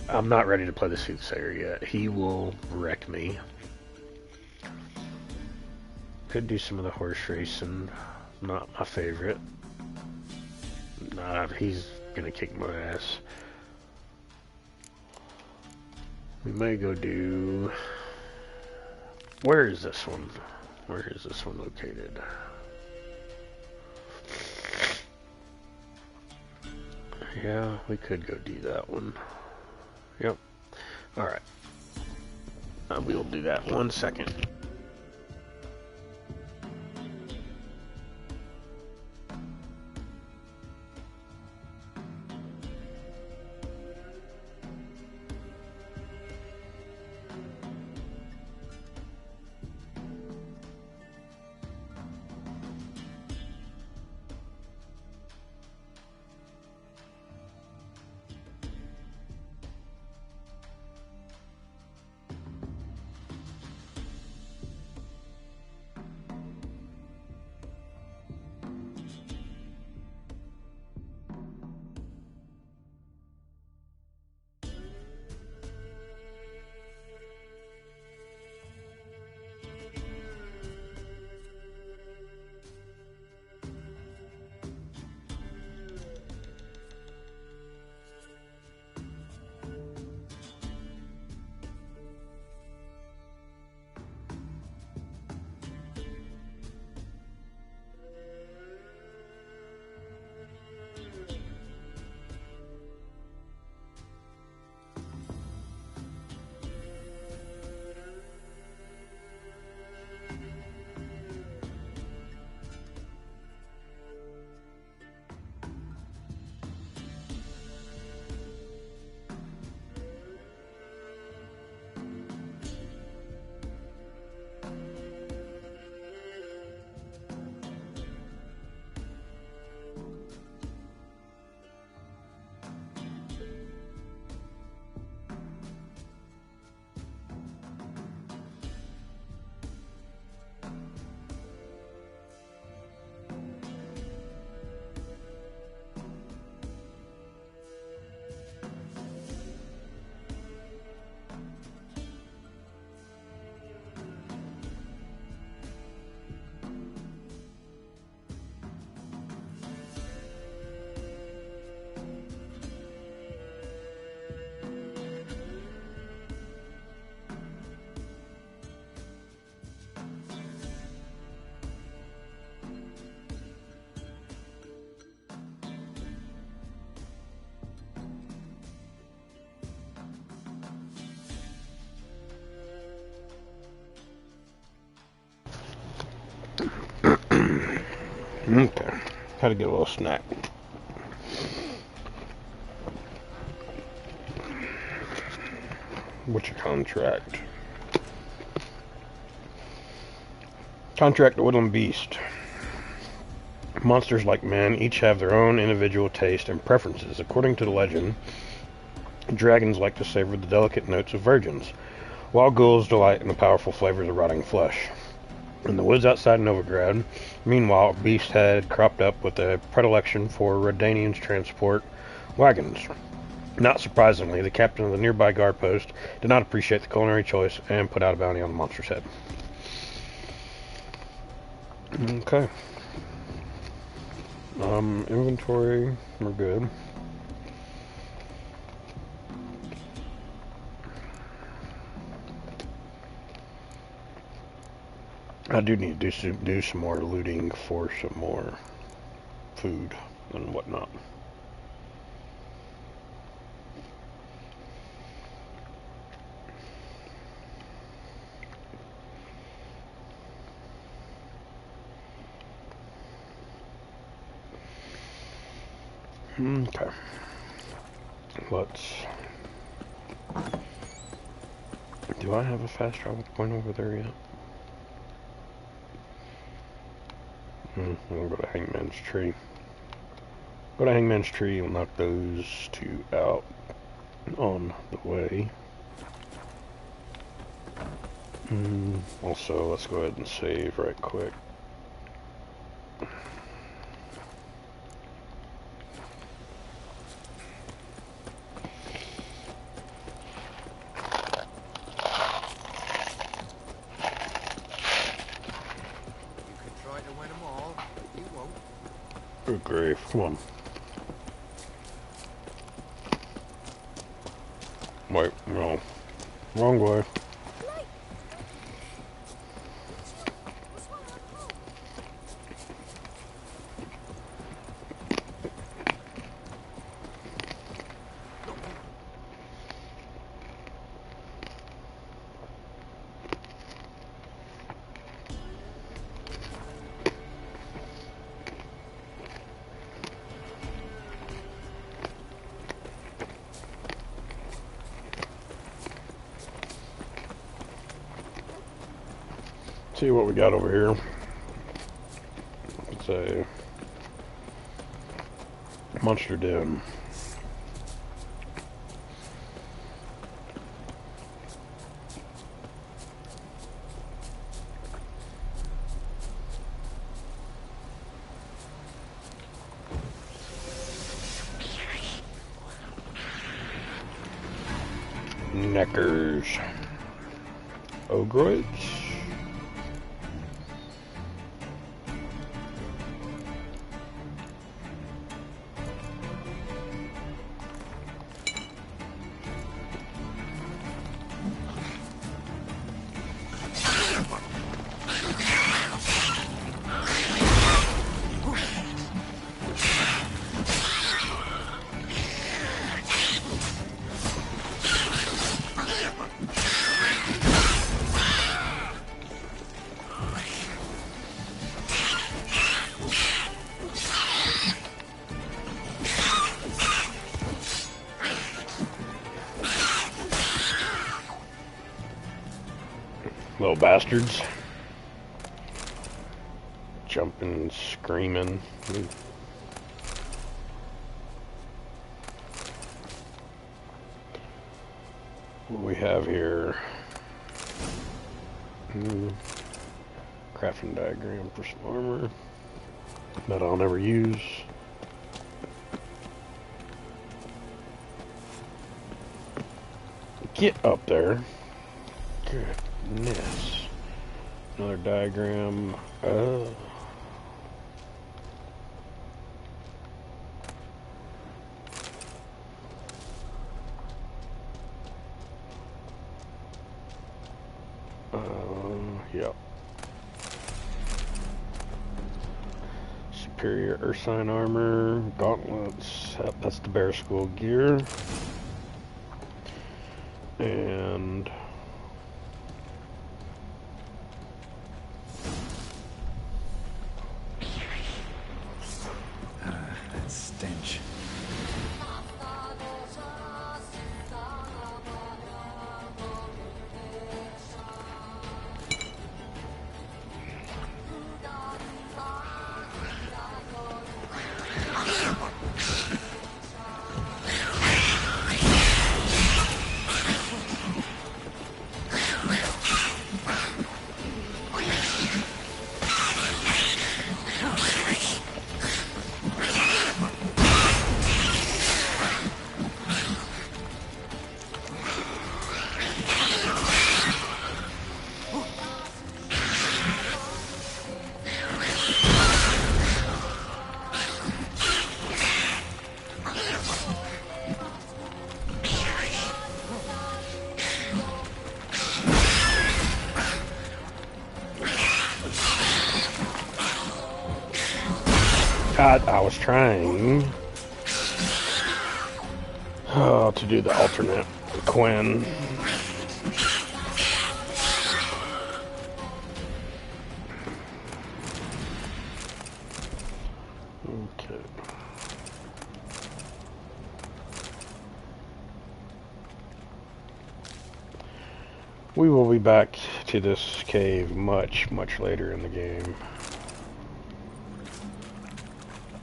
Speaker 1: I'm not ready to play the Soothsayer yet. He will wreck me. Could do some of the horse racing. Not my favorite. Nah, he's gonna kick my ass. We may go do... Where is this one? Where is this one located? Yeah, we could go do that one. Yep. Alright. We'll do that 1 second. Okay. Had to get a little snack. What's your contract? Contract the Woodland Beast. Monsters like men each have their own individual taste and preferences. According to the legend, dragons like to savor the delicate notes of virgins, while ghouls delight in the powerful flavors of rotting flesh. In the woods outside Novigrad, meanwhile, a beast had cropped up with a predilection for Redanians' transport wagons. Not surprisingly, the captain of the nearby guard post did not appreciate the culinary choice and put out a bounty on the monster's head. Okay. Inventory, we're good. I do need to do some more looting for some more food and whatnot. Okay. Let's... Do I have a fast travel point over there yet? I'll go to Hangman's Tree. Go to Hangman's Tree and knock those two out on the way. Also, let's go ahead and save right quick. Good grief, come on. Wait, no. Wrong way. See what we got over here. It's a monster den. Neckers. Ogroids. Little bastards. Jumping, screaming. What we have here. Crafting diagram for some armor that I'll never use. Get up there. Goodness. Another diagram. Yep. Superior Ursine armor, gauntlets. Yep, that's the bear skull gear. And I was trying to do the alternate Quinn. Okay. We will be back to this cave much later in the game.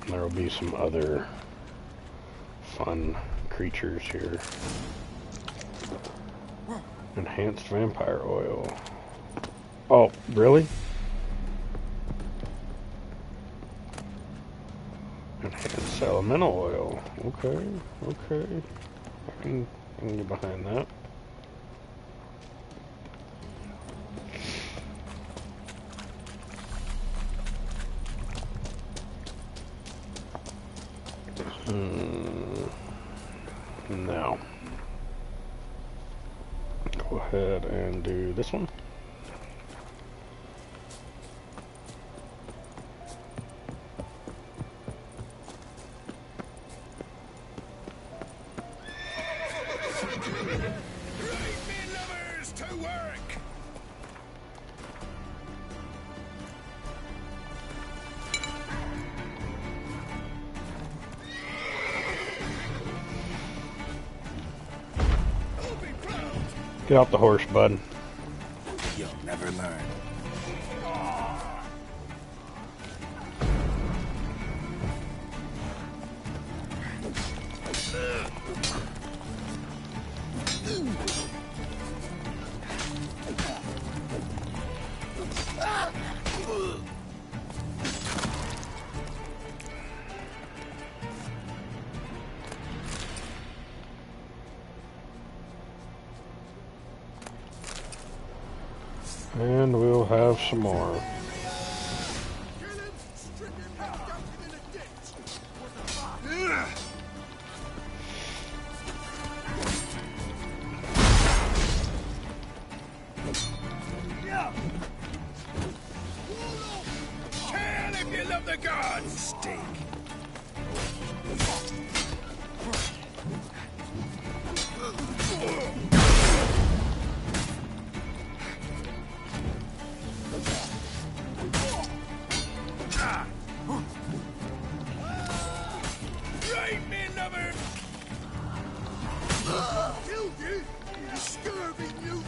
Speaker 1: There will be some other fun creatures here. Enhanced vampire oil. Oh, really? Enhanced elemental oil. Okay. I can get behind that. Now, go ahead and do this one. Get off the horse, bud.
Speaker 5: You'll never learn.
Speaker 1: And we'll have some more.
Speaker 14: Kill if you love the gods!
Speaker 5: Steak.
Speaker 14: Right, me lover! Killed you, you scurvy mutant!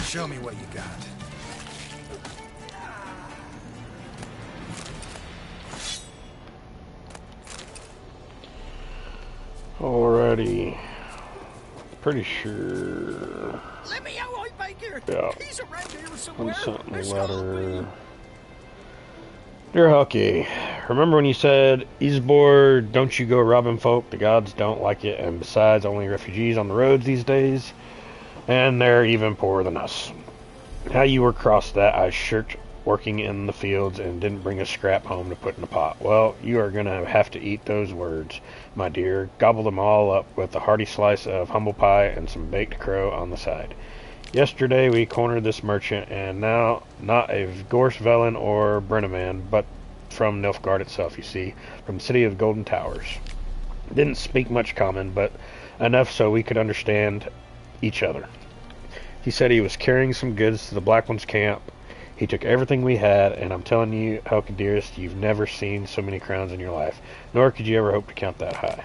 Speaker 5: Show me what you got.
Speaker 1: Alrighty. Pretty sure.
Speaker 14: Let me out, I Baker!
Speaker 1: Yeah.
Speaker 14: He's around here somewhere!
Speaker 1: Something letter. Dear Hulky, remember when you said, Isbor, don't you go robbing folk, the gods don't like it, and besides, only refugees on the roads these days, and they're even poorer than us. How you were cross that I shirked working in the fields and didn't bring a scrap home to put in the pot. Well, you are going to have to eat those words, my dear. Gobble them all up with a hearty slice of humble pie and some baked crow on the side. Yesterday we cornered this merchant, and now not a Gorsvelen or Brenneman, but from Nilfgaard itself, you see, from the city of Golden Towers. Didn't speak much common, but enough so we could understand each other. He said he was carrying some goods to the Black One's camp. He took everything we had, and I'm telling you, Helka dearest, you've never seen so many crowns in your life, nor could you ever hope to count that high.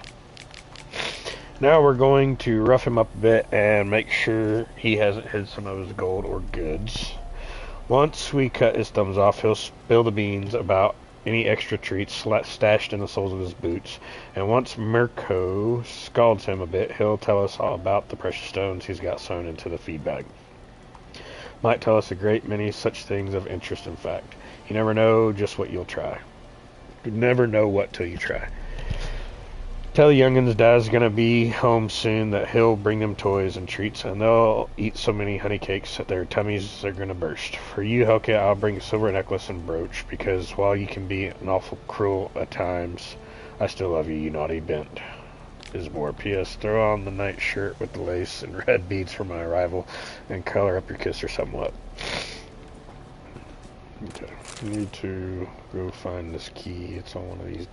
Speaker 1: Now we're going to rough him up a bit and make sure he hasn't hid some of his gold or goods. Once we cut his thumbs off, he'll spill the beans about any extra treats stashed in the soles of his boots, and once Mirko scalds him a bit, he'll tell us all about the precious stones he's got sewn into the feed bag. Might tell us a great many such things of interest, in fact. You never know just what you'll try. You never know what till you try. Tell the youngins Dad's gonna be home soon, that he'll bring them toys and treats, and they'll eat so many honey cakes that their tummies are gonna burst. For you, Helka, I'll bring a silver necklace and brooch, because while you can be an awful cruel at times, I still love you, you naughty bent. Is more. P.S. Throw on the night shirt with the lace and red beads for my arrival, and color up your kisser somewhat. Okay. We need to go find this key. It's on one of these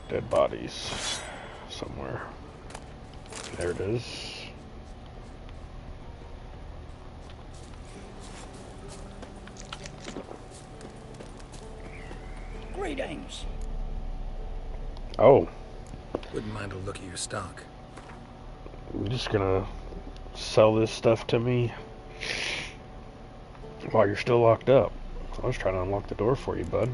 Speaker 1: dead bodies somewhere. There it is.
Speaker 16: Greetings.
Speaker 1: Oh.
Speaker 5: Wouldn't mind a look at your stock.
Speaker 1: You're just gonna sell this stuff to me while you're still locked up. I was trying to unlock the door for you, bud.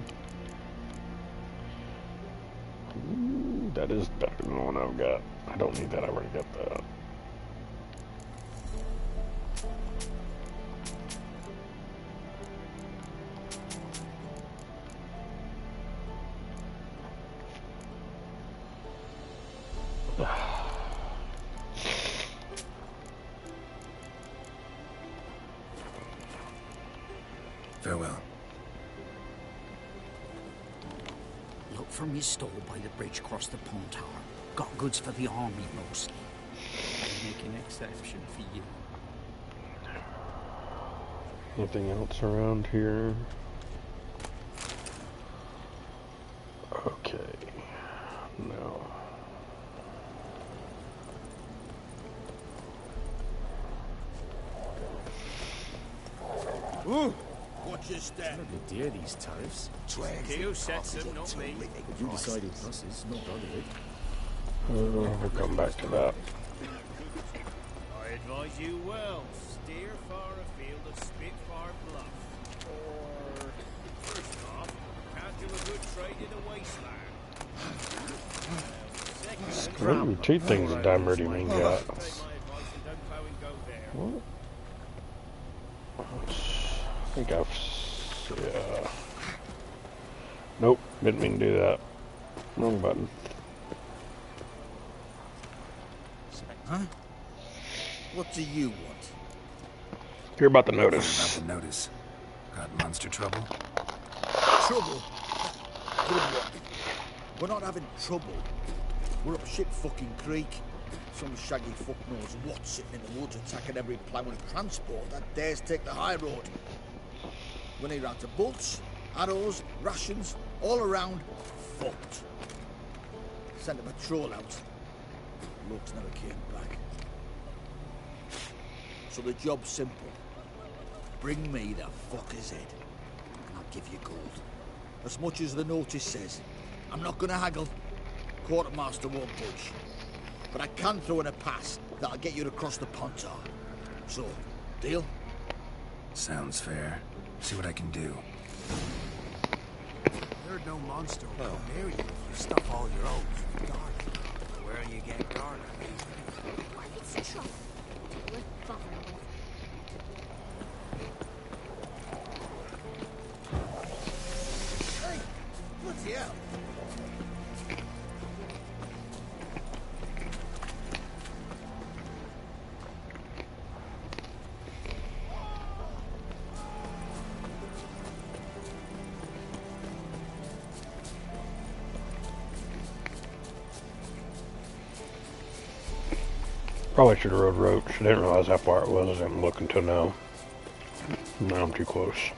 Speaker 1: Ooh, that is better than the one I've got. I don't need that, I already got that.
Speaker 5: Farewell.
Speaker 16: Look from your stall by the bridge across the pond tower. Got goods for the army mostly.
Speaker 7: I make an exception for you.
Speaker 1: Anything else around here? Okay. No.
Speaker 14: Ooh! Watch your step.
Speaker 17: Be dear, these tariffs.
Speaker 14: Keo sets them, not me.
Speaker 17: You decided buses, not Brotherhood.
Speaker 1: We'll come back to that.
Speaker 9: I advise you well. Steer far afield of Spitfire Bluff. Or, first off, can't do a good trade in a wasteland.
Speaker 1: Ooh, two things that Dimerdy Man got. What? I think yeah. Nope, didn't mean to do that. Wrong button.
Speaker 14: Huh? What do you want?
Speaker 1: Hear about the notice.
Speaker 5: About the notice. Got monster trouble?
Speaker 14: Trouble? Good one. We're not having trouble. We're up shit fucking creek. Some shaggy fuck knows what's sitting in the woods attacking every plough and transport that dares take the high road. When he ran to bolts, arrows, rations, all around, fucked. Sent a patrol out. Looks never came back. So the job's simple. Bring me the fucker's head, and I'll give you gold. As much as the notice says. I'm not gonna haggle. Quartermaster won't budge. But I can throw in a pass that'll get you across the pontar. So, deal?
Speaker 5: Sounds fair. See what I can do.
Speaker 10: Heard no monster will come near you if you stuff all your oats with garlic. Where you get garlic?
Speaker 6: It's trouble. Worth bothering with.
Speaker 14: Hey! Bloody hell!
Speaker 1: Probably should have rode roach. I didn't realize how far it was. I'm looking to now. Now I'm too close.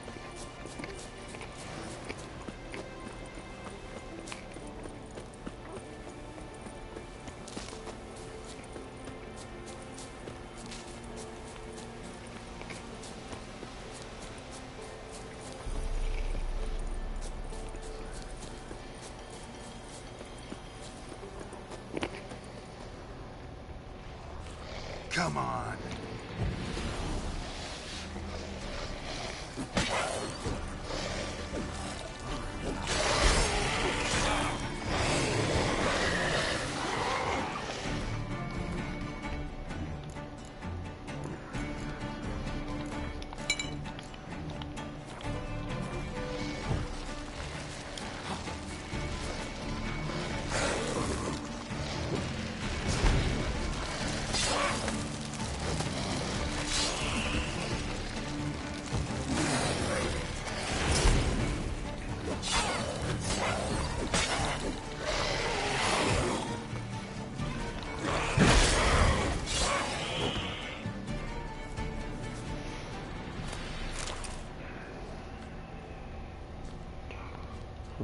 Speaker 14: Come on.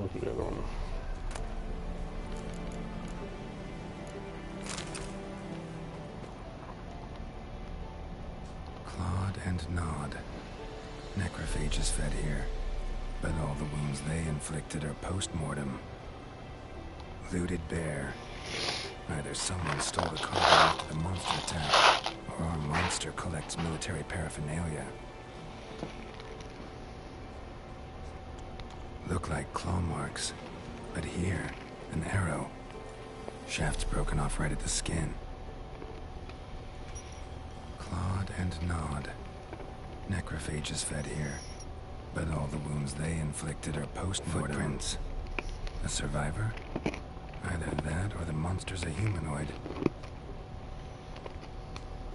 Speaker 1: Where's the other one?
Speaker 5: Clawed and gnawed. Necrophages fed here, but all the wounds they inflicted are post-mortem. Looted bare. Either someone stole the cargo after the monster attack, or our monster collects military paraphernalia. Look like claw marks, but here, an arrow. Shaft's broken off right at the skin. Clawed and gnawed. Necrophages fed here, but all the wounds they inflicted are post-mortem. Footprints. A survivor? Either that or the monster's a humanoid.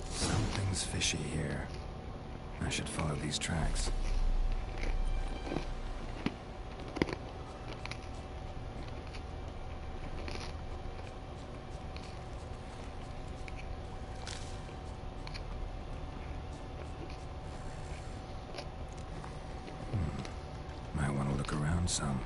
Speaker 5: Something's fishy here. I should follow these tracks. Might want to look around some.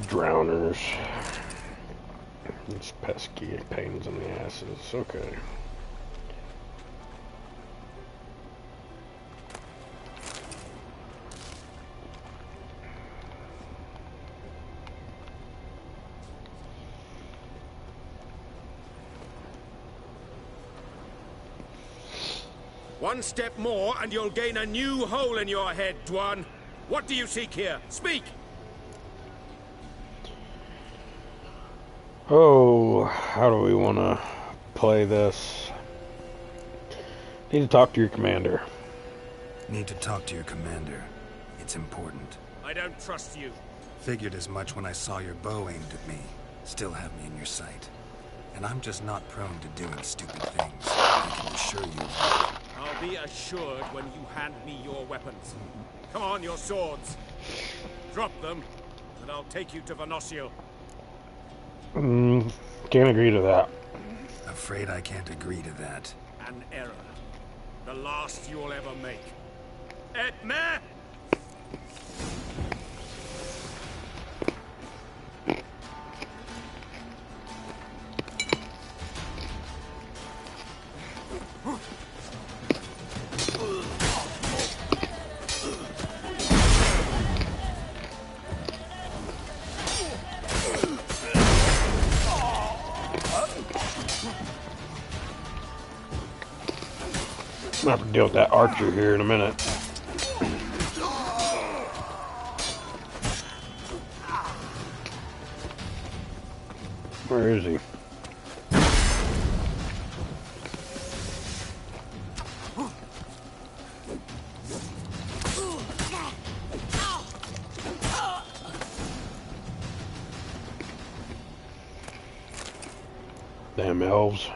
Speaker 1: Drowners. It's pesky pains in the asses. Okay.
Speaker 11: One step more and you'll gain a new hole in your head, Dwan. What do you seek here? Speak!
Speaker 1: Oh, how do we want to play this? Need to talk to your commander.
Speaker 5: Need to talk to your commander. It's important.
Speaker 11: I don't trust you.
Speaker 5: Figured as much when I saw your bow aimed at me. Still have me in your sight. And I'm just not prone to doing stupid things. I can assure you of that.
Speaker 11: I'll be assured when you hand me your weapons. Come on, your swords. Drop them, and I'll take you to Venosio.
Speaker 1: Can't agree to that.
Speaker 5: Afraid I can't agree to that.
Speaker 11: An error. The last you'll ever make. Et me!
Speaker 1: I'm gonna have to deal with that archer here in a minute. Where is he? Damn elves.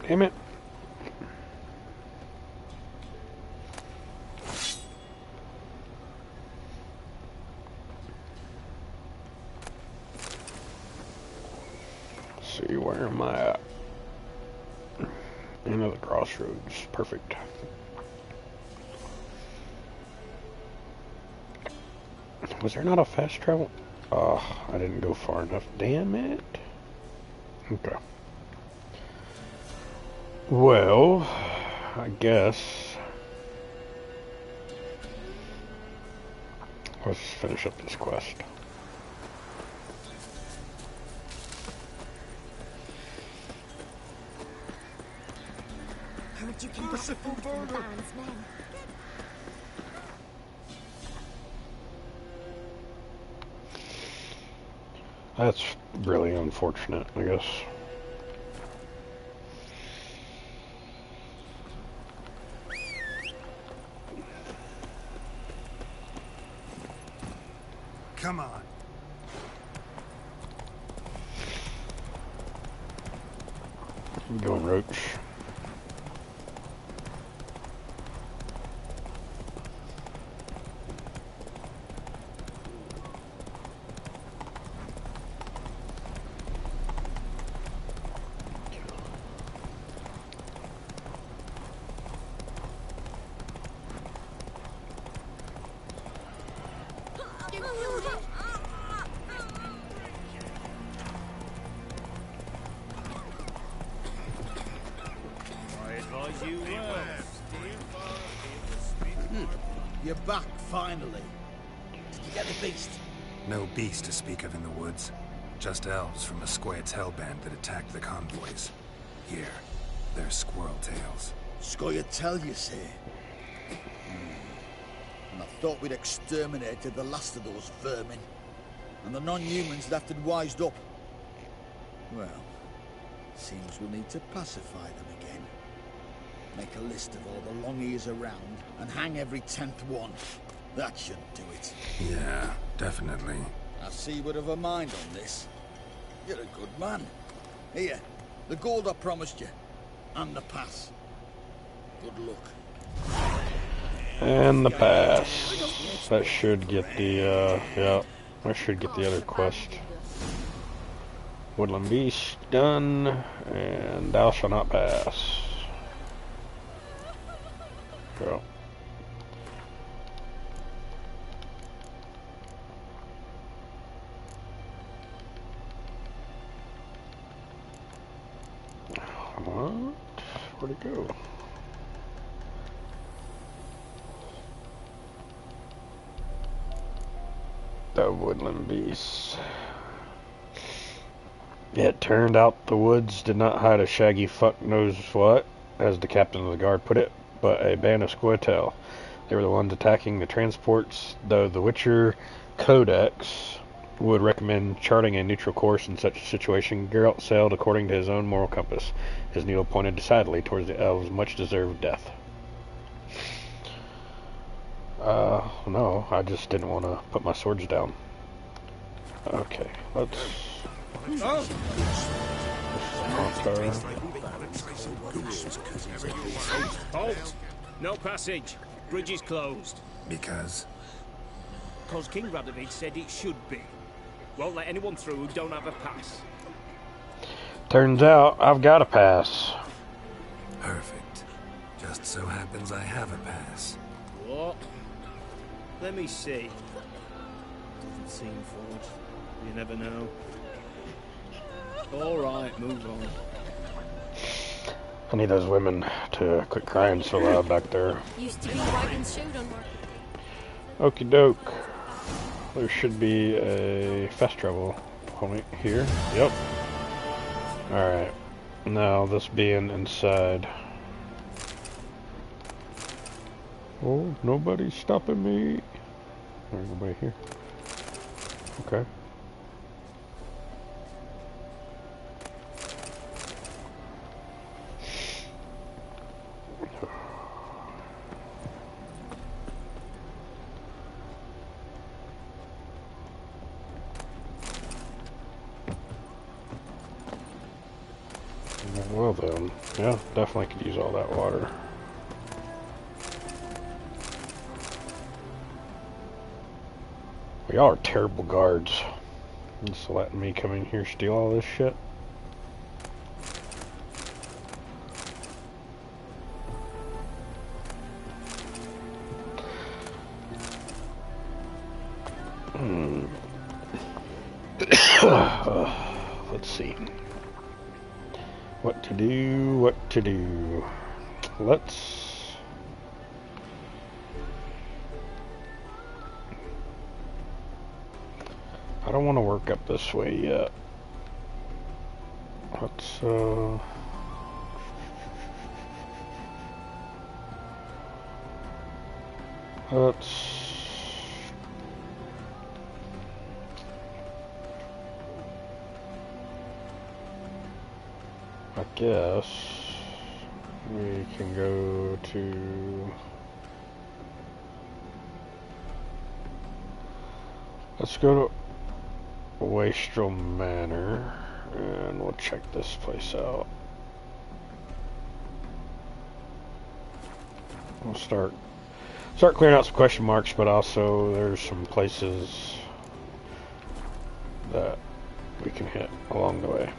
Speaker 1: Damn it. Let's see, where am I at? End of the crossroads. Perfect. Was there not a fast travel? Oh, I didn't go far enough. Damn it. Okay. Well, I guess let's finish up this quest.
Speaker 6: Heard you came back from the Baron's men.
Speaker 1: That's really unfortunate, I guess.
Speaker 14: Come on.
Speaker 1: Go, Roach.
Speaker 18: You're back, finally. Did you get the beast?
Speaker 5: No beast to speak of in the woods. Just elves from a square tail band that attacked the convoys. Here, they're squirrel tails.
Speaker 18: Scoia'tael, you say? And I thought we'd exterminated the last of those vermin. And the non-humans left and wised up. Well, seems we'll need to pacify them again. Make a list of all the long ears around and hang every 10th one. That should do it.
Speaker 5: Yeah, definitely.
Speaker 18: I see you would have a mind on this. You're a good man. Here, the gold I promised you. And the pass. Good luck.
Speaker 1: And the pass. That should get the, yeah, that should get the other quest. Woodland Beast done, and thou shalt not pass. Go. What? Where'd it go? The Woodland Beast. It turned out the woods did not hide a shaggy fuck knows what, as the captain of the guard put it, but a band of Scoia'tael. They were the ones attacking the transports, though the Witcher Codex would recommend charting a neutral course in such a situation. Geralt sailed according to his own moral compass. His needle pointed decidedly towards the elves' much-deserved death. No, I just didn't want to put my swords down. Okay, let's...
Speaker 9: Halt! No passage. Bridge is closed.
Speaker 5: Because?
Speaker 9: Because King Radovid said it should be. Won't let anyone through who don't have a pass.
Speaker 1: Turns out I've got a pass.
Speaker 5: Perfect. Just so happens I have a pass.
Speaker 9: What? Let me see. Doesn't seem forged. You never know. Alright, move on.
Speaker 1: I need those women to quit crying so loud back there.
Speaker 6: Used to be wagons showed on market.
Speaker 1: Okie doke. There should be a fast travel point here. Yep. Alright. Now this being inside. Oh, nobody's stopping me. There's nobody here. Okay. Well then, yeah, definitely could use all that water. Y'all are terrible guards. Just letting me come in here steal all this shit. do, what to do. Let's... I don't want to work up this way yet. Let's, I guess we can go to... Let's go to Wastrel Manor, and we'll check this place out. We'll start clearing out some question marks, but also there's some places that we can hit along the way.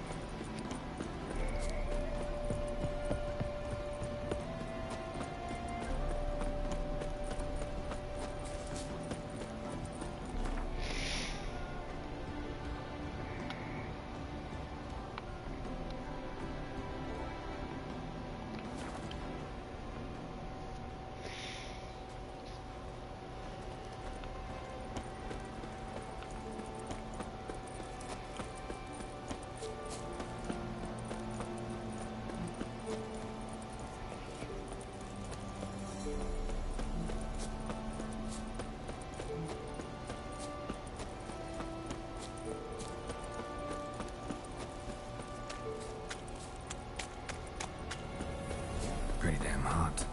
Speaker 5: Pretty damn hot.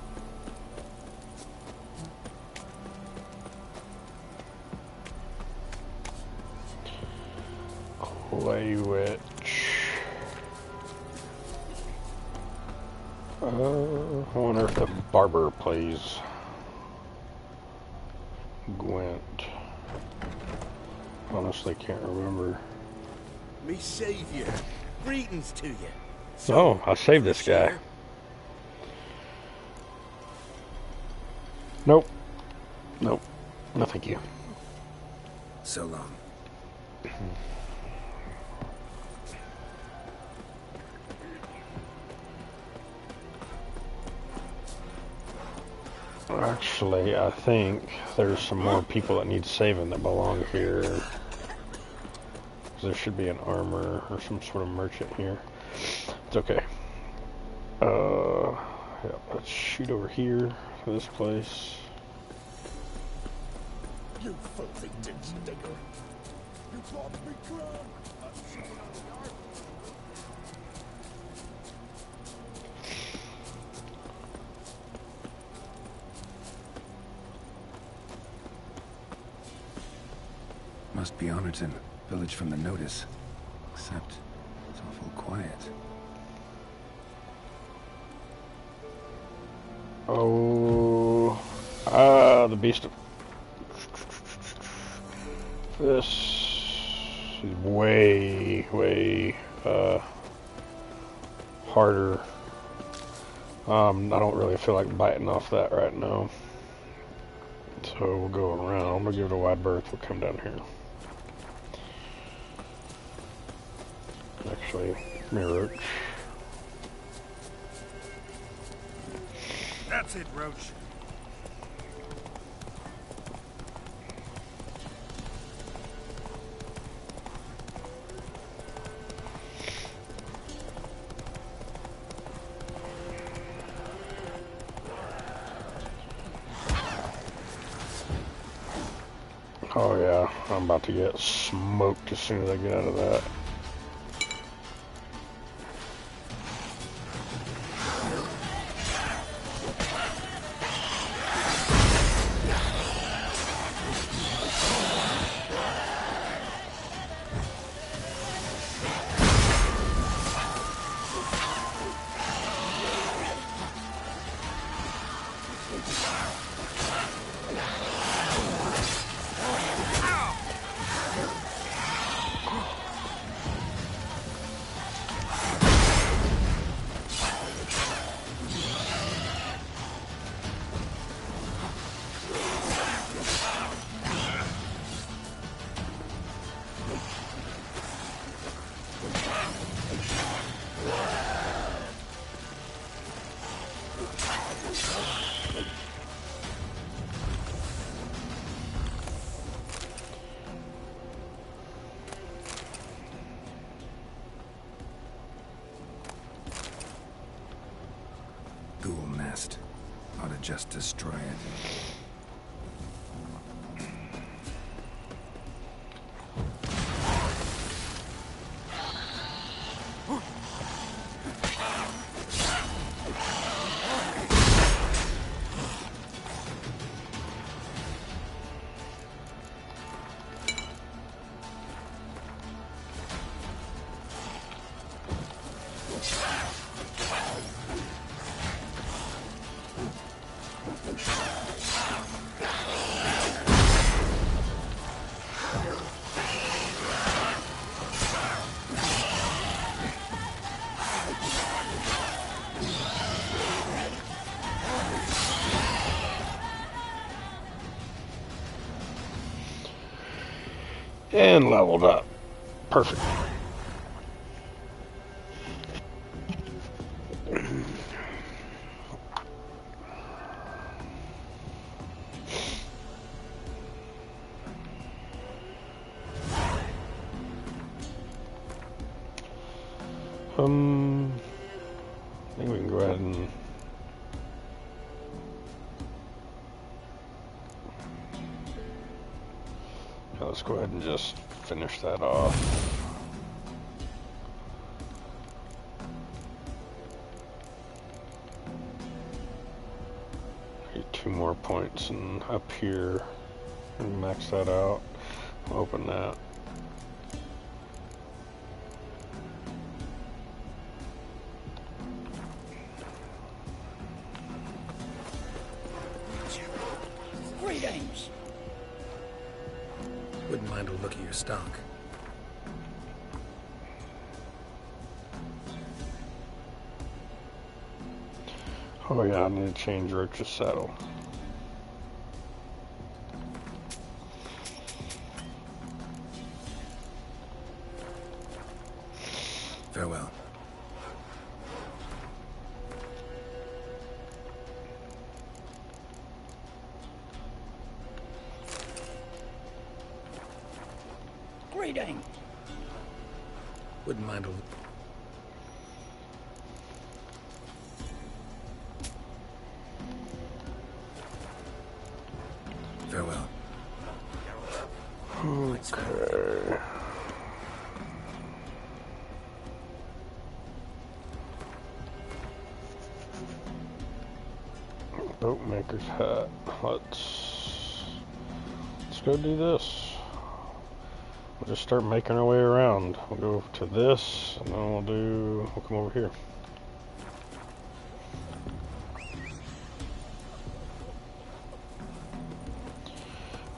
Speaker 1: Clay Witch. I wonder if the barber plays Gwent. Honestly, can't remember.
Speaker 14: Me savior. Greetings to you.
Speaker 1: Oh, I saved this guy. Nope. Nope. No, thank you.
Speaker 5: So long.
Speaker 1: Actually, I think there's some more people that need saving that belong here. There should be an armor or some sort of merchant here. It's okay. Yeah, let's shoot over here to this place.
Speaker 14: You filthy ditch digger. You bought me ground.
Speaker 5: Must be Honorton, village from the notice. Except, it's awful quiet.
Speaker 1: Oh, the beast of... This is way, harder. I don't really feel like biting off that right now. So we'll go around, we'll give it a wide berth, we'll come down here. Actually, mirror.
Speaker 14: That's it, Roach.
Speaker 1: Oh yeah, I'm about to get smoked as soon as I get out of that.
Speaker 5: Ghoul nest. Ought to just destroy it.
Speaker 1: And leveled up. Perfect. I think we can go ahead and let's go ahead and just finish that off. Get 2 more points and up here and max that out. Open that.
Speaker 16: Greetings.
Speaker 5: Wouldn't mind a look at your stock.
Speaker 1: Oh yeah, I need to change Roach's saddle.
Speaker 5: Farewell.
Speaker 16: Greetings.
Speaker 5: Wouldn't mind a look. Farewell.
Speaker 1: Okay. Boatmaker's hat. Let's go do this. We'll just start making our way around. We'll go to this, and then we'll come over here.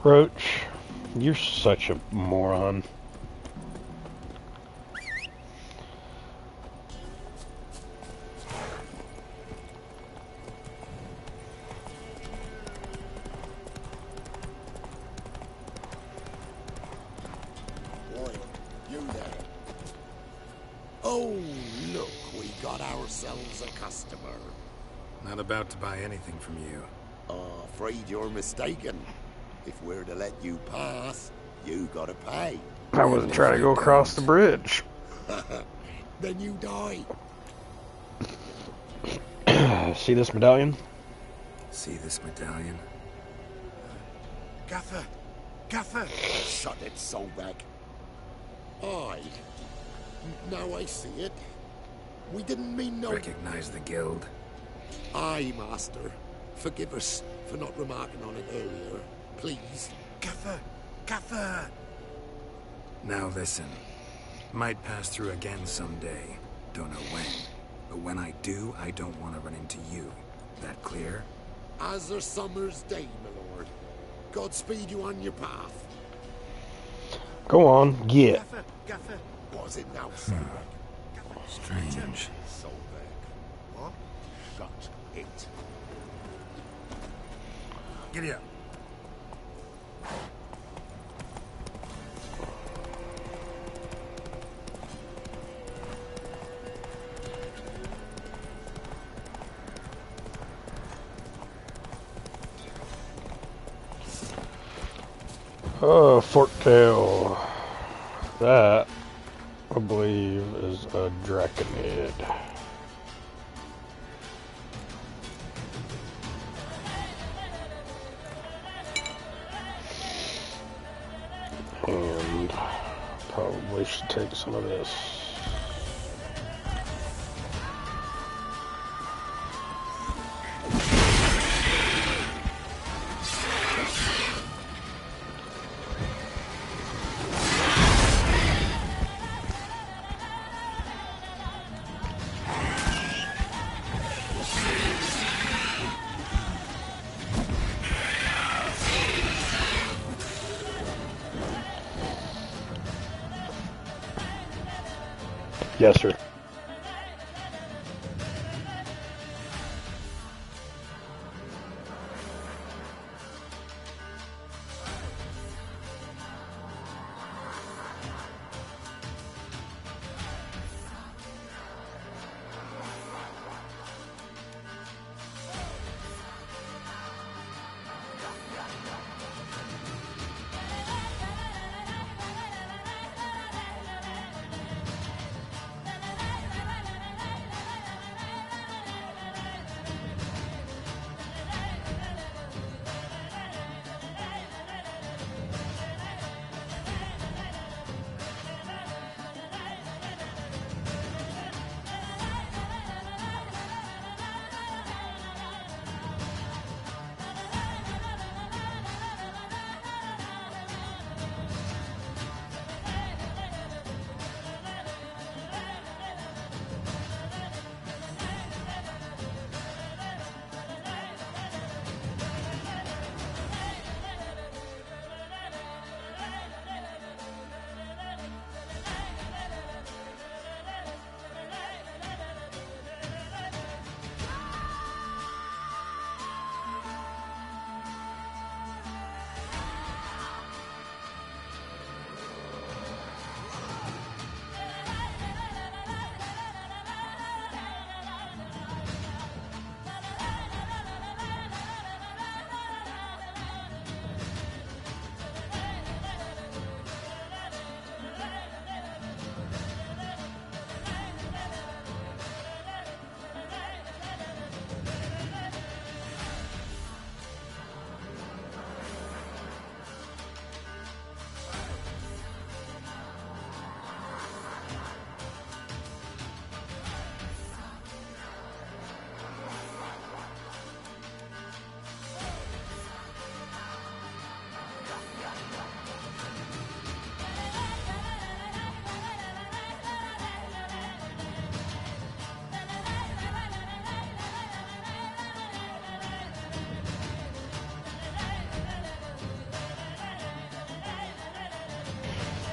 Speaker 1: Roach, you're such a moron.
Speaker 14: Boy, you there. Oh, look, we got ourselves a customer.
Speaker 5: Not about to buy anything from you.
Speaker 14: Afraid you're mistaken. If we're to let you pass, you gotta pay.
Speaker 1: I wasn't trying to go across the bridge.
Speaker 14: Then you die.
Speaker 1: See this medallion?
Speaker 5: See this medallion?
Speaker 14: Gaffer! Gaffer! Shut it, Solbeck. Aye. Now I see it. We didn't mean no...
Speaker 5: Recognize the guild?
Speaker 14: Aye, Master. Forgive us for not remarking on it earlier. Please. Gaffer! Gaffer!
Speaker 5: Now listen. Might pass through again someday. Don't know when. But when I do, I don't want to run into you. That clear?
Speaker 14: As a summer's day, my lord. Godspeed you on your path.
Speaker 1: Go on, get.
Speaker 14: Gaffer! Gaffer! Was it now, Solbeck?
Speaker 5: Strange.
Speaker 14: Solbeck. What? Shut it.
Speaker 5: Giddy up.
Speaker 1: Oh, Forktail. That, I believe, is a Draconid. And probably should take some of this. Yes, sir.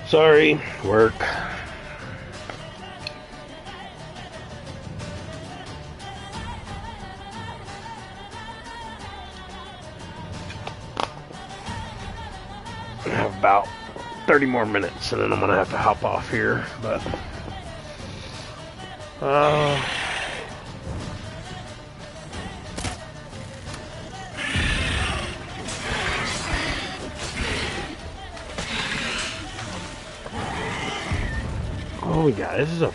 Speaker 1: Sorry, work. I have about 30 more minutes and then I'm gonna have to hop off here, but what we got? This is a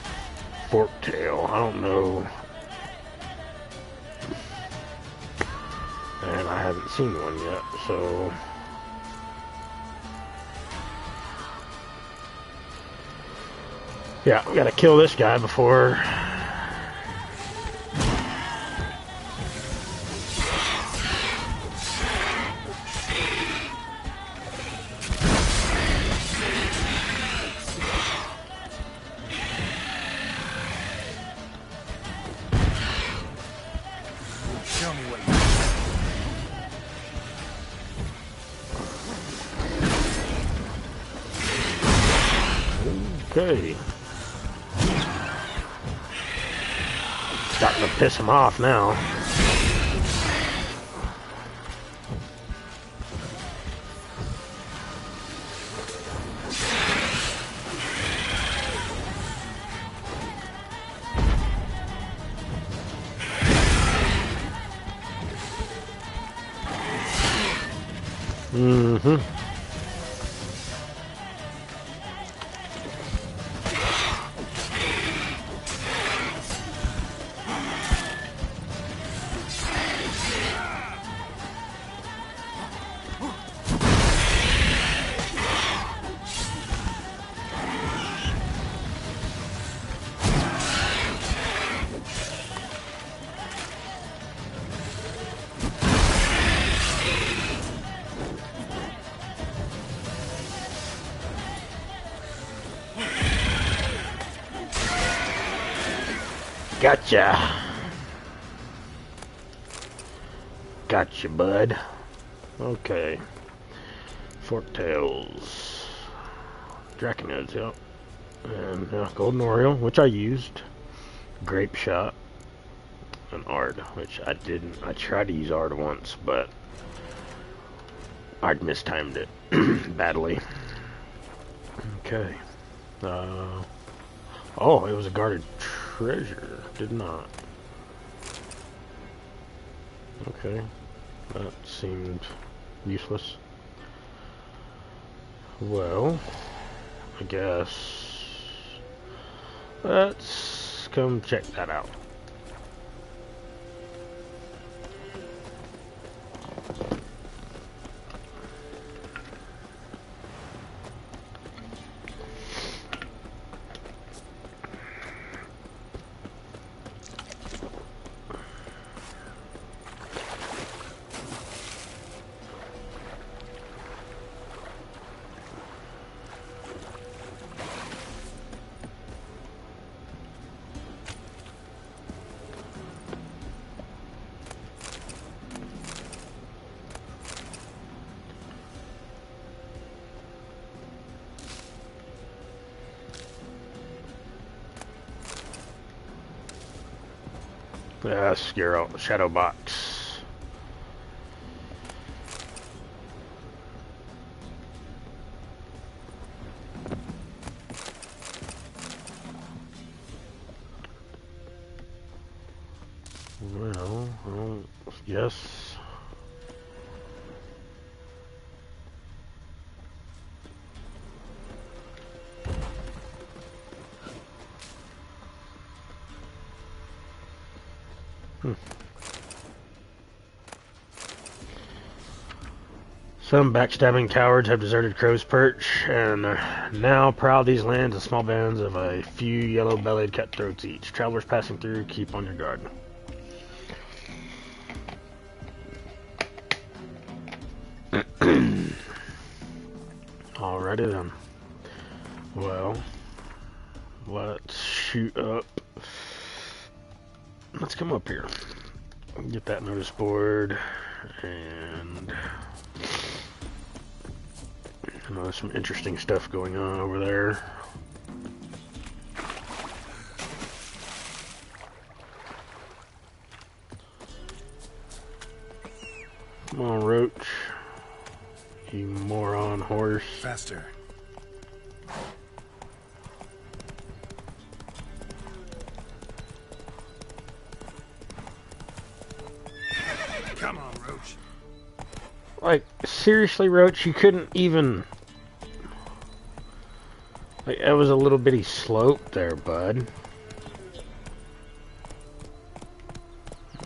Speaker 1: Forktail. I don't know. And I haven't seen one yet, so yeah, we gotta kill this guy before.
Speaker 14: Show me what
Speaker 1: Okay. Starting to piss him off now. Mm-hmm. Gotcha. Gotcha, bud. Okay. Forktails. Draconids, yep. And Golden Oriole, which I used. Grape Shot. And Ard, which I didn't. I tried to use Ard once, but I'd mistimed it badly. Okay. Oh, it was a guarded treasure. Did not. Okay. That seemed useless. Well, I guess let's come check that out. Shadow box. Well, yes. Some backstabbing cowards have deserted Crow's Perch, and now prowl these lands in small bands of a few yellow-bellied cutthroats each. Travelers passing through, keep on your guard. Alrighty then. Well, let's shoot up. Let's come up here. Get that notice board, and there's some interesting stuff going on over there. Come on, Roach. You moron horse.
Speaker 5: Faster.
Speaker 11: Come on, Roach.
Speaker 1: Like, seriously, Roach, you couldn't even... Like, that was a little bitty slope there, bud.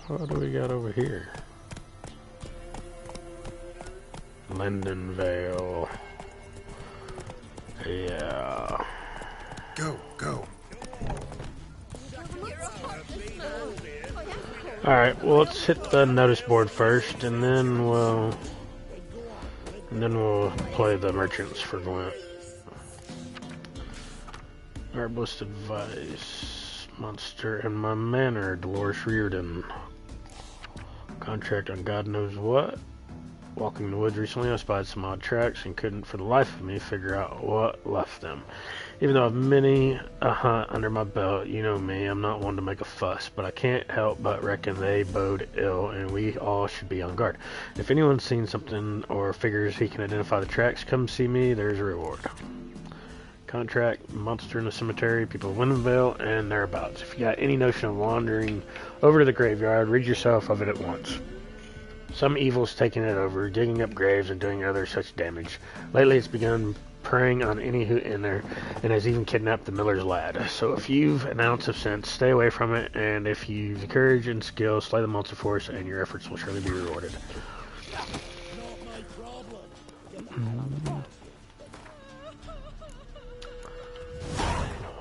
Speaker 1: What do we got over here? Lindenvale. Yeah.
Speaker 5: Go, go.
Speaker 1: Alright, well, let's hit the notice board first, and then we'll play the merchants for Gwent. Herbalist advice. Monster and my manor, Dolores Reardon. Contract on God knows what. Walking the woods recently, I spied some odd tracks and couldn't for the life of me figure out what left them. Even though I've many a hunt under my belt, you know me, I'm not one to make a fuss, but I can't help but reckon they bode ill, and we all should be on guard. If anyone's seen something or figures he can identify the tracks, come see me, there's a reward. Contract, monster in the cemetery, people of Lindenvale, and thereabouts. If you got any notion of wandering over to the graveyard, rid yourself of it at once. Some evil's taking it over, digging up graves and doing other such damage. Lately it's begun preying on any who in there, and has even kidnapped the miller's lad. So if you've an ounce of sense, stay away from it, and if you've the courage and skill, slay the monster force, and your efforts will surely be rewarded.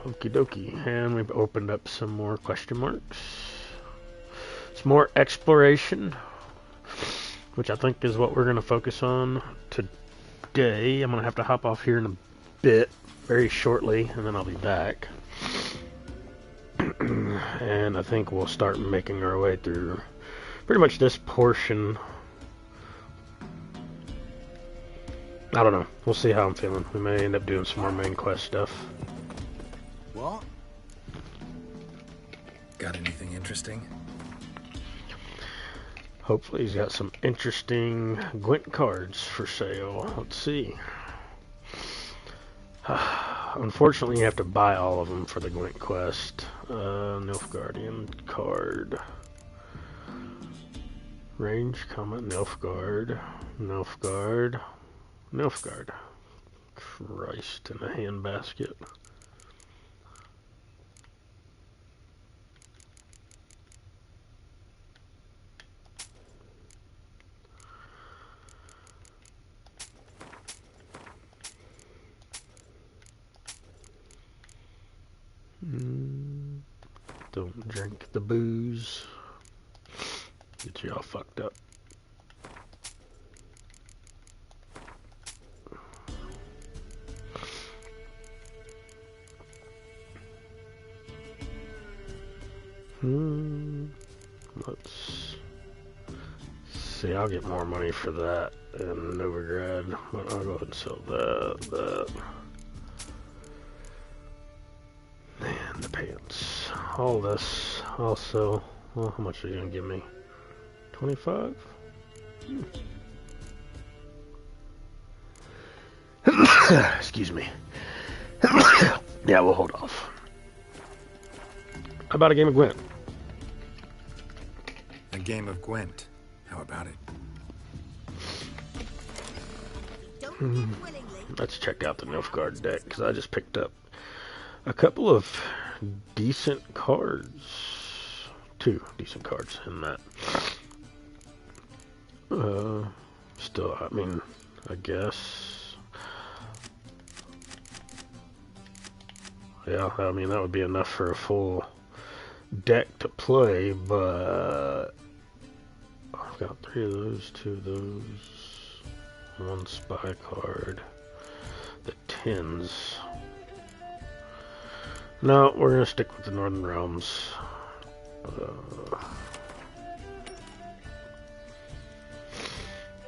Speaker 1: Okie dokie, and we've opened up some more question marks. Some more exploration, which I think is what we're going to focus on today. I'm going to have to hop off here in a bit, very shortly, and then I'll be back. And I think we'll start making our way through pretty much this portion. I don't know. We'll see how I'm feeling. We may end up doing some more main quest stuff.
Speaker 5: What? Got anything interesting?
Speaker 1: Hopefully he's got some interesting Gwent cards for sale. Let's see. Unfortunately, you have to buy all of them for the Gwent quest. Nilfgaardian card. Range, combat, Nilfgaard. Nilfgaard. Nilfgaard. Christ, in a handbasket. Don't drink the booze. Get you all fucked up. Let's see. I'll get more money for that in Novigrad, but I'll go ahead and sell that. And the pants. All this. Also, well, how much are you gonna give me? 25? Excuse me. Yeah, we'll hold off. How about a game of Gwent?
Speaker 5: A game of Gwent. How about it?
Speaker 1: Let's check out the Nilfgaard deck, because I just picked up a couple of decent cards. 2 decent cards in that. Still, I mean, I guess. Yeah, I mean, that would be enough for a full deck to play, but I've got 3 of those, 2 of those, 1 spy card, the 10s. No, we're gonna stick with the Northern Realms.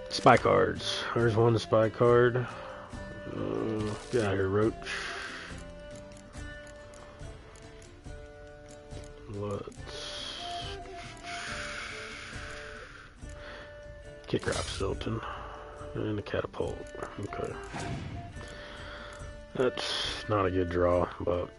Speaker 1: Spy cards. There's 1 spy card. Get out of here, Roach. Let's kick Ralph Stilton and a catapult. Okay, that's not a good draw, but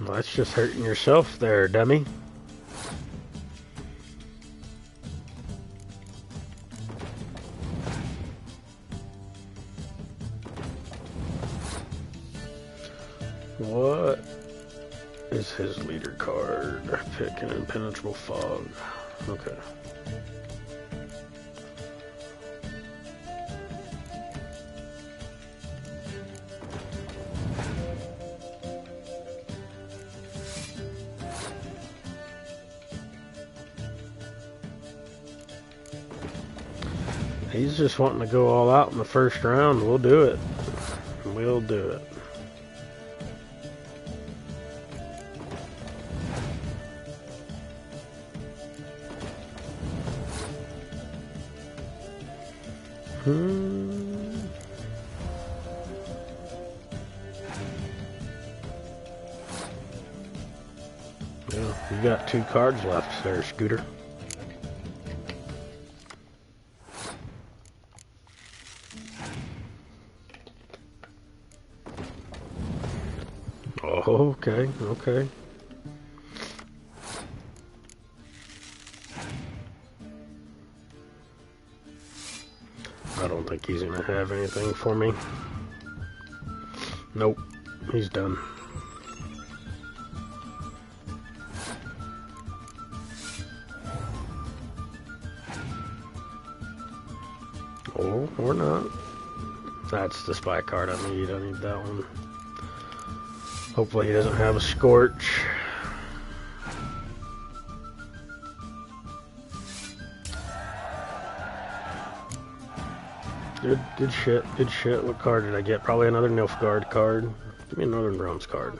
Speaker 1: that's just hurting yourself there, dummy. What is his leader card? Pick an impenetrable fog. Okay. He's just wanting to go all out in the first round. We'll do it. We'll do it. Yeah, you got 2 cards left there, Scooter. Oh, okay, okay. I don't think he's gonna have anything for me. Nope, he's done. Oh, or not. That's the spy card I need. I need that one. Hopefully he doesn't have a scorch. Good shit, good shit. What card did I get? Probably another Nilfgaard card. Give me a Northern Realms card.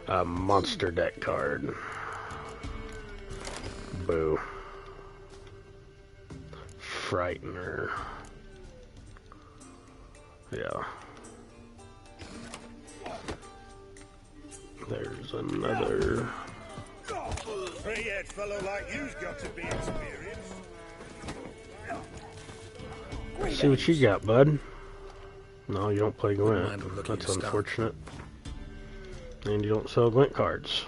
Speaker 1: A monster deck card. Boo. Frightener. Yeah. There's another.
Speaker 14: Three-head fellow like you's got to be experienced.
Speaker 1: See what you got, bud. No, you don't play Gwent. That's unfortunate. And you don't sell Gwent cards.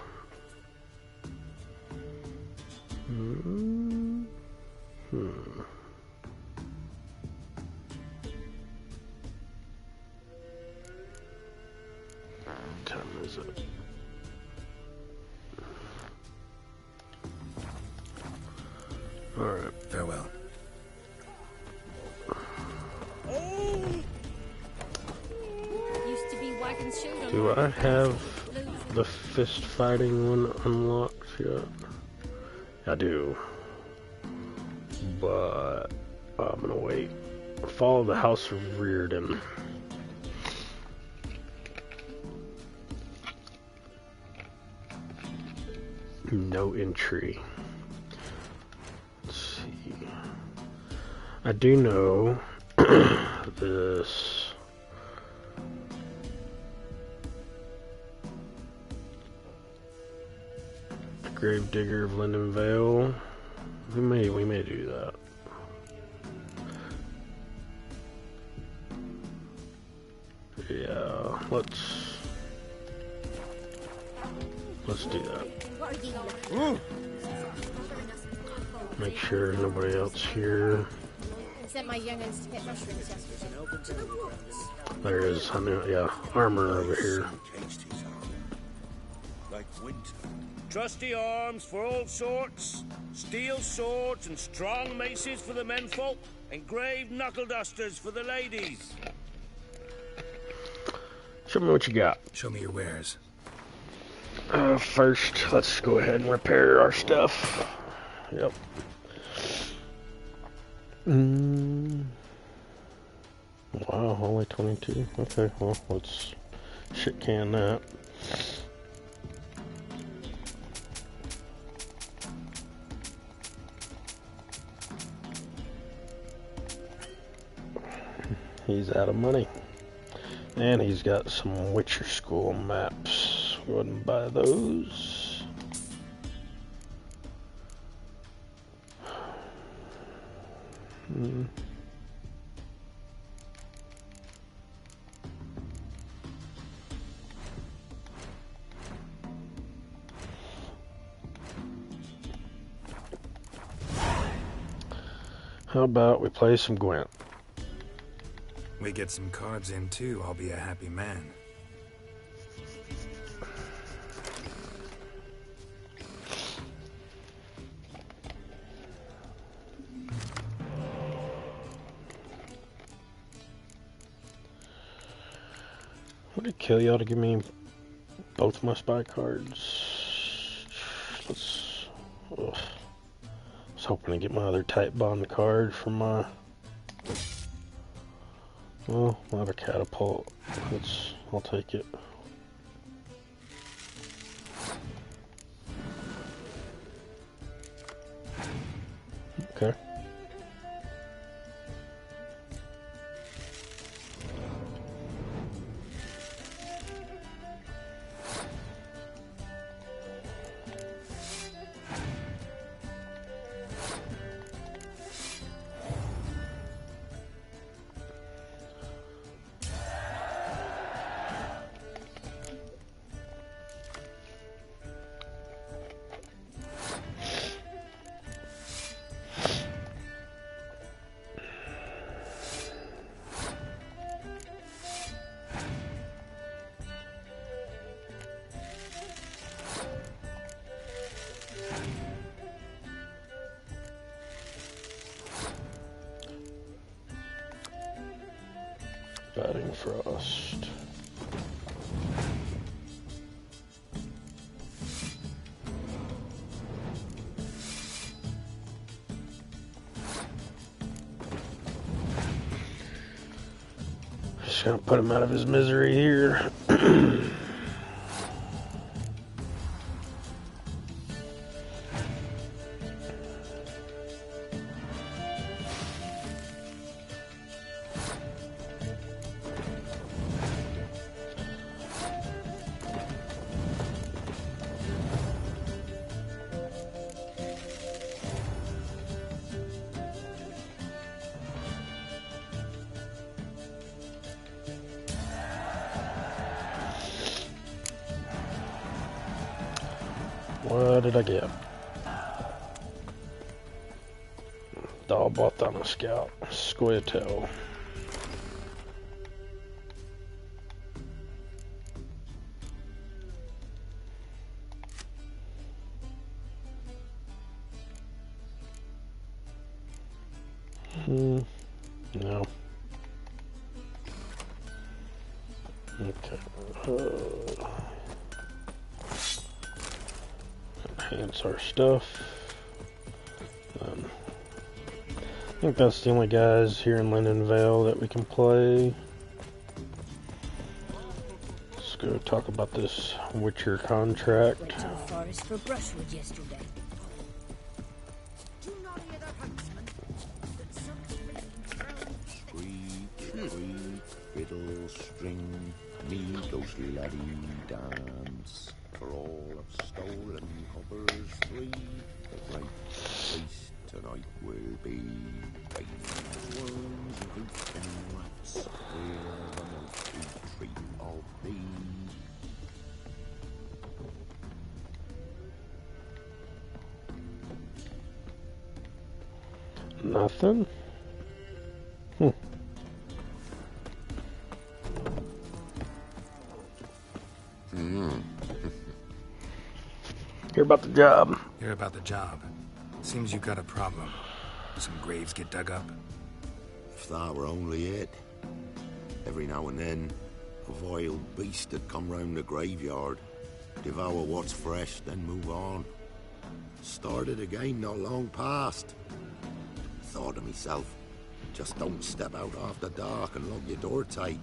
Speaker 1: What time is it? Alright.
Speaker 5: Farewell.
Speaker 1: Do I have the fist fighting one unlocked yet? I do. But I'm gonna wait. Follow the House of Rearden. No entry. Let's see. I do know this. Gravedigger of Linden Vale. We may do that. Yeah, let's do that. Make sure nobody else here.
Speaker 6: Sent my youngins to get mushrooms yesterday.
Speaker 1: There is, I know, yeah, armor over here.
Speaker 14: Like winter.
Speaker 9: Trusty arms for all sorts, steel swords and strong maces for the menfolk, engraved knuckle dusters for the ladies.
Speaker 1: Show me what you got.
Speaker 5: Show me your wares.
Speaker 1: First, let's go ahead and repair our stuff. Yep. Wow, only 22. Okay, well, let's shit can that. He's out of money. And he's got some Witcher School maps. Go ahead and buy those. How about we play some Gwent?
Speaker 5: We get some cards in too, I'll be a happy man.
Speaker 1: Would it kill y'all to give me both my spy cards? Let's. Ugh. I was hoping to get my other type bond card for my. Well, I have a catapult. I'll take it. Okay. Fighting Frost. Just gonna put him out of his misery here. What did I get? Dog on a scout. Squirtle. No. Okay. Enhance our stuff. I think that's the only guys here in Linden Vale that we can play. Let's go talk about this Witcher contract.
Speaker 6: Went to the forest for brushwood yesterday.
Speaker 19: Fiddle, string, me ghostly laddie dance. For all of stolen coppers free, the right place tonight will be. Worms and creep and rats, where the mighty treat of thee.
Speaker 1: Nothing? Hear about the job.
Speaker 5: Hear about the job. Seems you got a problem. Some graves get dug up.
Speaker 19: If that were only it. Every now and then, a vile beast would come round the graveyard, devour what's fresh, then move on. Started again not long past. Thought to myself, just don't step out after dark and lock your door tight.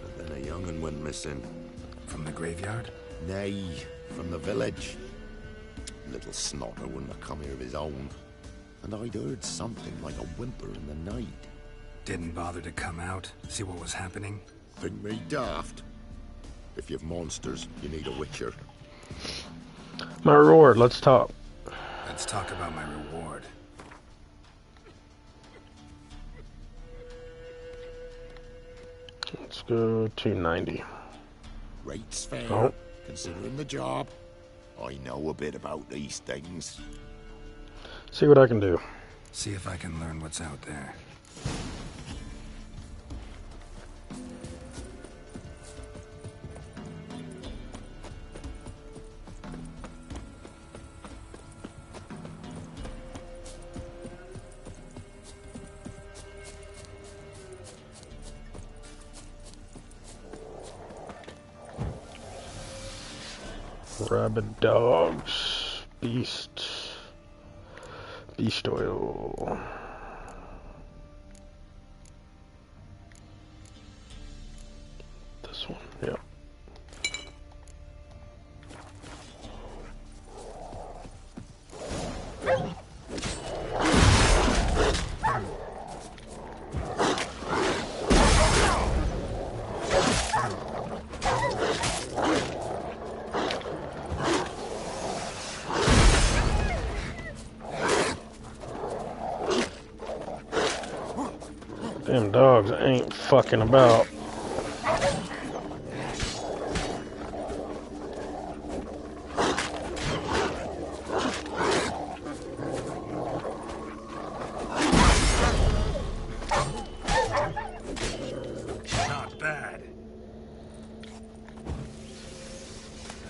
Speaker 19: But then a young'un went missing.
Speaker 5: From the graveyard?
Speaker 19: Nay, from the village. Little snotter wouldn't have come here of his own. And I'd heard something like a whimper in the night.
Speaker 5: Didn't bother to come out, see what was happening?
Speaker 19: Think me daft. If you've monsters, you need a witcher.
Speaker 1: My reward, let's talk.
Speaker 5: Let's talk about my reward.
Speaker 1: Let's go to 90.
Speaker 19: Rate's fair,
Speaker 1: Oh.
Speaker 19: considering the job. I know a bit about these things.
Speaker 1: See what I can do.
Speaker 5: See if I can learn what's out there.
Speaker 1: Rabid dogs, beast oil. This one, yeah. Them dogs ain't fucking about.
Speaker 5: Not bad.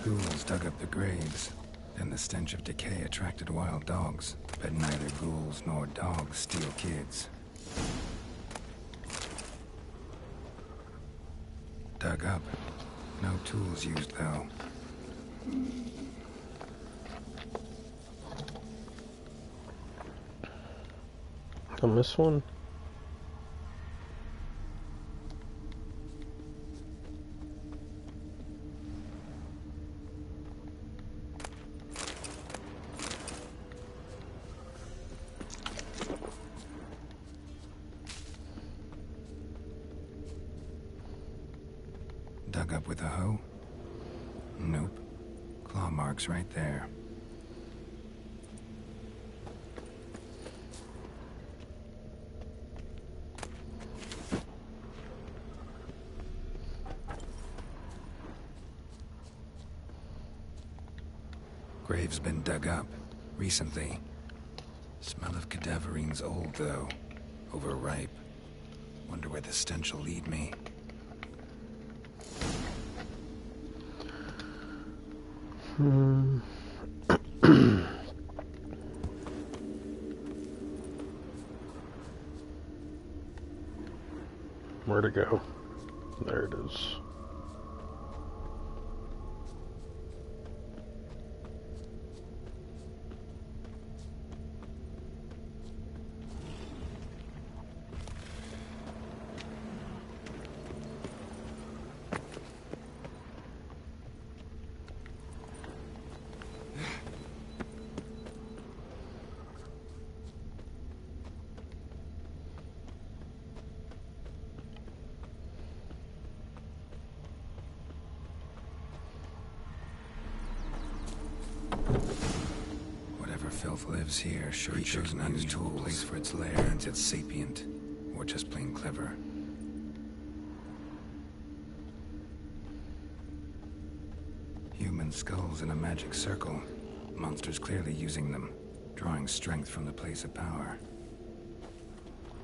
Speaker 5: Ghouls dug up the graves. Then the stench of decay attracted wild dogs. But neither ghouls nor dogs steal kids. Dug up. No tools used, though.
Speaker 1: On this one?
Speaker 5: Dug up with a hoe? Nope. Claw marks right there. Grave's been dug up. Recently. Smell of cadaverine's old, though. Overripe. Wonder where the stench will lead me.
Speaker 1: Where to go? There it is.
Speaker 5: Whatever filth lives here sure chose an unusual place for its lair, and it's sapient, or just plain clever. Human skulls in a magic circle. Monsters clearly using them, drawing strength from the place of power.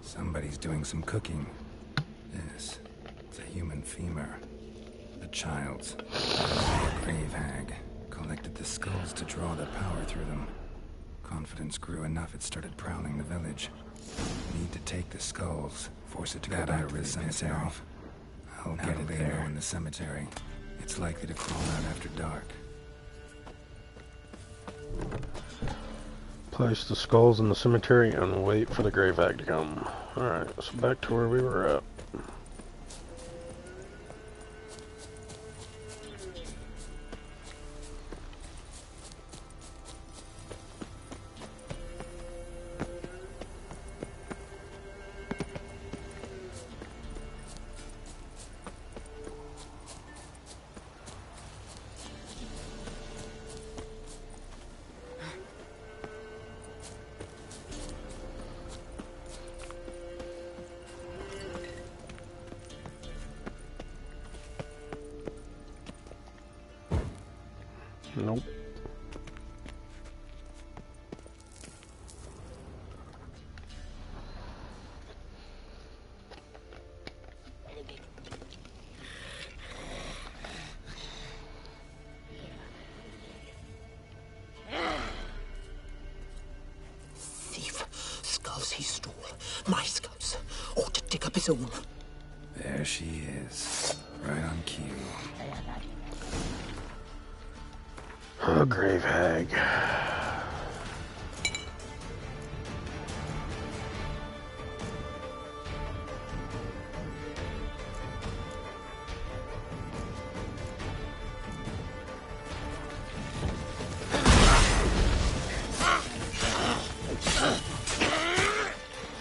Speaker 5: Somebody's doing some cooking. This, it's a human femur. A child's. A grave hag. Collected the skulls to draw the power through them. Confidence grew enough it started prowling the village. Need to take the skulls, force it to go back to the cemetery. I'll get it there in the cemetery. It's likely to crawl out after dark.
Speaker 1: Place the skulls in the cemetery and wait for the grave hag to come. Alright, so back to where we were at. Nope.
Speaker 16: Thief. Skulls he stole. My skulls. Ought to dig up his own.
Speaker 5: There she is. Right on cue.
Speaker 1: A grave hag.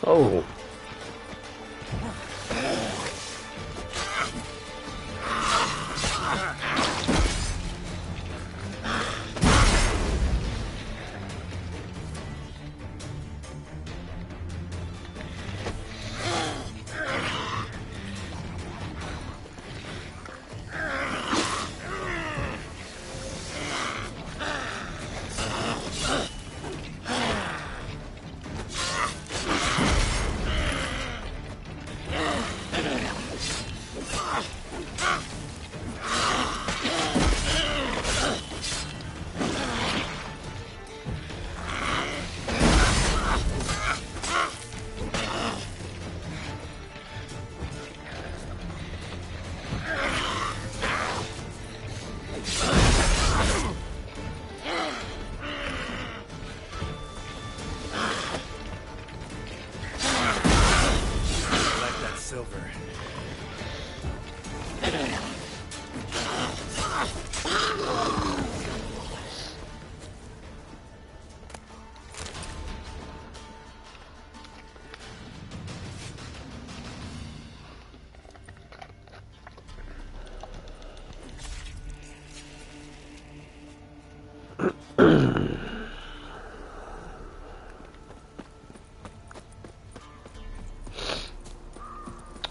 Speaker 1: Oh.
Speaker 5: silver.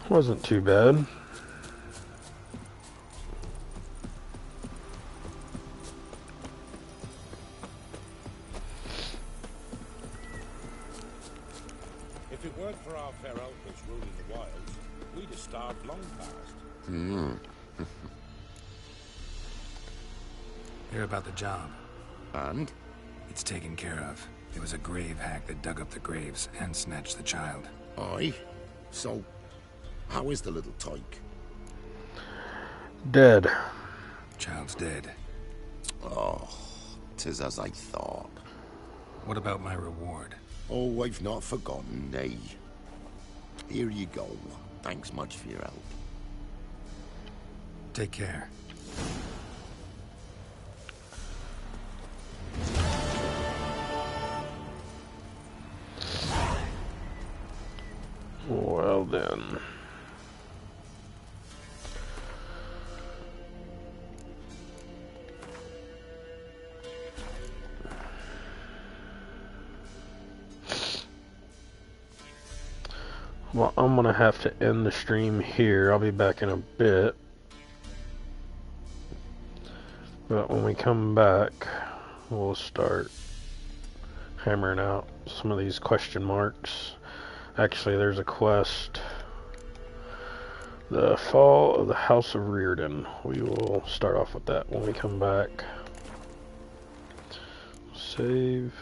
Speaker 1: Wasn't too bad.
Speaker 11: If it weren't for our fair uncles ruling the wilds, we'd have starved long past.
Speaker 5: Hear about the job.
Speaker 19: And?
Speaker 5: It's taken care of. There was a grave hack that dug up the graves and snatched the child.
Speaker 19: Aye? So, how is the little tyke?
Speaker 1: Dead.
Speaker 5: Child's dead.
Speaker 19: Oh, 'tis as I thought.
Speaker 5: What about my reward?
Speaker 19: Oh, I've not forgotten, nay. Here you go. Thanks much for your help.
Speaker 5: Take care.
Speaker 1: Well then. Well, I'm gonna have to end the stream here. I'll be back in a bit. But when we come back, we'll start hammering out some of these question marks. Actually, there's a quest. The Fall of the House of Reardon. We will start off with that when we come back. Save.